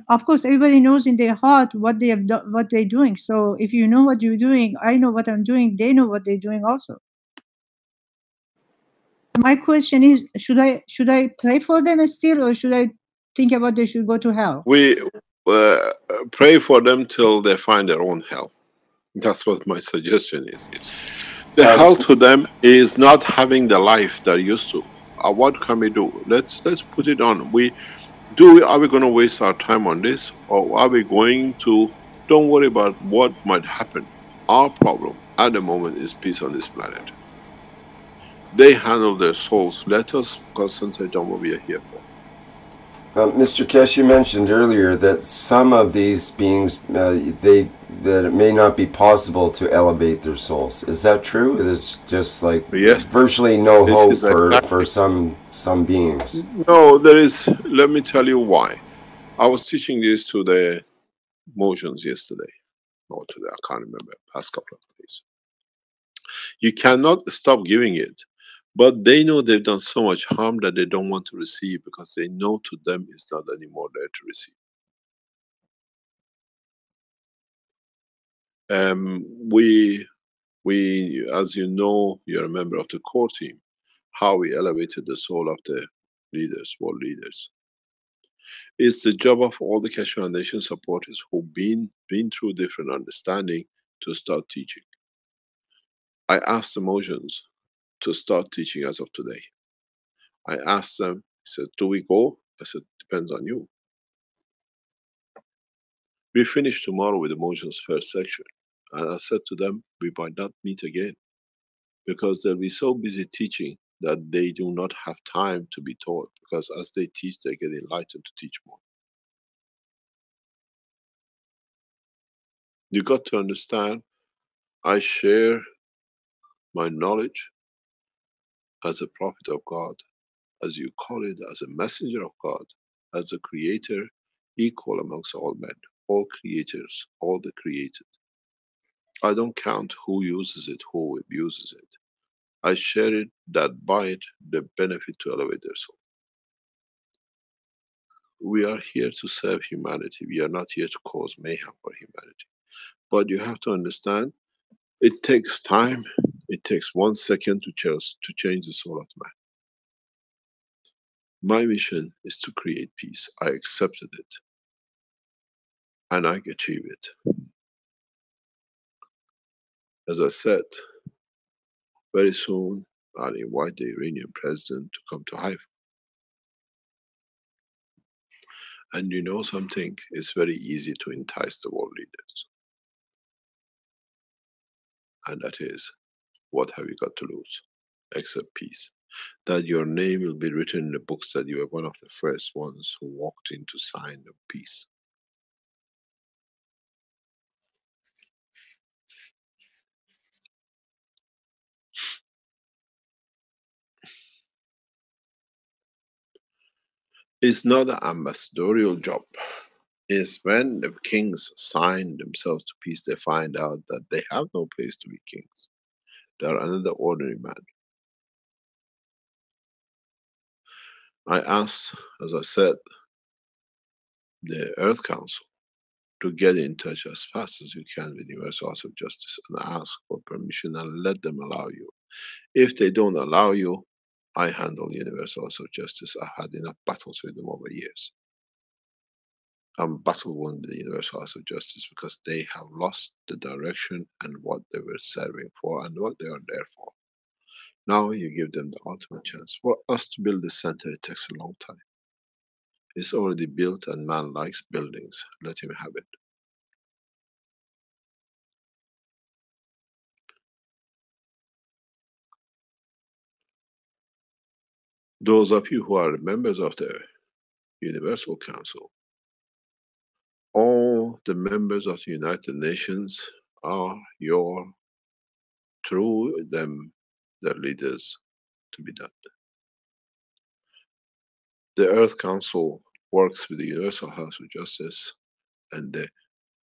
of course, everybody knows in their heart what they have done, what they're doing. So if you know what you're doing, I know what I'm doing. They know what they're doing also. My question is, should I pray for them still, or should I think about they should go to hell? We pray for them till they find their own hell. That's what my suggestion is. The hell to them is not having the life they're used to. What can we do? Let's put it on. Are we going to waste our time on this, or are we going to, don't worry about what might happen. Our problem at the moment is peace on this planet. They handle their souls. Let us concentrate on what we are here for. Mr. Keshe, you mentioned earlier that some of these beings, that it may not be possible to elevate their souls. Is that true? There's just like Yes, virtually no this hope is for exactly. some beings. No, there is. Let me tell you why. I was teaching this to the motions yesterday, or today, I can't remember, past couple of days. You cannot stop giving it, but they know they've done so much harm that they don't want to receive, because they know to them it's not anymore there to receive. We, as you know, you're a member of the core team, how we elevated the soul of the leaders, world leaders. It's the job of all the Keshe Foundation supporters who've been through different understanding to start teaching. I asked the Mojans to start teaching as of today. I asked them, he said, do we go? I said, depends on you. We finish tomorrow with the Mojans first section. And I said to them, we might not meet again, because they'll be so busy teaching that they do not have time to be taught, because as they teach, they get enlightened to teach more. You got to understand, I share my knowledge as a prophet of God, as you call it, as a messenger of God, as a creator, equal amongst all men, all creators, all the created. I don't count who uses it, who abuses it. I share it that by it, the benefit to elevate their soul. We are here to serve humanity. We are not here to cause mayhem for humanity. But you have to understand, it takes time. It takes 1 second to change the soul of man. My mission is to create peace. I accepted it. And I achieve it. As I said, very soon I'll invite the Iranian president to come to Haifa. And you know something? It's very easy to entice the world leaders. And that is, what have you got to lose? Except peace. That your name will be written in the books that you were one of the first ones who walked in to sign the peace. It's not an ambassadorial job. It's when the kings sign themselves to peace, they find out that they have no place to be kings. They are another ordinary man. I asked, as I said, the Earth Council to get in touch as fast as you can with the Universal House of Justice and ask for permission and let them allow you. If they don't allow you, I handle Universal House of Justice. I've had enough battles with them over years. I'm battle wounded with the Universal House of Justice because they have lost the direction and what they were serving for and what they are there for. Now you give them the ultimate chance. For us to build the center, it takes a long time. It's already built and man likes buildings. Let him have it. Those of you who are members of the Universal Council, all the members of the United Nations are your, through them, their leaders to be done. The Earth Council works with the Universal House of Justice, and the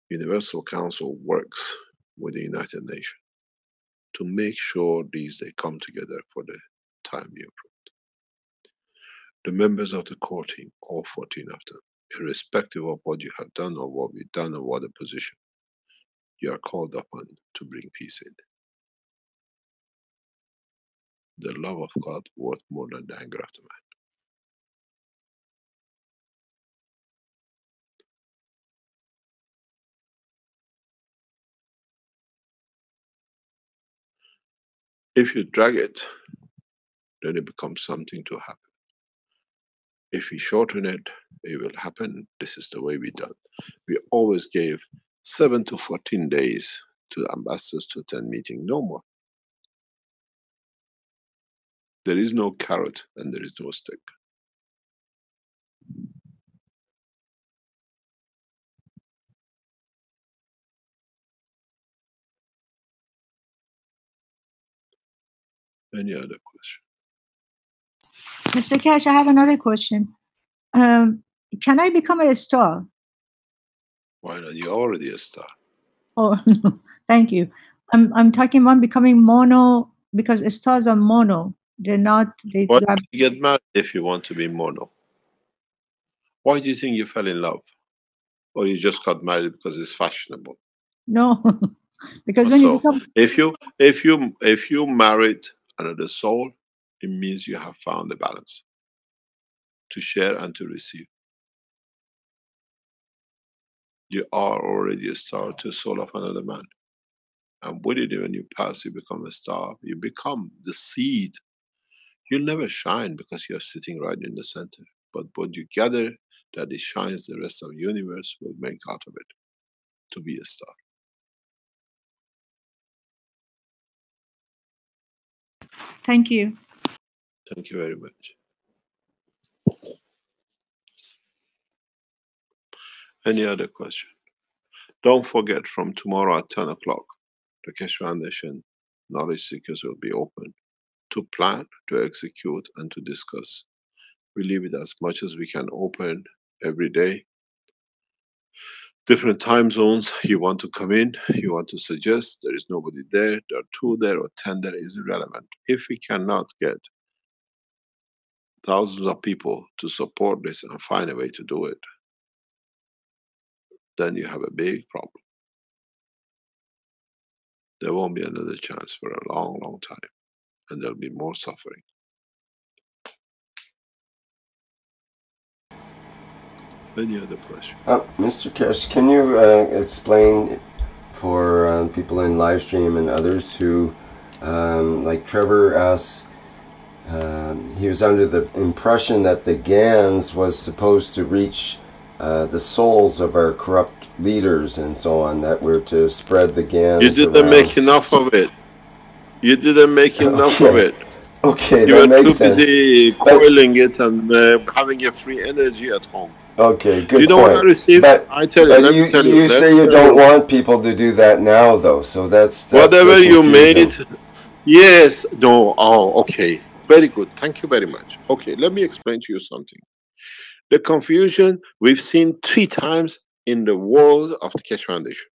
Universal Council works with the United Nations to make sure they come together for the time you approved. The members of the core team, all 14 of them, irrespective of what you have done or what we've done or what the position, you are called upon to bring peace in. The love of God worth more than the anger of the man. If you drag it, then it becomes something to happen. If we shorten it, it will happen. This is the way we done. We always gave 7 to 14 days to the ambassadors to attend meeting, no more. There is no carrot and there is no stick. Any other question? Mr. Keshe, I have another question. Can I become a star? Why not? You're already a star. Oh, thank you. I'm talking about becoming mono, because stars are mono. They're not. Why do you get married if you want to be mono? Why do you think you fell in love? Or you just got married because it's fashionable? No, because when you become, if you married another soul, it means you have found the balance to share and to receive. You are already a star to a soul of another man. And with it, when you pass, you become a star. You become the seed. You'll never shine because you're sitting right in the center. But what you gather that it shines, the rest of the universe will make out of it to be a star. thank you. Thank you very much. Any other question? Don't forget, from tomorrow at 10 o'clock, the Keshe Foundation Knowledge Seekers will be open to plan, to execute, and to discuss. We leave it as much as we can open every day. Different time zones, you want to come in, you want to suggest, there is nobody there, there are 2 there or 10 there, is irrelevant. If we cannot get thousands of people to support this and find a way to do it, then you have a big problem. There won't be another chance for a long, long time, and there'll be more suffering. Any other question? Mr. Keshe, can you explain for people in live stream and others who, like Trevor asks, he was under the impression that the GANs was supposed to reach the souls of our corrupt leaders and so on, that we're to spread the GANs You didn't around. make enough of it. You didn't make enough of it. Okay, you that were makes too sense. busy coiling it and having a free energy at home. Okay, good You know point. what I received? But, I tell you, but let me tell you. you say you don't want people to do that now, though. So that's Whatever the you confusion. made. Yes. No. Oh, okay. Very good. Thank you very much. Okay, let me explain to you something. The confusion we've seen 3 times in the world of the Keshe Foundation.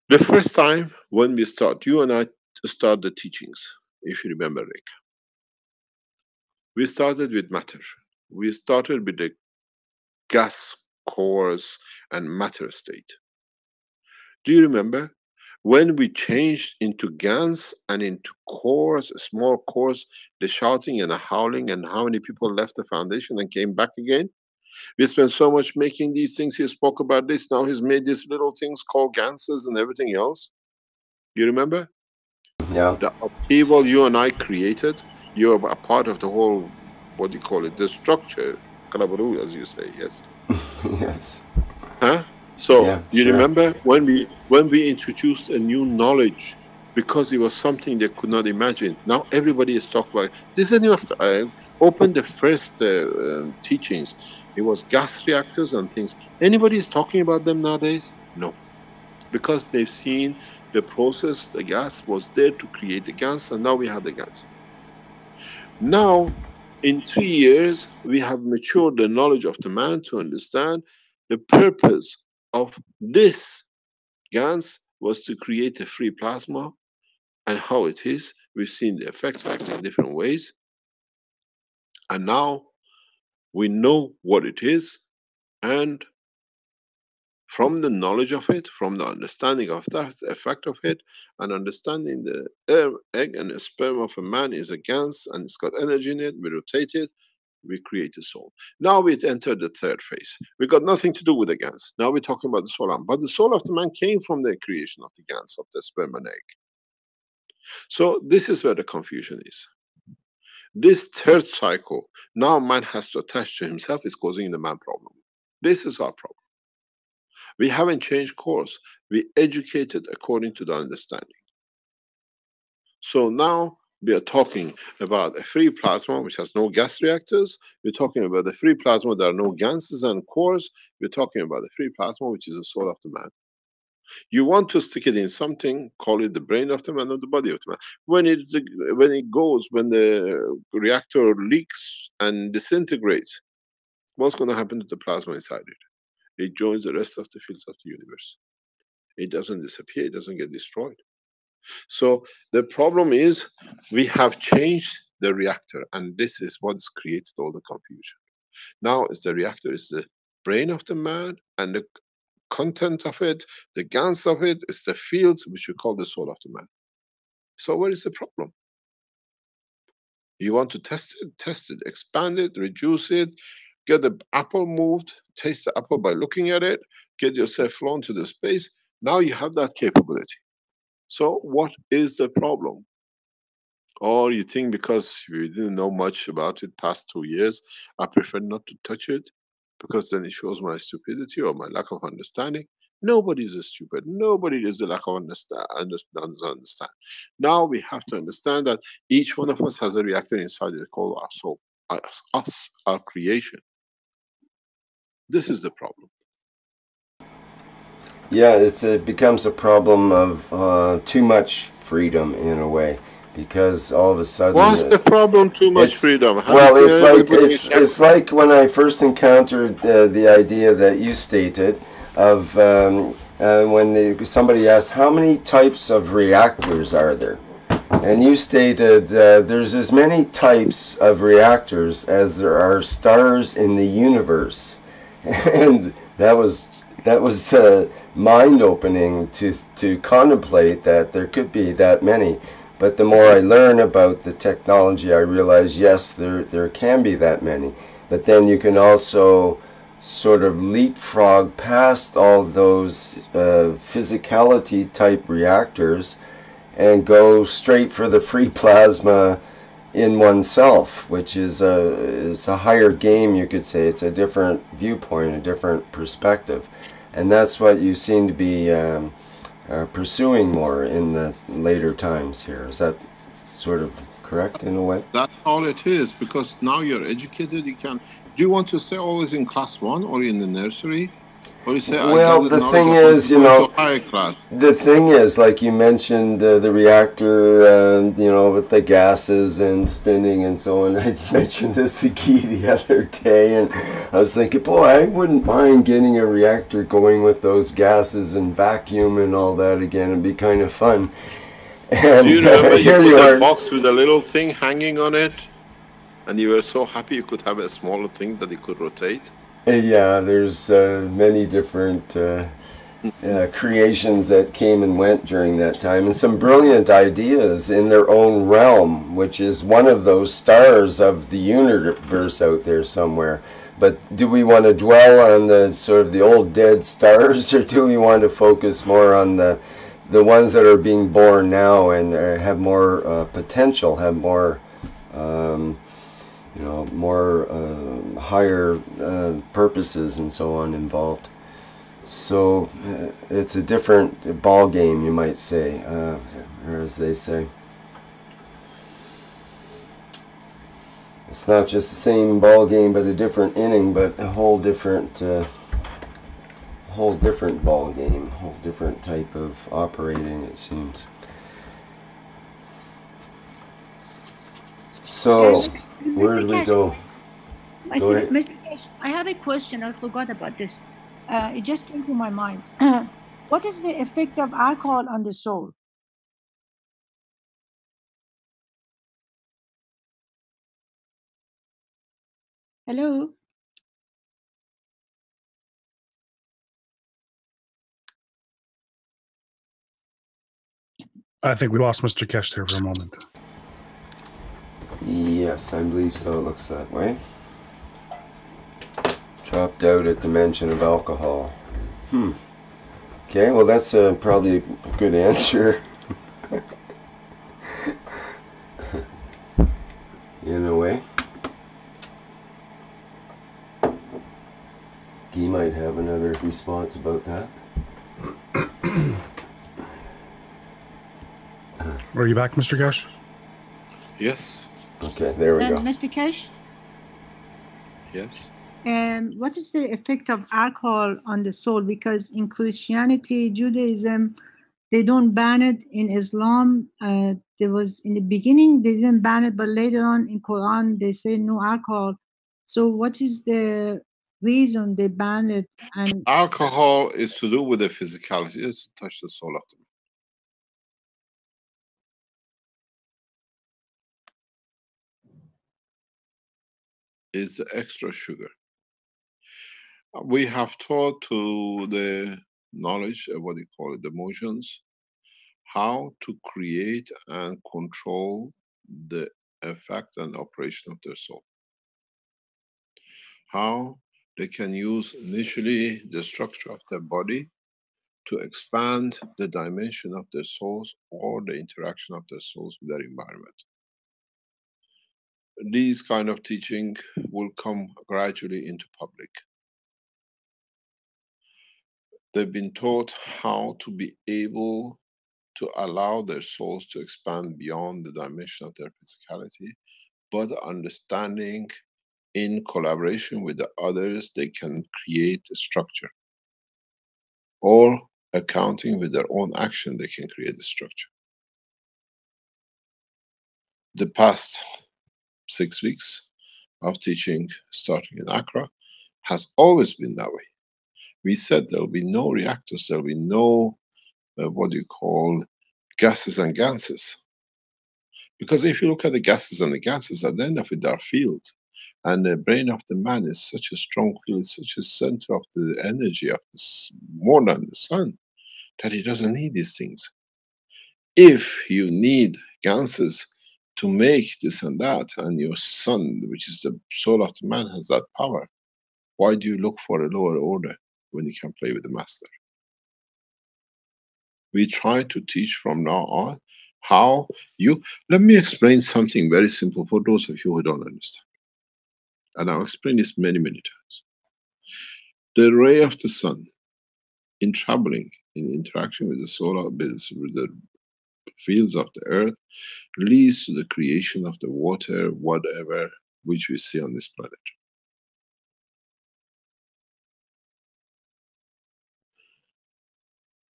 The first time when we start, you and I start the teachings, if you remember, Rick. We started with matter. We started with the gas cores and matter state. Do you remember? When we changed into GANs and into cores, small cores, the shouting and the howling, and how many people left the foundation and came back again? We spent so much making these things. He spoke about this. Now he's made these little things called GANSes and everything else. You remember? Yeah. The upheaval you and I created. You're a part of the whole, what do you call it, the structure, Kalabaru, as you say, yes? Yes. Huh? So Yeah, you sure. remember when we introduced a new knowledge, because it was something they could not imagine. Now everybody is talking about it. This is new. After I opened the first teachings, it was gas reactors and things. Anybody is talking about them nowadays? No, because they've seen the process. The gas was there to create the gas, and now we have the gas. Now, in 3 years, we have matured the knowledge of the man to understand the purpose of this GANs was to create a free plasma, and how it is. We've seen the effects in different ways. And now we know what it is, and from the knowledge of it, from the understanding of that, the effect of it, and understanding the egg and the sperm of a man is a GANs and it's got energy in it, we rotate it, we create a soul. Now we've entered the 3rd phase. We got nothing to do with the GANs. Now we're talking about the soul arm. But the soul of the man came from the creation of the GANs of the sperm and egg. So this is where the confusion is. This third cycle, now man has to attach to himself, is causing the man problem. This is our problem. We haven't changed course. We educated according to the understanding. So now we are talking about a free plasma which has no gas reactors. We're talking about the free plasma, there are no ganses and cores. We're talking about the free plasma which is the soul of the man. You want to stick it in something, call it the brain of the man or the body of the man. When the reactor leaks and disintegrates, what's going to happen to the plasma inside it? It joins the rest of the fields of the universe. It doesn't disappear, it doesn't get destroyed. So the problem is we have changed the reactor, and this is what's created all the confusion. Now is the reactor is the brain of the man, and the content of it, the gans of it, is the fields which we call the soul of the man. So what is the problem? You want to test it, expand it, reduce it, get the apple moved, taste the apple by looking at it, get yourself flown to the space. Now you have that capability. So what is the problem? Or you think because we didn't know much about it past 2 years, I prefer not to touch it because then it shows my stupidity or my lack of understanding. Nobody is stupid. Nobody is the lack of understand. Now we have to understand that each one of us has a reactor inside it called our soul, us, our creation. This is the problem. Yeah, it becomes a problem of too much freedom in a way, because all of a sudden. What's the problem? Too much freedom. Well, it's like when I first encountered the idea that you stated of when somebody asked how many types of reactors are there, and you stated there's as many types of reactors as there are stars in the universe, and that was mind-opening to contemplate that there could be that many. But the more I learn about the technology, I realize, yes, there can be that many. But then you can also sort of leapfrog past all those physicality type reactors and go straight for the free plasma in oneself, which is a higher game, you could say. It's a different viewpoint, a different perspective. And that's what you seem to be pursuing more in the later times here. Is that sort of correct in a way? That's all it is, because now you're educated. You can. Do you want to stay always in class 1 or in the nursery? Or you say, well, the thing is, you know, higher class. The thing is, like you mentioned, the reactor, you know, with the gases and spinning and so on. I mentioned this to Guy the other day, and I was thinking, boy, I wouldn't mind getting a reactor going with those gases and vacuum and all that again. It'd be kind of fun. And do you remember here you you put are. a box with a little thing hanging on it, and you were so happy you could have a smaller thing that it could rotate? Yeah, there's many different creations that came and went during that time, and some brilliant ideas in their own realm, which is one of those stars of the universe out there somewhere. But do we want to dwell on the sort of the old dead stars, or do we want to focus more on the ones that are being born now and have more potential, have more you know, more higher purposes and so on involved? So it's a different ball game, you might say, or as they say. It's not just the same ball game, but a different inning, but a whole different ball game, whole different type of operating, it seems. So, where do we go? Mr. Keshe, I have a question. I forgot about this. It just came to my mind. What is the effect of alcohol on the soul? Hello? I think we lost Mr. Keshe there for a moment. Yes, I believe so. It looks that way. Dropped out at the mention of alcohol. Okay, well that's probably a good answer. You quick response about that. Are you back, Mr. Keshe? Yes. Okay, there we go. Mr. Keshe, Yes. what is the effect of alcohol on the soul? Because in Christianity, Judaism, they don't ban it. In Islam, there was in the beginning they didn't ban it, but later on in Quran they say no alcohol. So what is the reason they ban it? And Alcohol is to do with the physicality. It's to touch the soul of the man. Is the extra sugar. We have taught to the knowledge, what do you call it, the emotions, how to create and control the effect and operation of their soul. How they can use initially the structure of their body to expand the dimension of their souls or the interaction of their souls with their environment. These kind of teaching will come gradually into public. They've been taught how to be able to allow their souls to expand beyond the dimension of their physicality, but understanding in collaboration with the others, they can create a structure. Or accounting with their own action, they can create a structure. The past 6 weeks of teaching, starting in Accra, has always been that way. We said there will be no reactors, there will be no, what do you call, gases and ganses. Because if you look at the gases and the ganses, at the end of it, they are fields. And the brain of the man is such a strong field, such a center of the energy of this, more than the sun, that he doesn't need these things. If you need ganses to make this and that, and your sun, which is the soul of the man, has that power, why do you look for a lower order when you can play with the master? We try to teach from now on how you, let me explain something very simple for those of you who don't understand. And I've explained this many, many times. The ray of the sun, in traveling, in interaction with the solar, with the fields of the earth, leads to the creation of the water, whatever, which we see on this planet.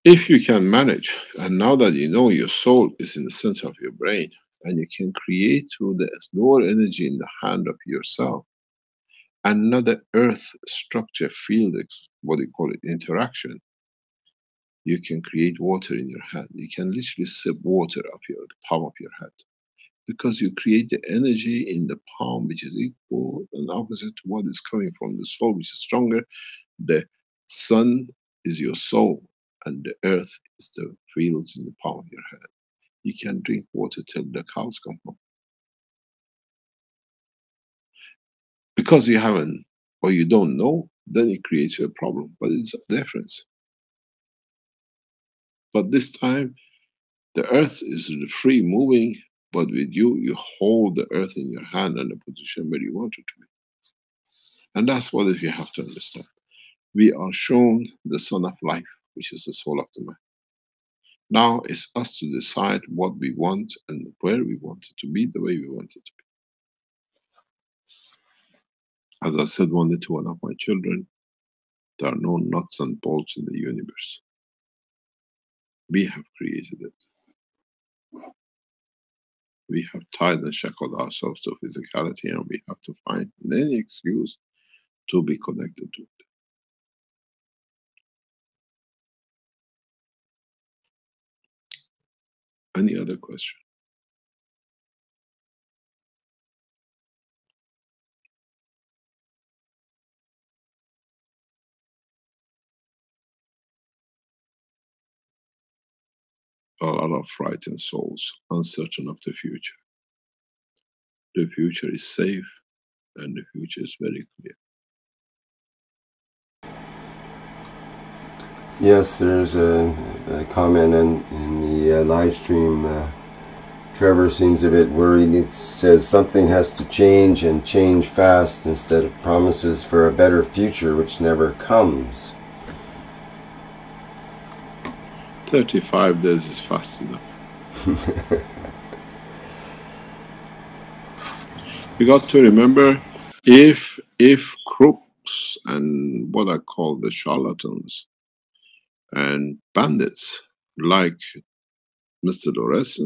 If you can manage, and now that you know your soul is in the center of your brain, and you can create through the lower energy in the hand of yourself, another earth structure field, what do you call it, interaction, you can create water in your hand. You can literally sip water off the palm of your hand. Because you create the energy in the palm, which is equal and opposite to what is coming from the soul, which is stronger. The sun is your soul, and the earth is the fields in the palm of your hand. You can drink water till the cows come home. Because you haven't, or you don't know, then it creates you a problem, but it's a difference. But this time, the earth is free moving, but with you, you hold the earth in your hand and the position where you want it to be. And that's what you have to understand. We are shown the sun of life, which is the soul of the man. Now it's us to decide what we want and where we want it to be, the way we want it to be. As I said one day to one of my children, there are no nuts and bolts in the universe. We have created it. We have tied and shackled ourselves to physicality, and we have to find any excuse to be connected to it. Any other question? A lot of frightened souls, uncertain of the future. The future is safe, and the future is very clear. Yes, there's a comment in the live stream. Trevor seems a bit worried. It says something has to change, and change fast, instead of promises for a better future which never comes. 35 days is fast enough. You got to remember, if crooks and what I call the charlatans and bandits like Mr. Lorenz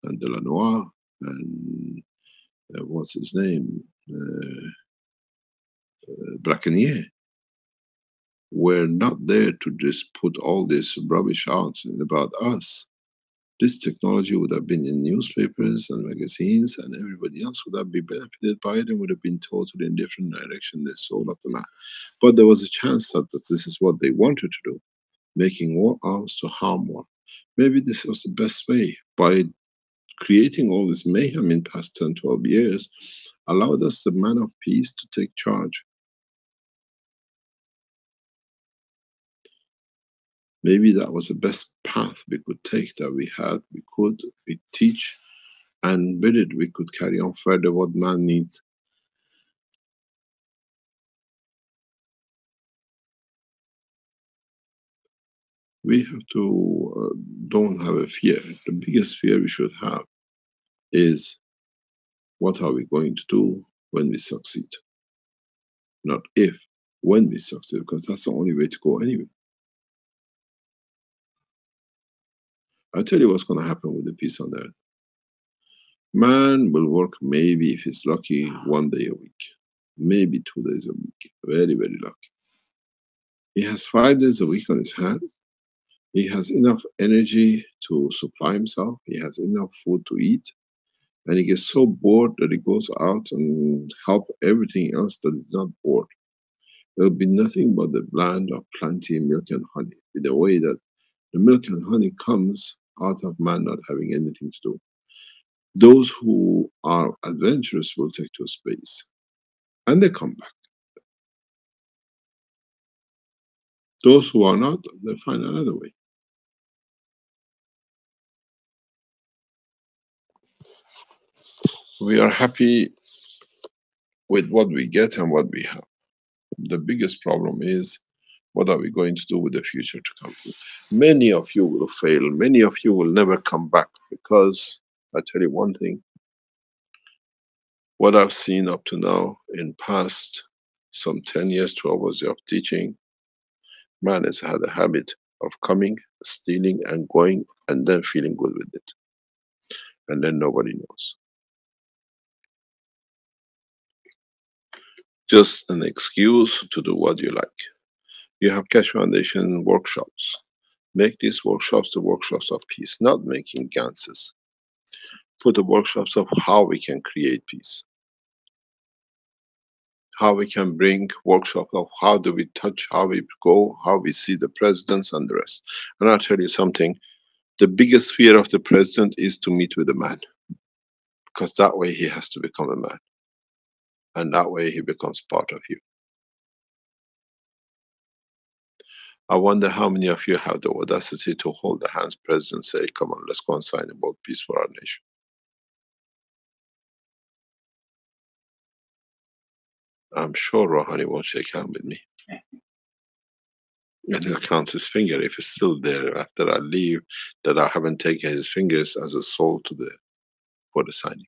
and Delanois and what's his name, Braconier, were not there to just put all this rubbish out about us, this technology would have been in newspapers and magazines, and everybody else would have been benefited by it and would have been totally in different direction, the soul of the man. But there was a chance that this is what they wanted to do, making war arms to harm war. Maybe this was the best way. By creating all this mayhem in past 10, 12 years, allowed us, the man of peace, to take charge. Maybe that was the best path we could take, that we teach, and with it we could carry on further what man needs. We have to don't have a fear. The biggest fear we should have is, what are we going to do when we succeed? Not if, when we succeed, because that's the only way to go anyway. I'll tell you what's going to happen with the peace on earth. Man will work, maybe if he's lucky, 1 day a week, maybe 2 days a week, very, very lucky. He has 5 days a week on his hand. He has enough energy to supply himself. He has enough food to eat. And he gets so bored that he goes out and help everything else that is not bored. There will be nothing but the land of plenty, milk and honey, with the way that the milk and honey comes out of man not having anything to do. Those who are adventurous will take to space, and they come back. Those who are not, they find another way. We are happy with what we get and what we have. The biggest problem is, what are we going to do with the future to come? Many of you will fail. Many of you will never come back, because I tell you one thing. What I've seen up to now, in past some 10 years, 12 years of teaching, man has had a habit of coming, stealing and going, and then feeling good with it. And then nobody knows. Just an excuse to do what you like. You have Keshe Foundation workshops. Make these workshops the workshops of peace, not making ganses. Put the workshops of how we can create peace. How we can bring workshop of how do we touch, how we go, how we see the presidents and the rest. And I'll tell you something, the biggest fear of the president is to meet with a man. Because that way he has to become a man. And that way he becomes part of you. I wonder how many of you have the audacity to hold the hands president and say, come on, let's go and sign about peace for our nation. I'm sure Rouhani won't shake hand with me. And he'll count his finger if he's still there after I leave, that I haven't taken his fingers as a soul to for the signing.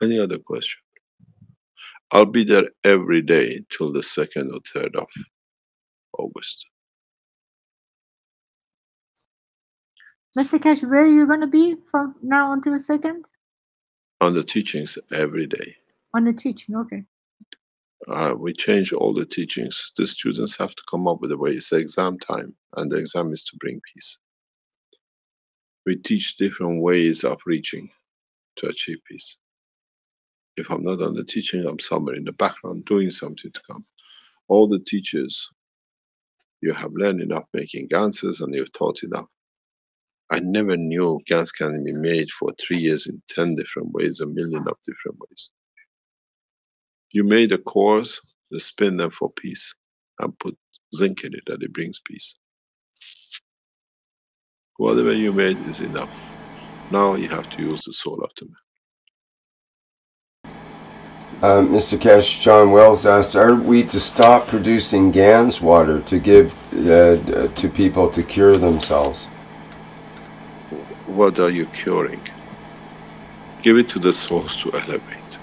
Any other question? I'll be there every day till the 2nd or 3rd of August. Mr. Keshe, where are you going to be from now until the 2nd? On the teachings every day. On the teaching, okay. We change all the teachings. The students have to come up with a way. It's exam time, and the exam is to bring peace. We teach different ways of reaching to achieve peace. If I'm not on the teaching, I'm somewhere in the background doing something to come. All the teachers, you have learned enough making ganses and you've taught enough. I never knew gans can be made for 3 years in 10 different ways, 1 million of different ways. You made a course, you spin them for peace and put zinc in it, that it brings peace. Whatever you made is enough. Now you have to use the soul of the man. Mr. Keshe, John Wells asks, are we to stop producing GANS water to give to people to cure themselves? What are you curing? Give it to the source to elevate.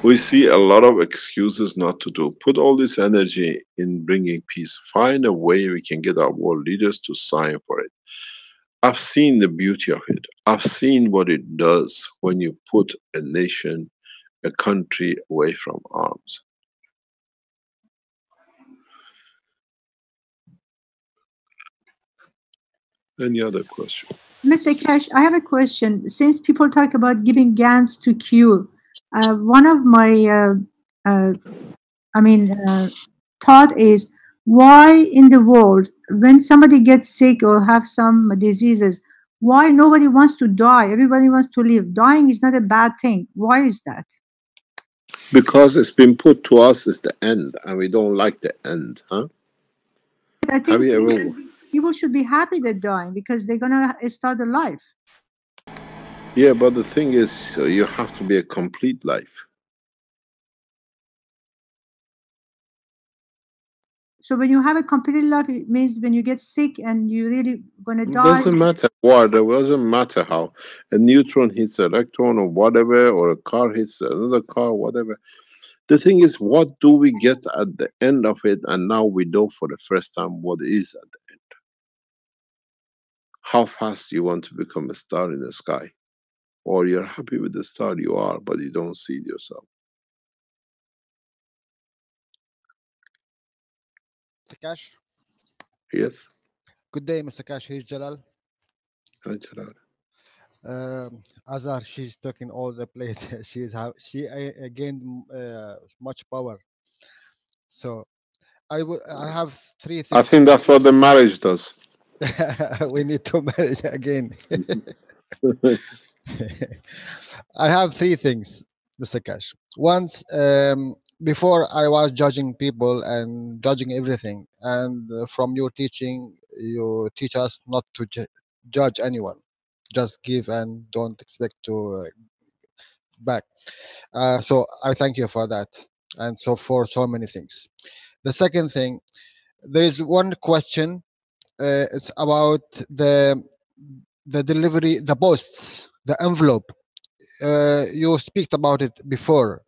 We see a lot of excuses not to do. Put all this energy in bringing peace. Find a way we can get our world leaders to sign for it. I've seen the beauty of it. I've seen what it does when you put a nation, a country away from arms. Any other question? Mr. Keshe, I have a question. Since people talk about giving GANs to cure, one of my, thought is, why in the world, when somebody gets sick or have some diseases, why nobody wants to die? Everybody wants to live. Dying is not a bad thing. Why is that? Because it's been put to us as the end, and we don't like the end, huh? I think people should be happy they're dying because they're gonna start a life. Yeah, but the thing is, you have to be a complete life. So when you have a complete life, it means when you get sick and you really gonna die. It doesn't matter what, it doesn't matter how. A neutron hits an electron or whatever, or a car hits another car, whatever. The thing is, what do we get at the end of it? And now we know for the first time what is at the end. How fast do you want to become a star in the sky? Or you're happy with the star you are, but you don't see it yourself. Mr. Keshe? Yes? Good day, Mr. Keshe. Here's Jalal. Hi, Jalal. Azar, she's taking all the plate. she gained much power. So I have three things. I think that's what the marriage does. We need to marry again. I have three things, Mr. Keshe. Once, before I was judging people and judging everything, and from your teaching, you teach us not to judge anyone. Just give and don't expect to back. So I thank you for that, and so for so many things. The second thing, there is one question. It's about the delivery, the posts, the envelope. You speak about it before.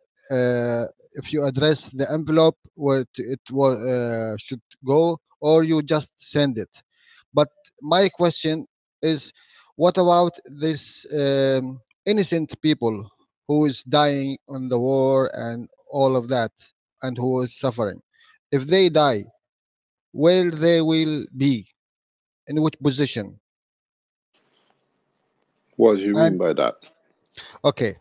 If you address the envelope where it should go, or you just send it. But my question is, what about this innocent people who is dying on the war and all of that, and who is suffering? If they die, where they will be, in which position? What do you mean by that? Okay.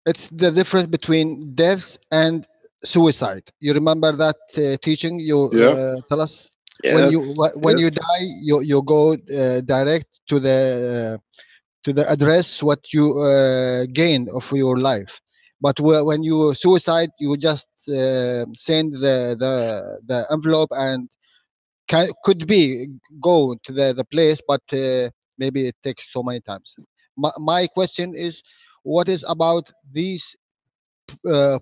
It's the difference between death and suicide. You remember that teaching you tell us? Yes. When you die, you go direct to the address what you gained of your life. But when you suicide, you just send the envelope and could be go to the place, but maybe it takes so many times. My question is, what is about these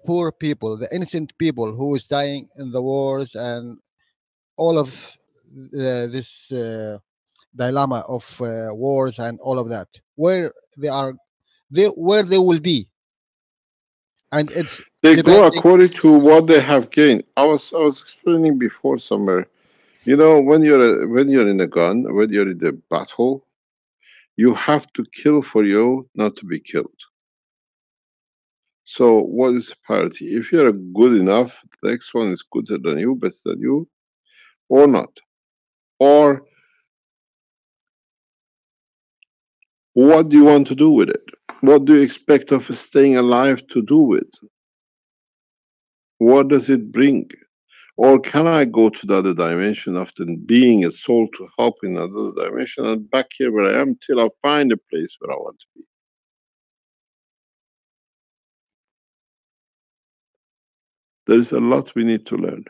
poor people, the innocent people who is dying in the wars and all of this dilemma of wars and all of that, where they are, where they will be, and it's they go according to what they have gained. I was explaining before somewhere. You know, when you're in a gun, when you're in the battle, you have to kill for you not to be killed. So what is priority? If you're good enough, the next one is gooder than you, better than you, or not. Or what do you want to do with it? What do you expect of staying alive to do with? What does it bring? Or can I go to the other dimension of the being a soul to help in another dimension and back here where I am till I find a place where I want to be? There is a lot we need to learn.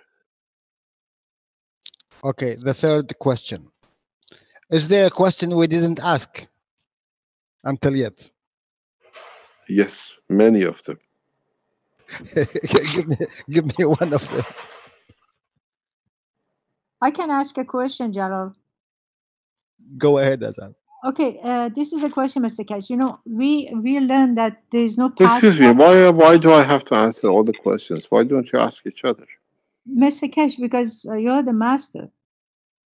Okay, the third question. Is there a question we didn't ask until yet? Yes, many of them. Give me one of them. I can ask a question, Jalal. Go ahead, Azan. Okay, this is a question, Mr. Keshe. You know, we learned that there is no past Excuse me, life. why do I have to answer all the questions? Why don't you ask each other? Mr. Keshe, because you're the master.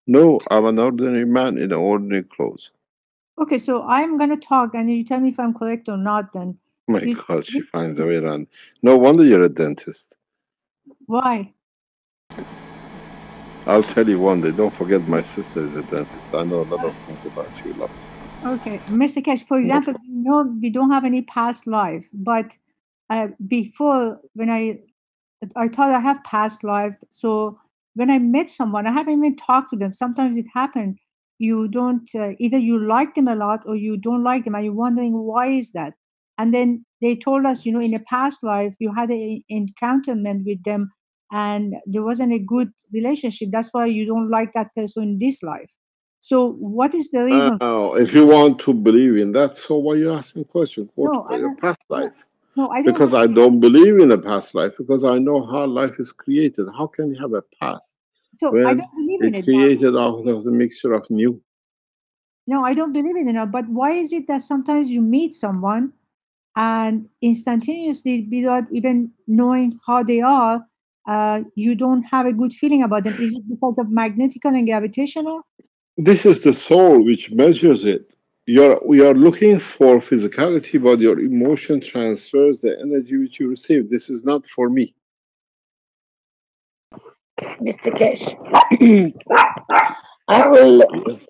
No, I'm an ordinary man in ordinary clothes. Okay, so I'm gonna talk, and you tell me if I'm correct or not. Then. My You God, she finds a way around. No wonder you're a dentist. Why? I'll tell you one day. Don't forget my sister is a dentist. I know a lot of things about you, love. Okay, Mr. Keshe, for No example, problem. we don't have any past life, but before when I thought I have past life, so when I met someone, I haven't even talked to them. Sometimes it happened. You don't either you like them a lot or you don't like them, and you're wondering why is that. And then they told us, you know, in a past life you had an encounterment with them, and there wasn't a good relationship. That's why you don't like that person in this life. So what is the reason? If you want to believe in that, so why you asking questions? What No, about I your don't. past No, life? no, I don't. Because I don't believe in a past life, because I know how life is created. How can you have a past So I when don't believe in it's it now. created out of the mixture of new? No, I don't believe in it now. But why is it that sometimes you meet someone and instantaneously, without even knowing how they are, you don't have a good feeling about them? Is it because of magnetical and gravitational? This is the soul which measures it. We are looking for physicality, but your emotion transfers the energy which you receive. This is not for me. Mr. Keshe, I will. Yes.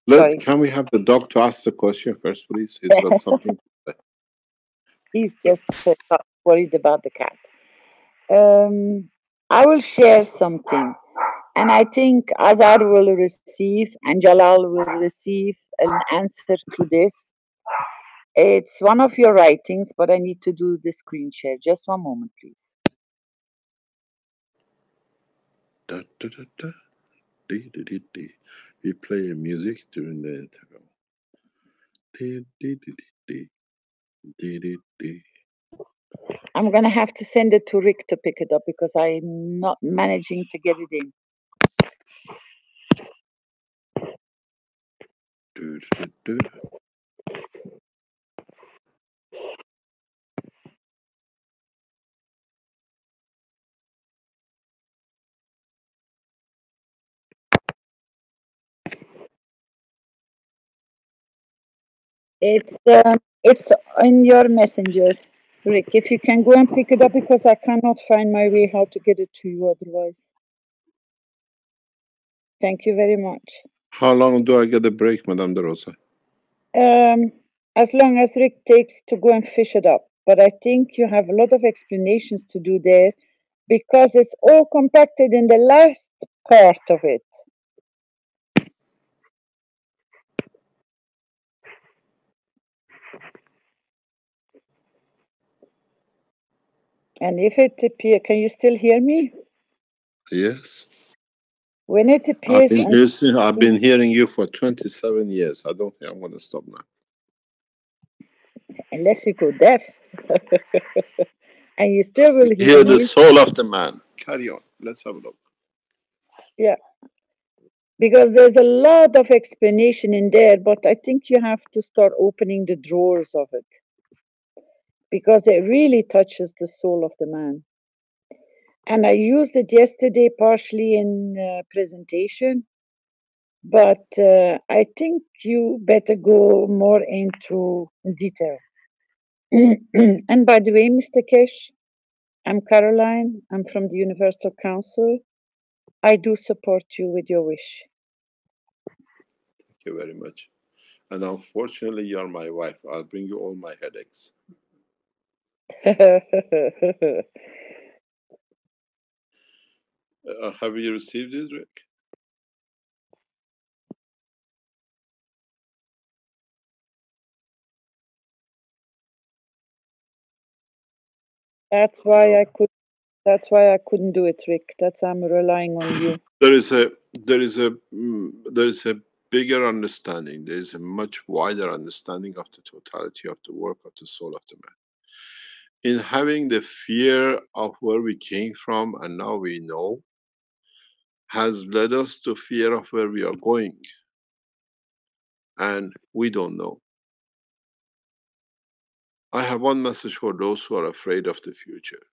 Sorry, Can we have the dog to ask the question first, please? He's got something. he's just worried about the cat. I will share something, and I think Azar will receive and Jalal will receive an answer to this. It's one of your writings, but I need to do the screen share. Just one moment, please. Da, da, da, da. Dee, dee, dee, dee. We play music during the interval. Dee, dee, dee, dee, dee, dee, dee. I'm gonna have to send it to Rick to pick it up because I'm not managing to get it in. Do, do, do, do. It's in your messenger, Rick. If you can go and pick it up because I cannot find my way how to get it to you otherwise. Thank you very much. How long do I get a break, Madame De Rosa? As long as Rick takes to go and fish it up. But I think you have a lot of explanations to do there because it's all compacted in the last part of it. And if it appears, can you still hear me? Yes. When it appears on I've been hearing you for 27 years. I don't think I'm going to stop now. unless you go deaf, and you still will hear Hear the me. soul of the man. Carry on. Let's have a look. Yeah, because there's a lot of explanation in there, but I think you have to start opening the drawers of it because it really touches the soul of the man. And I used it yesterday partially in presentation, but I think you better go more into detail. And by the way, Mr. Keshe, I'm Caroline. I'm from the Universal Council. I do support you with your wish. Thank you very much. And unfortunately, you're my wife. I'll bring you all my headaches. Have you received it, Rick? That's why I could. That's why I couldn't do it, Rick. That's I'm relying on you. There is a bigger understanding. There is a much wider understanding of the totality of the work of the soul of the man. In having the fear of where we came from and now we know, has led us to fear of where we are going. And we don't know. I have one message for those who are afraid of the future.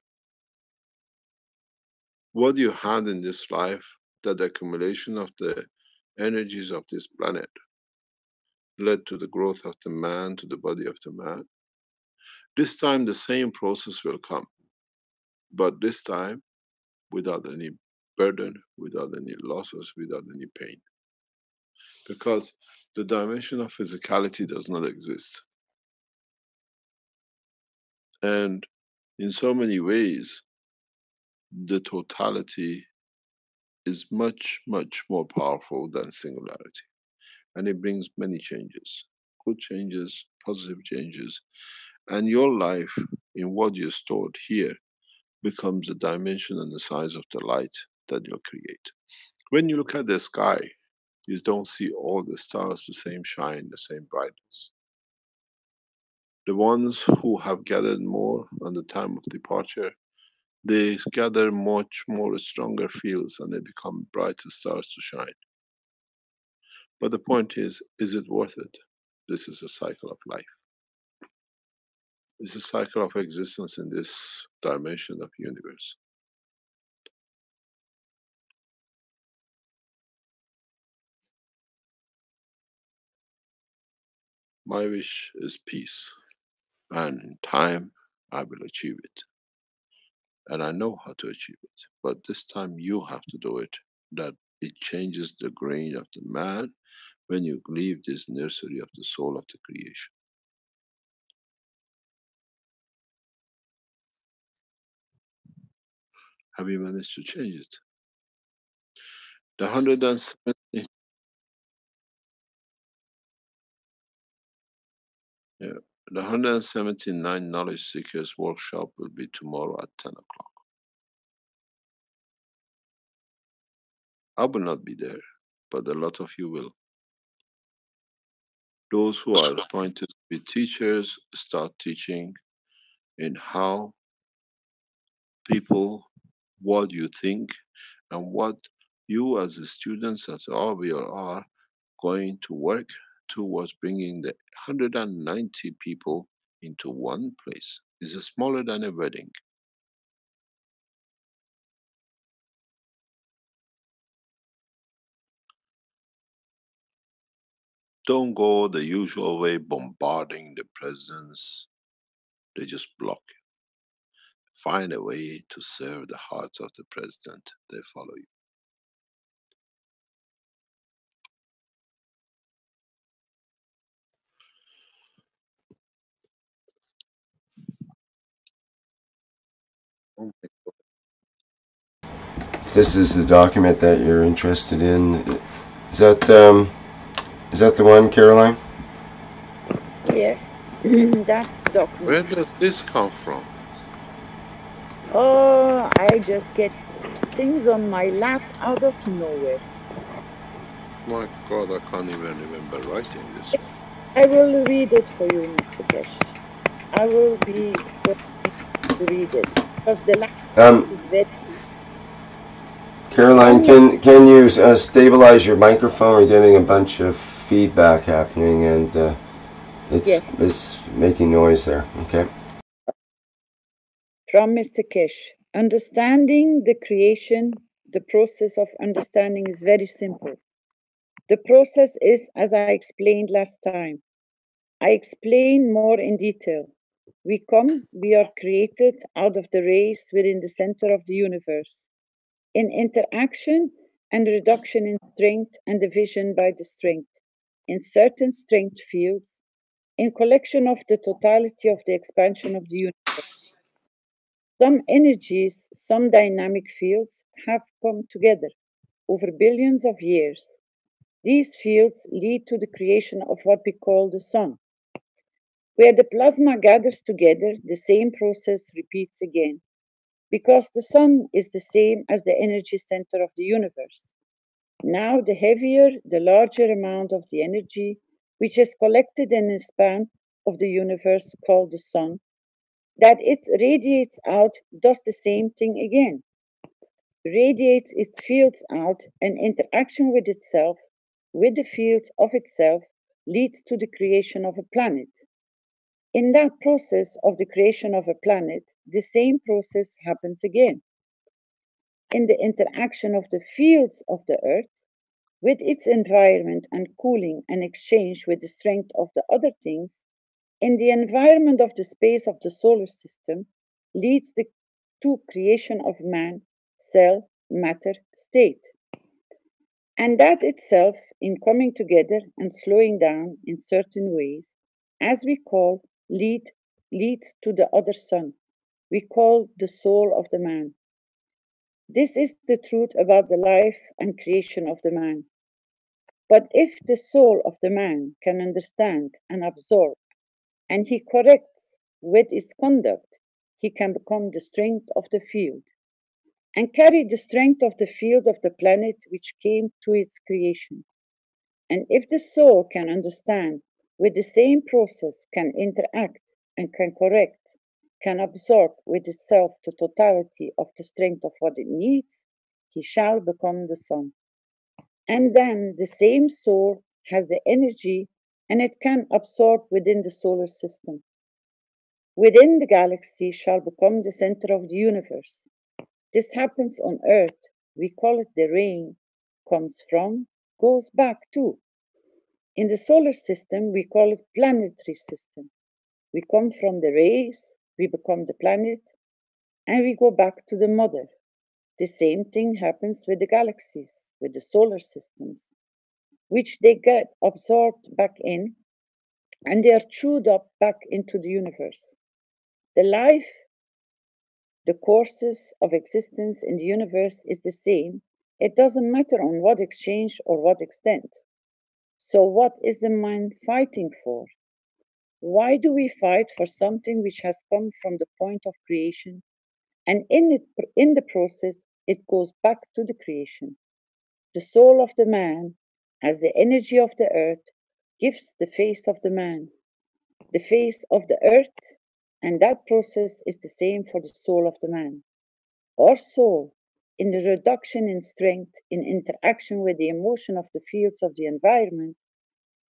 What you had in this life, that the accumulation of the energies of this planet led to the growth of the man, to the body of the man. This time the same process will come, but this time without any burden, without any losses, without any pain. Because the dimension of physicality does not exist. And in so many ways, the totality is much, much more powerful than singularity. And it brings many changes, good changes, positive changes. And your life in what you stored here becomes the dimension and the size of the light that you'll create. When you look at the sky, you don't see all the stars the same shine, the same brightness. The ones who have gathered more on the time of departure, they gather much more stronger fields and they become brighter stars to shine. But the point is it worth it? This is a cycle of life. It's a cycle of existence in this dimension of universe. My wish is peace, and in time I will achieve it. And I know how to achieve it. But this time you have to do it, that it changes the grain of the man when you leave this nursery of the soul of the creation. Have you managed to change it? The 170, yeah, the 179 Knowledge Seekers workshop will be tomorrow at 10 o'clock. I will not be there, but a lot of you will. Those who are appointed to be teachers start teaching in how people, what you think, and what you as the students, as all we are, going to work towards bringing the 190 people into one place. It's smaller than a wedding. Don't go the usual way, bombarding the presidents. They just block you. Find a way to serve the hearts of the president. They follow you. If this is the document that you're interested in, is that the one, Caroline? Yes, that's the document. Where does this come from? Oh, I just get things on my lap out of nowhere. My God, I can't even remember writing this. I will read it for you, Mr. Keshe. I will be so to read it because the lap is very. Caroline, can you stabilize your microphone? We're getting a bunch of feedback happening, and it's making noise there. Okay. From Mr. Keshe, understanding the creation, the process of understanding is very simple. The process is, as I explained last time. I explain more in detail. We are created out of the rays within the center of the universe. In interaction and reduction in strength and division by the strength, in certain strength fields, in collection of the totality of the expansion of the universe. Some energies, some dynamic fields have come together over billions of years. These fields lead to the creation of what we call the sun. Where the plasma gathers together, the same process repeats again, because the sun is the same as the energy center of the universe. Now the heavier, the larger amount of the energy which is collected in a span of the universe called the sun, that it radiates out does the same thing again. Radiates its fields out, and interaction with itself, with the fields of itself, leads to the creation of a planet. In that process of the creation of a planet, the same process happens again. In the interaction of the fields of the Earth with its environment and cooling and exchange with the strength of the other things, in the environment of the space of the solar system, leads to creation of man, cell, matter, state. And that itself, in coming together and slowing down in certain ways, as we call, leads to the other sun, we call the soul of the man. This is the truth about the life and creation of the man. But if the soul of the man can understand and absorb, and he corrects with its conduct, he can become the strength of the field, and carry the strength of the field of the planet which came to its creation. And if the soul can understand, with the same process can interact and can correct, can absorb with itself the totality of the strength of what it needs, he shall become the sun. And then the same soul has the energy and it can absorb within the solar system. Within the galaxy shall become the center of the universe. This happens on Earth. We call it the rain, comes from, goes back to. In the solar system, we call it planetary system. We come from the rays, we become the planet, and we go back to the mother. The same thing happens with the galaxies, with the solar systems, which they get absorbed back in and they are chewed up back into the universe. The life, the courses of existence in the universe is the same. It doesn't matter on what exchange or what extent. So, what is the mind fighting for? Why do we fight for something which has come from the point of creation? And in the process, it goes back to the creation. The soul of the man, as the energy of the earth, gives the face of the man, the face of the earth, and that process is the same for the soul of the man. Our soul, in the reduction in strength, in interaction with the emotion of the fields of the environment,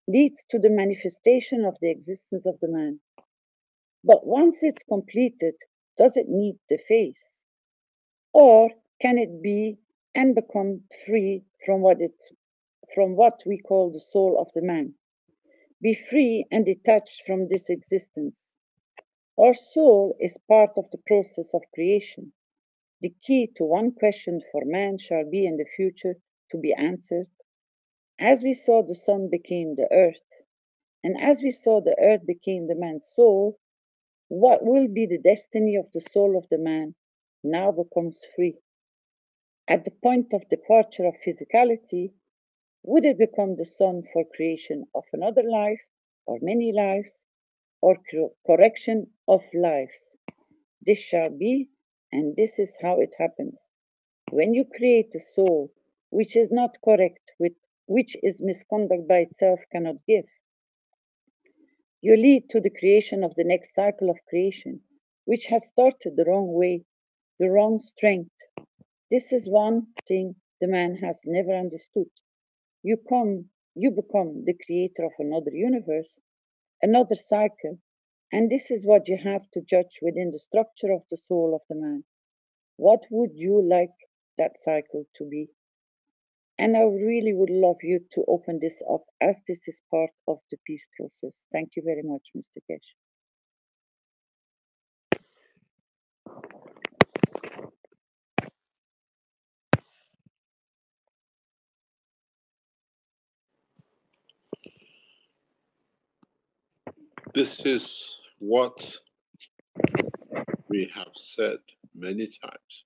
leads to the manifestation of the existence of the man. But once it's completed, does it need the face? Or can it be and become free from what we call the soul of the man? Be free and detached from this existence. Our soul is part of the process of creation. The key to one question for man shall be in the future to be answered. As we saw the sun became the earth, and as we saw the earth became the man's soul, what will be the destiny of the soul of the man now becomes free. At the point of departure of physicality, would it become the sun for creation of another life, or many lives, or correction of lives? This shall be, and this is how it happens. When you create a soul which is not correct, which is misconduct by itself cannot give, you lead to the creation of the next cycle of creation, which has started the wrong way, the wrong strength. This is one thing the man has never understood. You become the creator of another universe, another cycle, and this is what you have to judge within the structure of the soul of the man. What would you like that cycle to be? And I really would love you to open this up as this is part of the peace process. Thank you very much, Mr. Keshe. This is what we have said many times.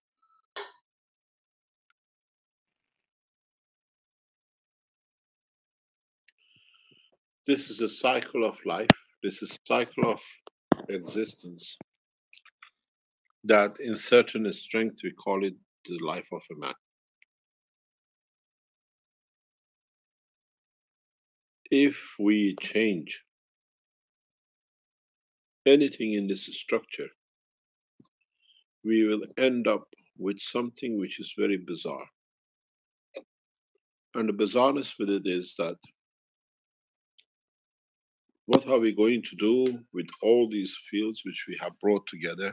This is a cycle of life. This is a cycle of existence that in certain strength we call it the life of a man. if we change anything in this structure, we will end up with something which is very bizarre. And the bizarreness with it is that what are we going to do with all these fields which we have brought together?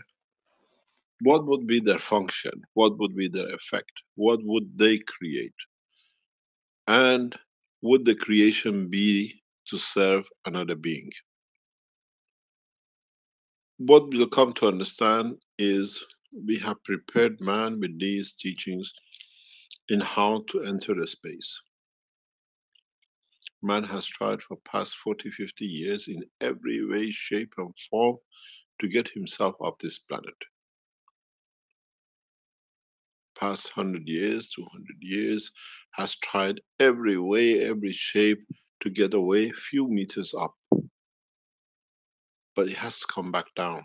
What would be their function? What would be their effect? What would they create? And would the creation be to serve another being? What we'll come to understand is we have prepared man with these teachings in how to enter the space. Man has tried for past 40, 50 years in every way, shape and form to get himself off this planet. Past 100 years, 200 years, has tried every way, every shape to get away a few meters up. But it has to come back down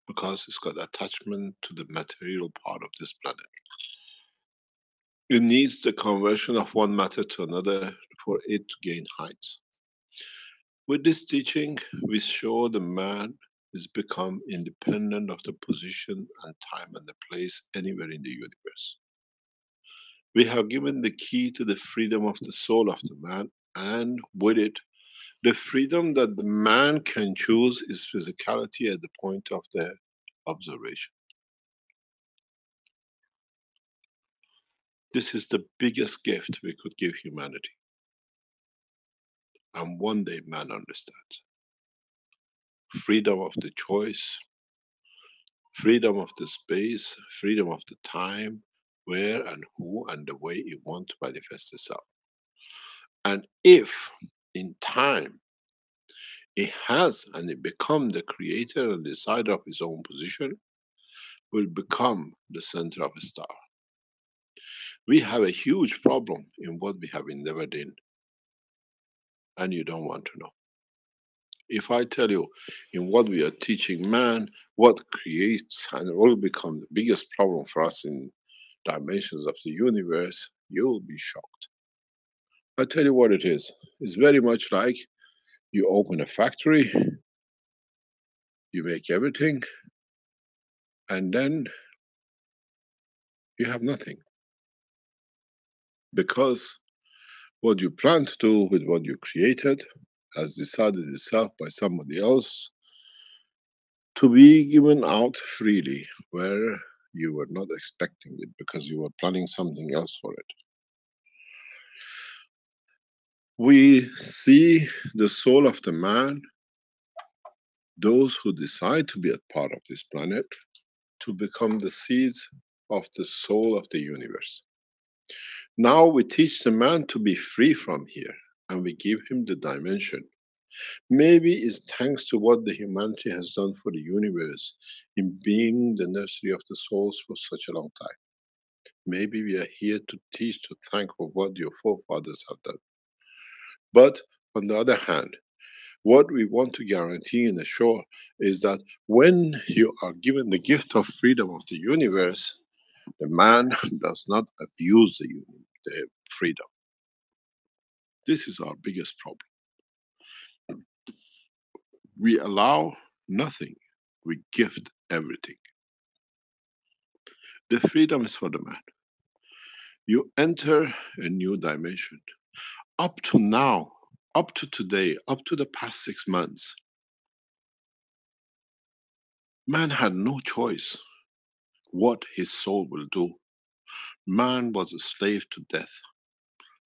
because it's got attachment to the material part of this planet. It needs the conversion of one matter to another for it to gain heights. With this teaching, we show the man is become independent of the position and time and the place anywhere in the universe. We have given the key to the freedom of the soul of the man, and with it, the freedom that the man can choose his physicality at the point of the observation. This is the biggest gift we could give humanity. And one day man understands. Freedom of the choice, freedom of the space, freedom of the time, where and who and the way it wants to manifest itself. And if in time it has and it become the creator and decider of his own position, will become the center of a star. We have a huge problem in what we have endeavored in, and you don't want to know. If I tell you in what we are teaching man, what creates and will become the biggest problem for us in dimensions of the universe, you'll be shocked. I tell you what it is. It's very much like you open a factory, you make everything, and then you have nothing. Because what you plan to do with what you created has decided itself by somebody else to be given out freely where you were not expecting it because you were planning something else for it. We see the soul of the man, those who decide to be a part of this planet, to become the seeds of the soul of the universe. Now we teach the man to be free from here, and we give him the dimension. Maybe it's thanks to what the humanity has done for the universe in being the nursery of the souls for such a long time. Maybe we are here to teach, to thank for what your forefathers have done. But on the other hand, what we want to guarantee and assure is that when you are given the gift of freedom of the universe, the man does not abuse the freedom. This is our biggest problem. We allow nothing, we gift everything. The freedom is for the man. You enter a new dimension. Up to now, up to today, up to the past 6 months, man had no choice what his soul will do. Man was a slave to death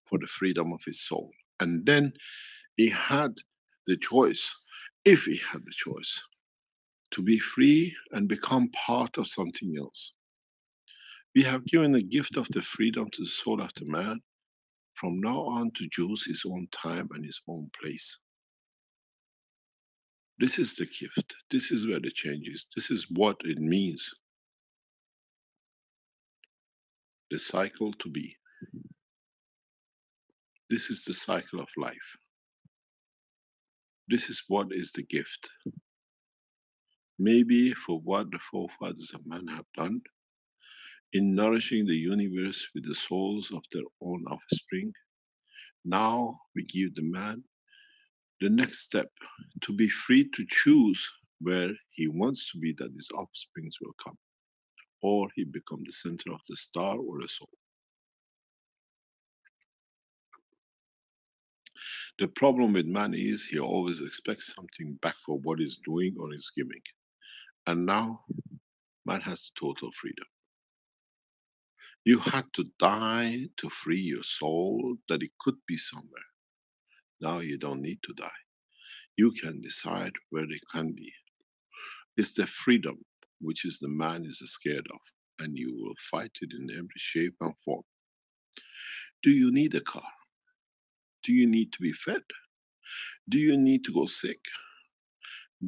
for the freedom of his soul. And then he had the choice, if he had the choice, to be free and become part of something else. We have given the gift of the freedom to the soul of the man from now on to choose his own time and his own place. This is the gift. This is where the change is. This is what it means. The cycle to be. This is the cycle of life. This is what is the gift. Maybe for what the forefathers of man have done in nourishing the universe with the souls of their own offspring, now we give the man The next step, to be free to choose where he wants to be, that his offsprings will come, or he become the center of the star or a soul. The problem with man is he always expects something back for what he's doing or is giving. And now man has total freedom. You had to die to free your soul that it could be somewhere. Now you don't need to die. You can decide where it can be. It's the freedom which is the man is scared of, and you will fight it in every shape and form. Do you need a car? Do you need to be fed? Do you need to go sick?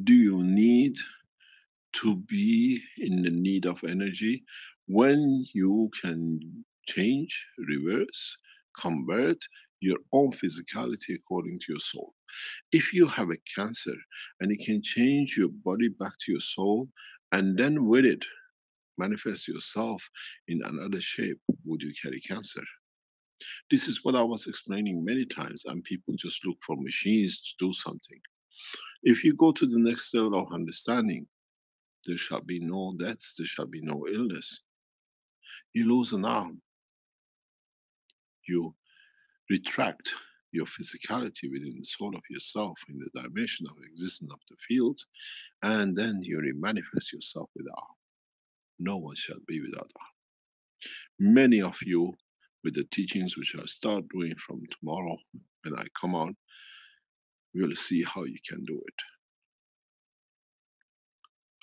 Do you need to be in the need of energy when you can change, reverse, convert your own physicality according to your soul? If you have a cancer and you can change your body back to your soul and then with it manifest yourself in another shape, would you carry cancer? This is what I was explaining many times, and people just look for machines to do something. If you go to the next level of understanding, there shall be no deaths, there shall be no illness. You lose an arm, you retract your physicality within the soul of yourself in the dimension of existence of the fields, and then you remanifest yourself with arm. No one shall be without arm. Many of you, with the teachings which I start doing from tomorrow when I come on, will see how you can do it.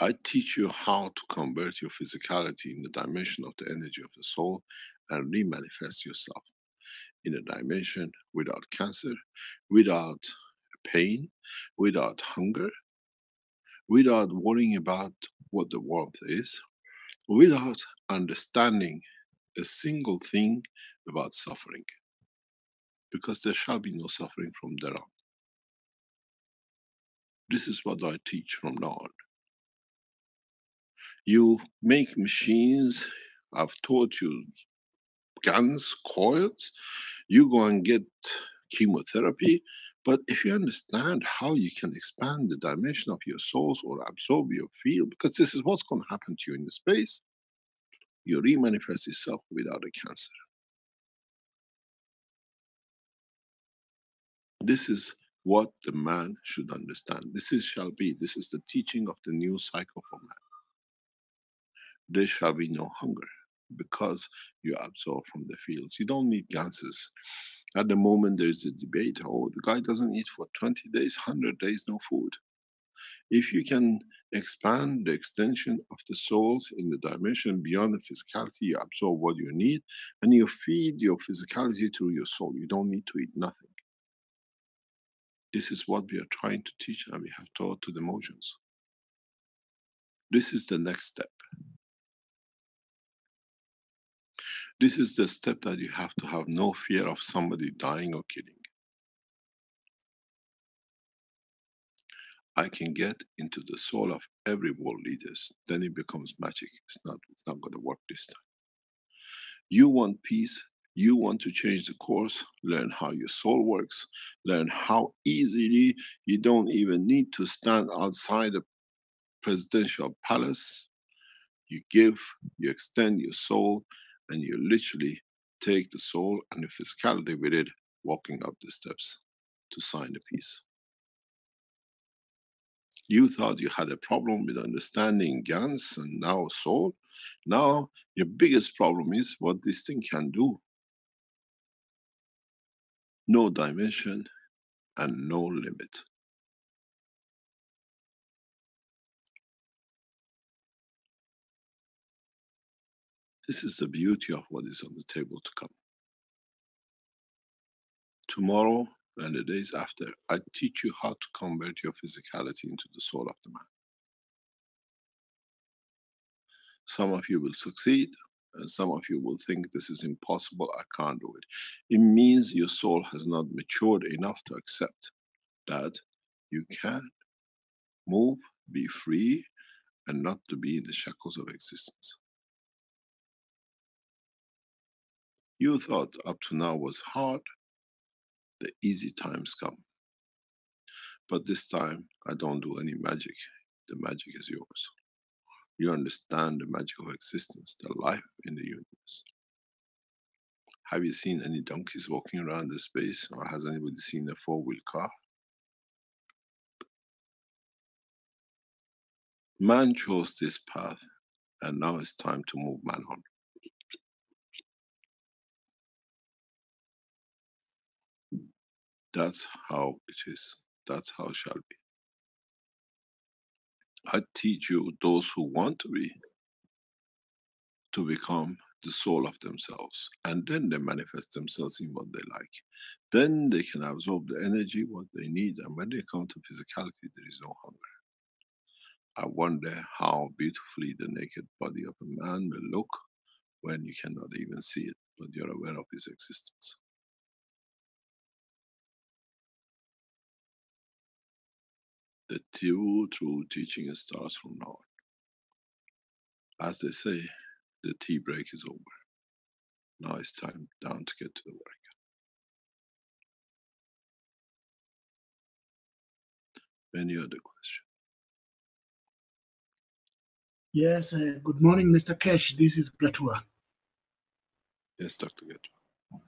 I teach you how to convert your physicality in the dimension of the energy of the soul and remanifest yourself in a dimension without cancer, without pain, without hunger, without worrying about what the warmth is, without understanding a single thing about suffering. Because there shall be no suffering from there on. This is what I teach from now on. You make machines, I've taught you guns, coils, you go and get chemotherapy, but if you understand how you can expand the dimension of your souls or absorb your field, because this is what's going to happen to you in the space, you remanifest yourself without a cancer. This is what the man should understand. This is shall be. This is the teaching of the new cycle for man. There shall be no hunger because you absorb from the fields. You don't need ganses. At the moment there is a debate, oh, the guy doesn't eat for 20 days, 100 days, no food. If you can expand the extension of the souls in the dimension beyond the physicality, you absorb what you need and you feed your physicality through your soul. You don't need to eat nothing. This is what we are trying to teach and we have taught to the motions. This is the next step. This is the step that you have to have no fear of somebody dying or killing. I can get into the soul of every world leaders, then it becomes magic. It's not going to work this time. You want peace, you want to change the course, learn how your soul works, learn how easily you don't even need to stand outside the presidential palace. You give, you extend your soul, and you literally take the soul and the physicality with it, walking up the steps to sign the peace. You thought you had a problem with understanding GANs and now soul. Now your biggest problem is what this thing can do. No dimension and no limit. This is the beauty of what is on the table to come. Tomorrow and the days after, I teach you how to convert your physicality into the soul of the man. Some of you will succeed, and some of you will think this is impossible, I can't do it. It means your soul has not matured enough to accept that you can move, be free, and not to be in the shackles of existence. You thought up to now was hard, the easy times come. But this time, I don't do any magic. The magic is yours. You understand the magic of existence, the life in the universe. Have you seen any donkeys walking around the space, or has anybody seen a four-wheel car? Man chose this path, and now it's time to move man on. That's how it is. That's how it shall be. I teach you, those who want to become the soul of themselves, and then they manifest themselves in what they like. Then they can absorb the energy, what they need, and when they come to physicality, there is no hunger. I wonder how beautifully the naked body of a man will look when you cannot even see it, but you're aware of his existence. The true teaching starts from now on. As they say, the tea break is over. Now it's time down to get to the work. Any other question? Yes, good morning, Mr. Keshe. This is Gatua. Yes, Dr. Gatua.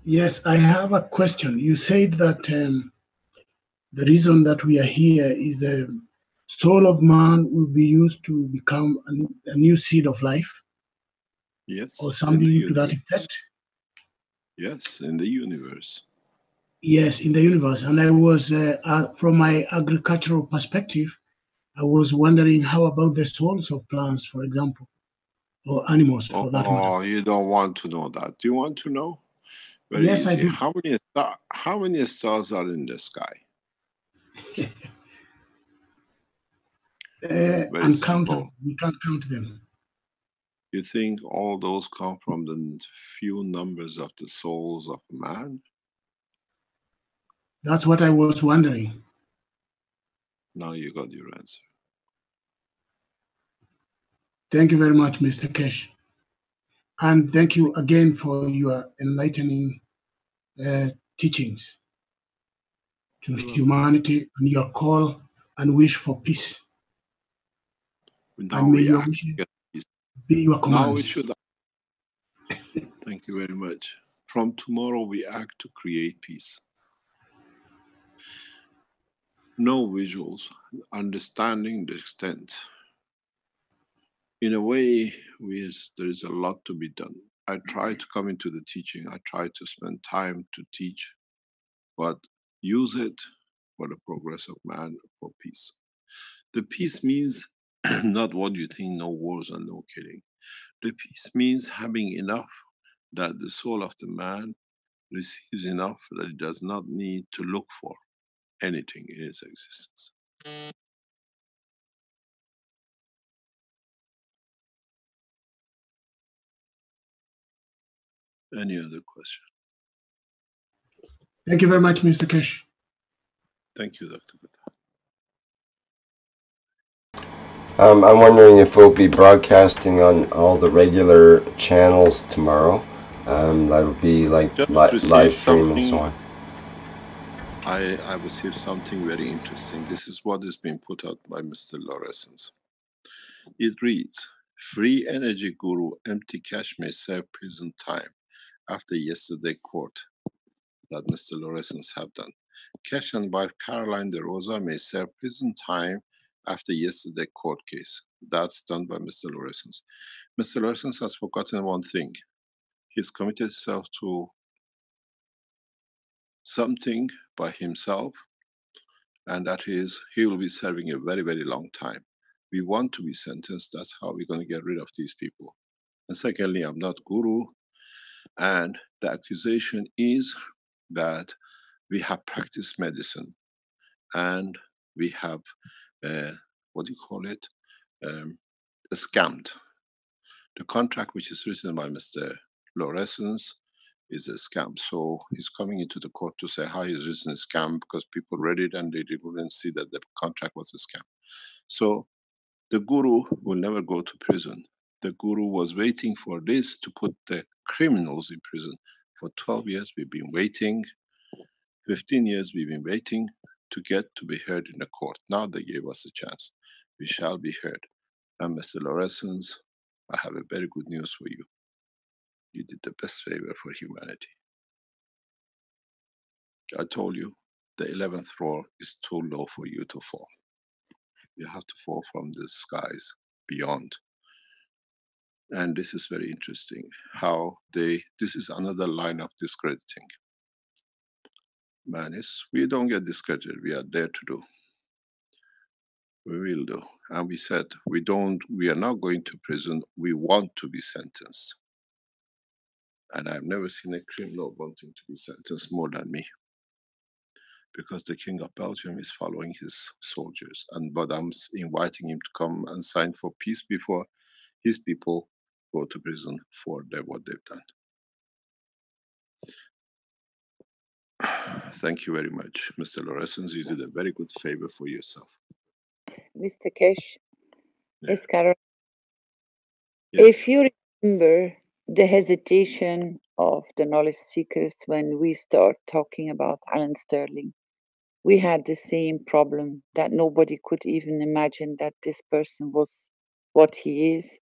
Yes, I have a question. You said that the reason that we are here is the soul of man will be used to become a new seed of life. Yes. Or something to that effect. Yes, in the universe. Yes, in the universe. And I was, from my agricultural perspective, I was wondering how about the souls of plants, for example, or animals for that matter. Oh, you don't want to know that. Do you want to know? Very yes, easy. I do. How many stars are in the sky? Uncountable. We can't count them. You think all those come from the few numbers of the souls of man? That's what I was wondering. Now you got your answer. Thank you very much, Mr. Keshe. And thank you again for your enlightening teachings to humanity and your call and wish for peace. Now and may we your act wishes to get peace. be your commands. Now we should. Thank you very much. From tomorrow we act to create peace. No visuals, understanding the extent. In a way, there is a lot to be done. I try to come into the teaching. I try to spend time to teach, but use it for the progress of man, for peace. The peace means not what you think, no wars and no killing. The peace means having enough that the soul of the man receives enough that it does not need to look for anything in its existence. Any other question? Thank you very much, Mr. Keshe. Thank you, Dr. Gata. I'm wondering if we'll be broadcasting on all the regular channels tomorrow. That would be like live stream and so on. I received something very interesting. This is what is being put out by Mr. Laurescence. It reads, Free Energy Guru Empty Keshe may serve prison time after yesterday court that Mr. Laurescence have done. Keshe and wife Caroline De Rosa may serve prison time after yesterday court case. That's done by Mr. Laurescence. Mr. Laurescence has forgotten one thing. He's committed himself to something by himself, and that is he will be serving a very, very long time. We want to be sentenced. That's how we're going to get rid of these people. And secondly, I'm not guru, and the accusation is that we have practiced medicine and we have, what do you call it, scammed. The contract which is written by Mr. Laurescence is a scam. So he's coming into the court to say how he's written a scam because people read it and they didn't see that the contract was a scam. So the guru will never go to prison. The guru was waiting for this to put the criminals in prison. For 12 years we've been waiting. 15 years we've been waiting. to get to be heard in the court. Now they gave us a chance. We shall be heard. And Mr. Lorenz, I have a very good news for you. You did the best favor for humanity. I told you, the 11th floor is too low for you to fall. You have to fall from the skies beyond. And this is very interesting, how this is another line of discrediting. Man, we don't get discredited, we are there to do. We will do. And we said, we are not going to prison, we want to be sentenced. And I've never seen a criminal wanting to be sentenced more than me. Because the King of Belgium is following his soldiers. But I'm inviting him to come and sign for peace before his people go to prison for what they've done. Thank you very much, Mr. Lorenz. You did a very good favor for yourself. Mr. Keshe, Yeah. Carol. Yes. If you remember the hesitation of the knowledge seekers when we start talking about Alan Sterling, we had the same problem, that nobody could even imagine that this person was what he is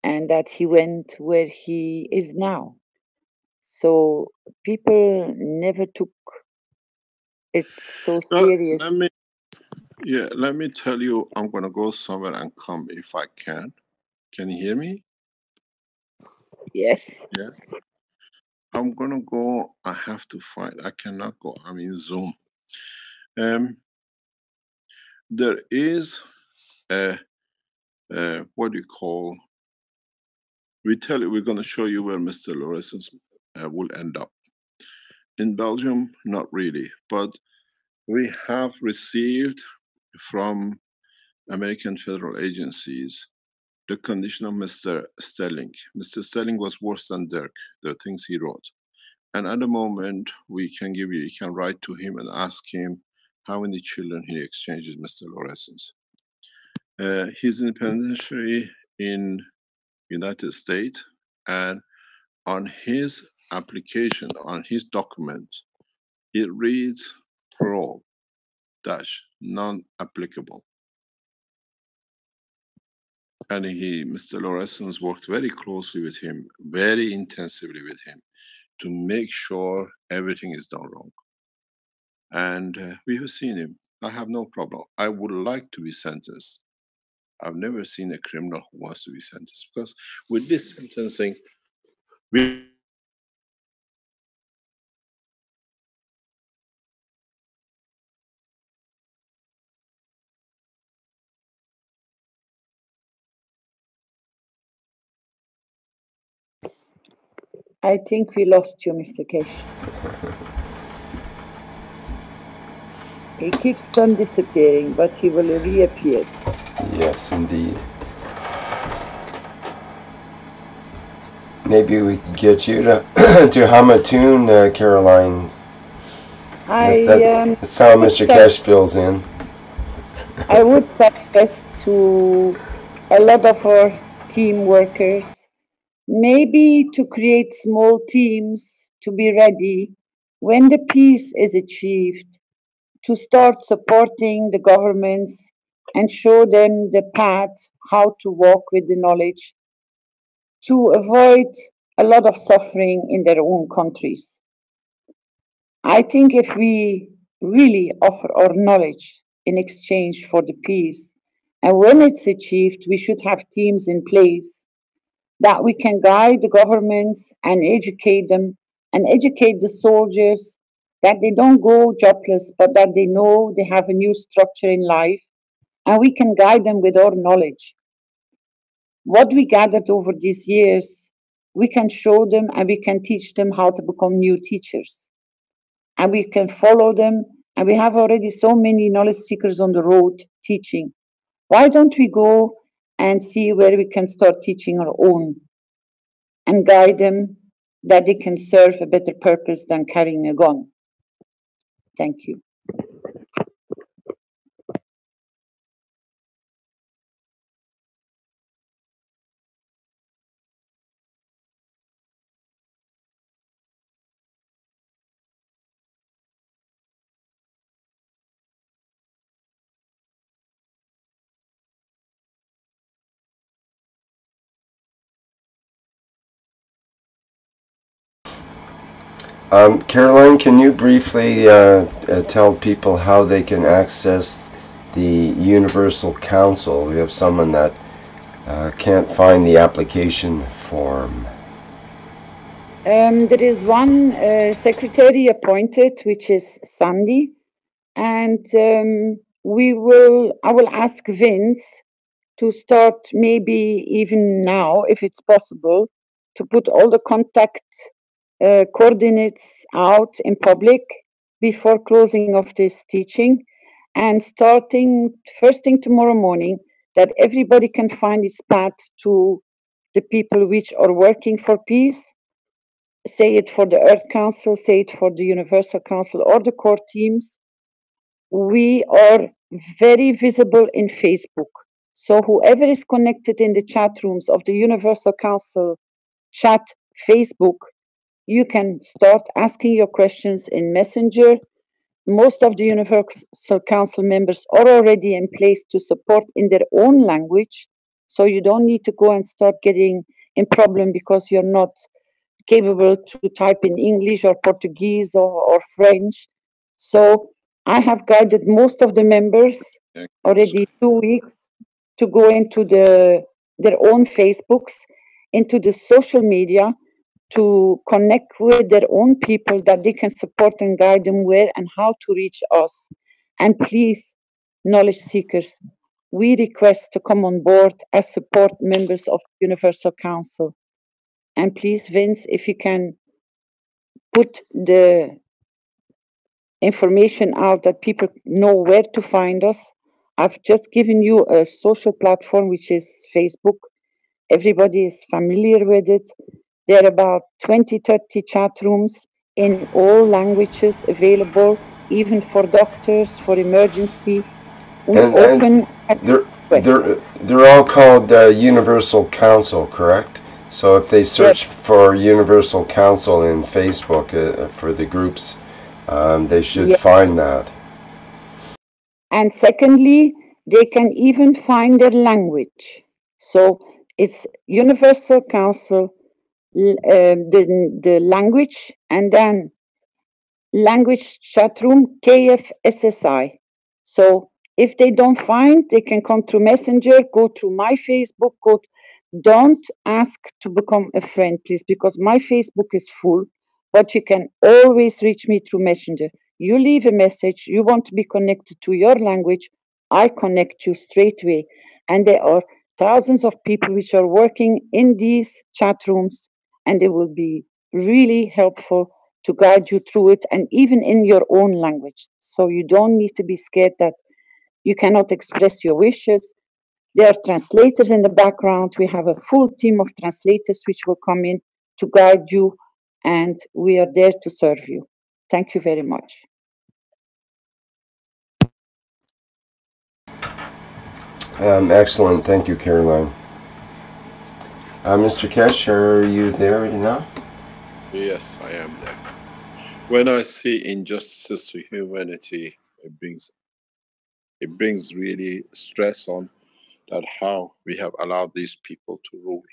and that he went where he is now. So people never took it so serious. Let me tell you, I'm going to go somewhere and come if I can. Can you hear me? Yes. Yeah. I'm going to go. I have to find. I cannot go. I'm in Zoom. There is a what do you call? We're going to show you where Mr. Lorenz will end up. In Belgium, not really, but we have received from American federal agencies the condition of Mr. Sterling. Mr. Sterling was worse than Dirk, the things he wrote. And at the moment, we can give you can write to him and ask him how many children he exchanged with Mr. Lorenz. He's in a penitentiary in United States, and on his application, on his document, it reads parole dash non-applicable. And Mr. Lorenz worked very closely with him, very intensively with him, to make sure everything is done wrong. And we have seen him. I have no problem. I would like to be sentenced. I've never seen a criminal who wants to be sentenced, because with this sentencing, we I think we lost you, Mr. Keshe. He keeps on disappearing, but he will reappear. Yes, indeed. Maybe we could get you to to hum a tune, Caroline. That's how Mr. Keshe fills in. I would suggest to a lot of our team workers maybe to create small teams to be ready when the peace is achieved, to start supporting the governments and show them the path how to walk with the knowledge to avoid a lot of suffering in their own countries. I think if we really offer our knowledge in exchange for the peace, and when it's achieved, we should have teams in place that we can guide the governments and educate them and educate the soldiers that they don't go jobless, but that they know they have a new structure in life, and we can guide them with our knowledge. What we gathered over these years, we can show them and we can teach them how to become new teachers. And we can follow them, and we have already so many knowledge seekers on the road teaching. Why don't we go and see where we can start teaching our own and guide them that they can serve a better purpose than carrying a gun? Thank you. Caroline, can you briefly tell people how they can access the Universal Council? We have someone that can't find the application form. There is one secretary appointed, which is Sandy, and I will ask Vince to start maybe even now, if it's possible, to put all the contact coordinates out in public before closing of this teaching, and starting first thing tomorrow morning, that everybody can find its path to the people which are working for peace. Say it for the Earth Council, say it for the Universal Council or the core teams. We are very visible in Facebook. So whoever is connected in the chat rooms of the Universal Council chat Facebook, you can start asking your questions in Messenger. Most of the Universal Council members are already in place to support in their own language. So you don't need to go and start getting in problem because you're not capable to type in English or Portuguese or French. So I have guided most of the members already 2 weeks to go into their own Facebooks, into the social media, to connect with their own people that they can support and guide them where and how to reach us. And please, knowledge seekers, we request to come on board as support members of Universal Council. And please, Vince, if you can put the information out that people know where to find us. I've just given you a social platform, which is Facebook. Everybody is familiar with it. There are about 20, 30 chat rooms in all languages available, even for doctors, for emergency. And they're all called Universal Council, correct? So if they search for Universal Council in Facebook for the groups, they should find that. And secondly, they can even find their language. So it's Universal Council, the language, and then language chat room, KFSSI. So if they don't find, they can come through Messenger, go through my Facebook, don't ask to become a friend, please, because my Facebook is full, but you can always reach me through Messenger. You leave a message, you want to be connected to your language, I connect you straight away. And there are thousands of people which are working in these chat rooms, and they will be really helpful to guide you through it, and even in your own language. So you don't need to be scared that you cannot express your wishes. There are translators in the background. We have a full team of translators which will come in to guide you, and we are there to serve you. Thank you very much. Excellent. Thank you, Caroline. Mr. Keshe, are you there now? Yes, I am there. When I see injustices to humanity, it brings really stress on that how we have allowed these people to rule.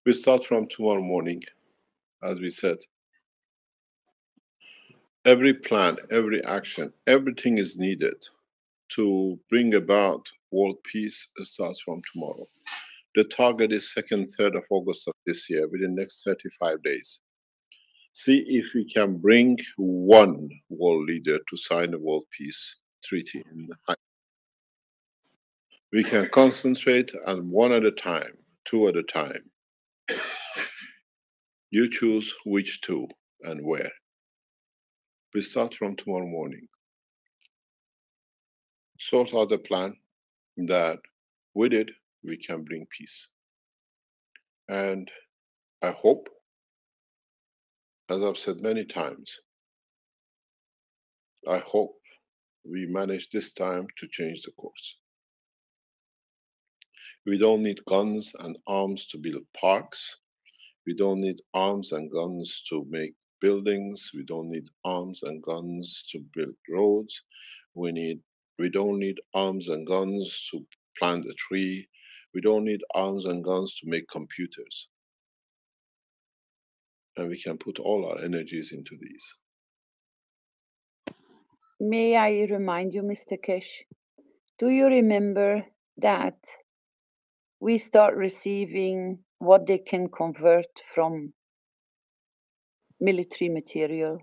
We start from tomorrow morning, as we said. Every plan, every action, everything is needed to bring about world peace starts from tomorrow. The target is 2nd, 3rd of August of this year, within the next 35 days. See if we can bring one world leader to sign the World Peace Treaty. We can concentrate on one at a time, two at a time. You choose which two and where. We start from tomorrow morning. Sort out the plan that with it we can bring peace. And I hope, as I've said many times, I hope we manage this time to change the course. We don't need guns and arms to build parks. We don't need arms and guns to make buildings. We don't need arms and guns to build roads. We don't need arms and guns to plant a tree. We don't need arms and guns to make computers. And we can put all our energies into these. May I remind you, Mr. Keshe, do you remember that we start receiving what they can convert from military material?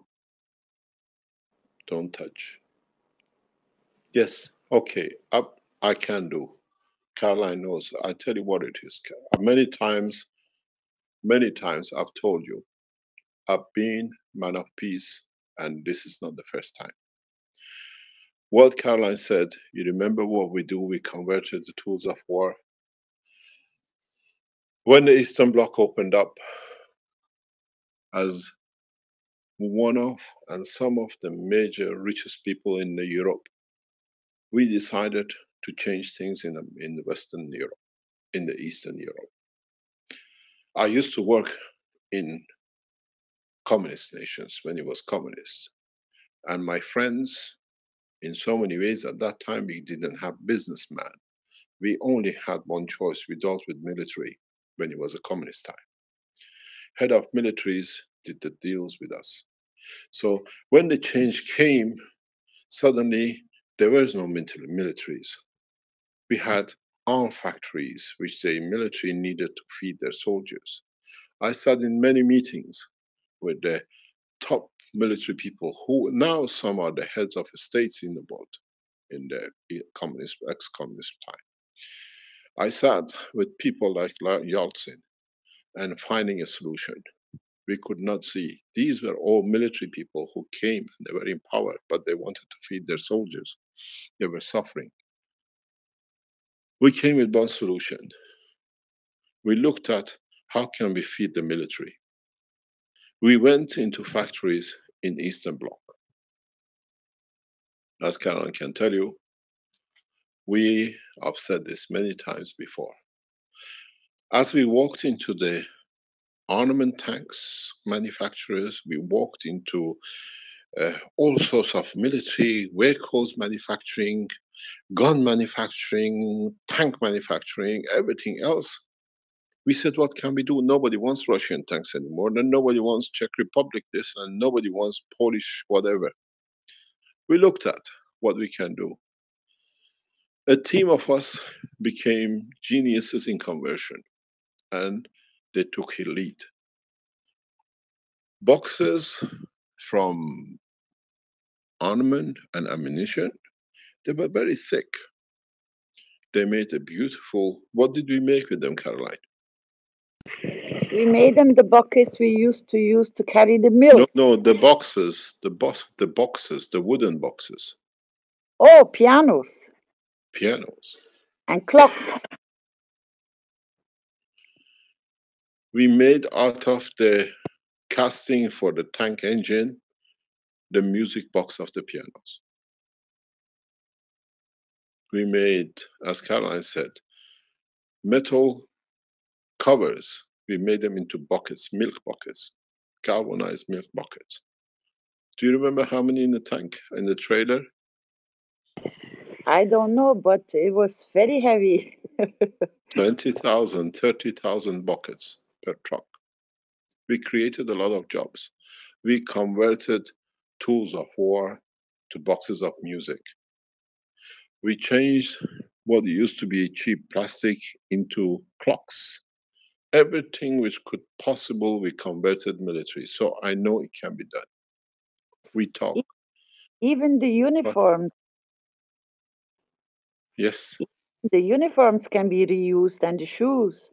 Don't touch. Yes, okay, I can do. Caroline knows. I tell you what it is. Many times I've told you, I've been man of peace, and this is not the first time. What Caroline said, you remember what we do? We converted the tools of war. When the Eastern Bloc opened up, as one of and some of the major richest people in Europe, we decided to change things in the Western Europe, in the Eastern Europe. I used to work in communist nations when it was communist. And my friends, in so many ways, at that time we didn't have businessmen. We only had one choice. We dealt with military when it was a communist time. Head of militaries did the deals with us. So when the change came, suddenly there was no militaries. We had arm factories, which the military needed to feed their soldiers. I sat in many meetings with the top military people who now some are the heads of states in the world in the ex-communist time. I sat with people like Yeltsin and finding a solution. We could not see. These were all military people who came and they were in power, but they wanted to feed their soldiers. They were suffering. We came with one solution. We looked at how can we feed the military. We went into factories in Eastern Bloc. As Caroline can tell you, we have said this many times before. As we walked into the armament tanks manufacturers, we walked into all sorts of military vehicles manufacturing, gun manufacturing, tank manufacturing, everything else. We said, what can we do? Nobody wants Russian tanks anymore, and nobody wants Czech Republic this, and nobody wants Polish whatever. We looked at what we can do. A team of us became geniuses in conversion, and they took a lead. Boxes from armament and ammunition, they were very thick. They made a beautiful, what did we make with them, Caroline? We made them the buckets we used to use to carry the milk. No, the boxes, the boxes, the wooden boxes. Oh, pianos. Pianos. And clocks. We made out of the casting for the tank engine, the music box of the pianos. We made, as Caroline said, metal covers. We made them into buckets, milk buckets, galvanized milk buckets. Do you remember how many in the tank, in the trailer? I don't know, but it was very heavy. 20,000, 30,000 buckets per truck. We created a lot of jobs. We converted tools of war to boxes of music. We changed what used to be cheap plastic into clocks. Everything which could possible, we converted military. So I know it can be done. We talk. Even the uniforms. Yes. The uniforms can be reused, and the shoes.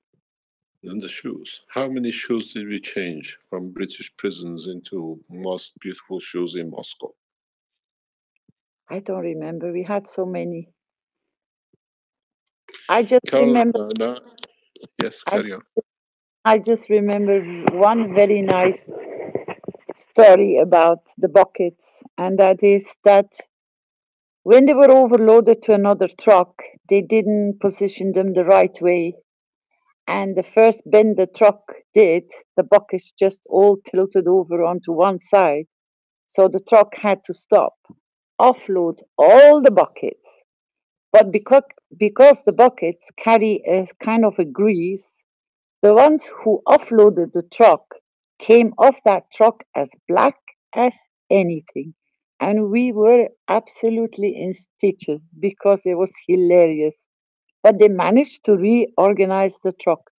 And the shoes. How many shoes did we change from British prisons into most beautiful shoes in Moscow? I don't remember. We had so many. I just remember. Yes, carry on. I just remember one very nice story about the buckets, and that is that when they were overloaded to another truck, they didn't position them the right way. And the first bend the truck did, the buckets just all tilted over onto one side. So the truck had to stop, offload all the buckets, But because the buckets carry a kind of a grease, the ones who offloaded the truck came off that truck as black as anything. And we were absolutely in stitches because it was hilarious. But they managed to reorganize the truck.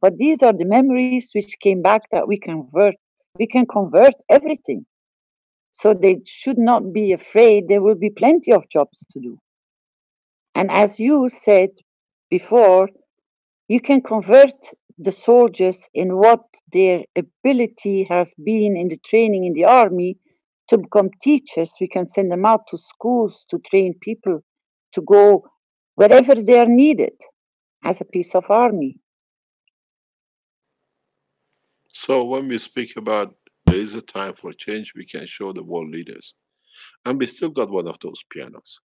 But these are the memories which came back that we convert. We can convert everything. So they should not be afraid. There will be plenty of jobs to do. And as you said before, you can convert the soldiers in what their ability has been in the training in the army to become teachers. We can send them out to schools to train people to go wherever they are needed as a piece of army. So when we speak about there is a time for change, we can show the world leaders. And we still got one of those pianos.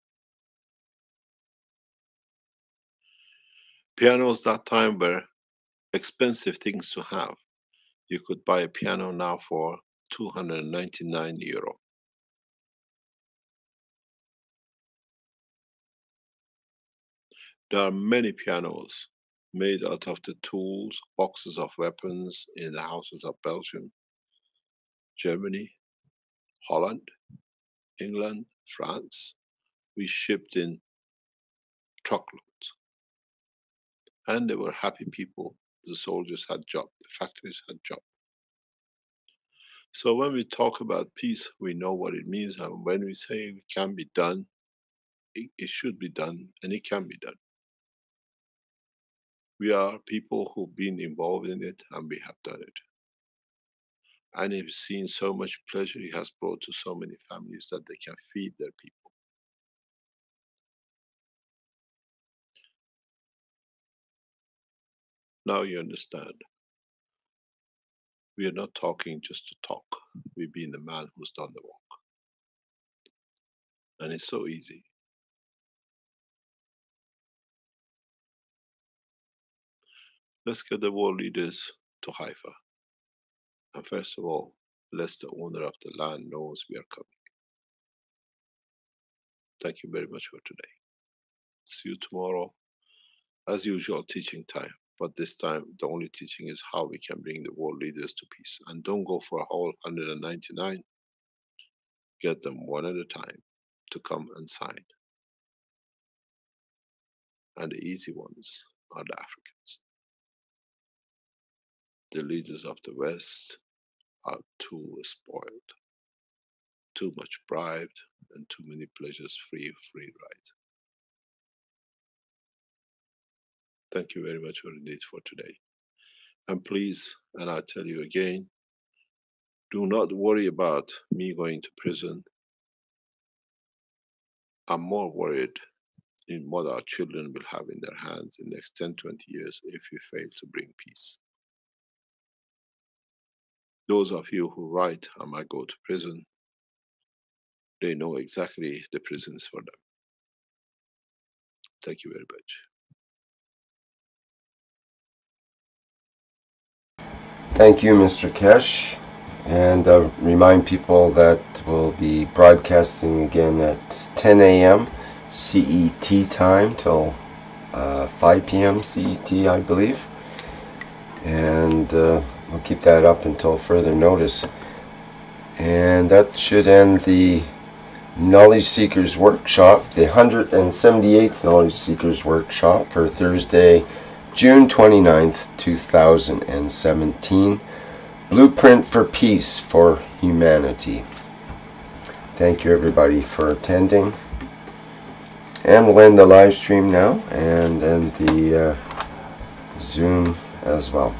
Pianos that time were expensive things to have. You could buy a piano now for €299. There are many pianos made out of the tools, boxes of weapons in the houses of Belgium, Germany, Holland, England, France. We shipped in truckloads. And they were happy people. The soldiers had job, the factories had job. So when we talk about peace, we know what it means, and when we say it can be done, it should be done, and it can be done. We are people who've been involved in it, and we have done it. And we've seen so much pleasure it has brought to so many families that they can feed their people. Now you understand. We are not talking just to talk. We've been the man who's done the walk. And it's so easy. Let's get the world leaders to Haifa. And first of all, let the owner of the land knows we are coming. Thank you very much for today. See you tomorrow. As usual, teaching time. But this time, the only teaching is how we can bring the world leaders to peace. And don't go for a whole 199. Get them one at a time to come and sign. And the easy ones are the Africans. The leaders of the West are too spoiled, too much bribed, and too many pleasures free ride. Thank you very much for today. And please, and I tell you again, do not worry about me going to prison. I'm more worried in what our children will have in their hands in the next 10, 20 years if we fail to bring peace. Those of you who write, I might go to prison, they know exactly the prisons for them. Thank you very much. Thank you, Mr. Keshe. And remind people that we'll be broadcasting again at 10 a.m. CET time till 5 p.m. CET, I believe. And we'll keep that up until further notice. And that should end the Knowledge Seekers Workshop, the 178th Knowledge Seekers Workshop for Thursday, June 29th, 2017. Blueprint for Peace for Humanity. Thank you everybody for attending. And we'll end the live stream now and end the Zoom as well.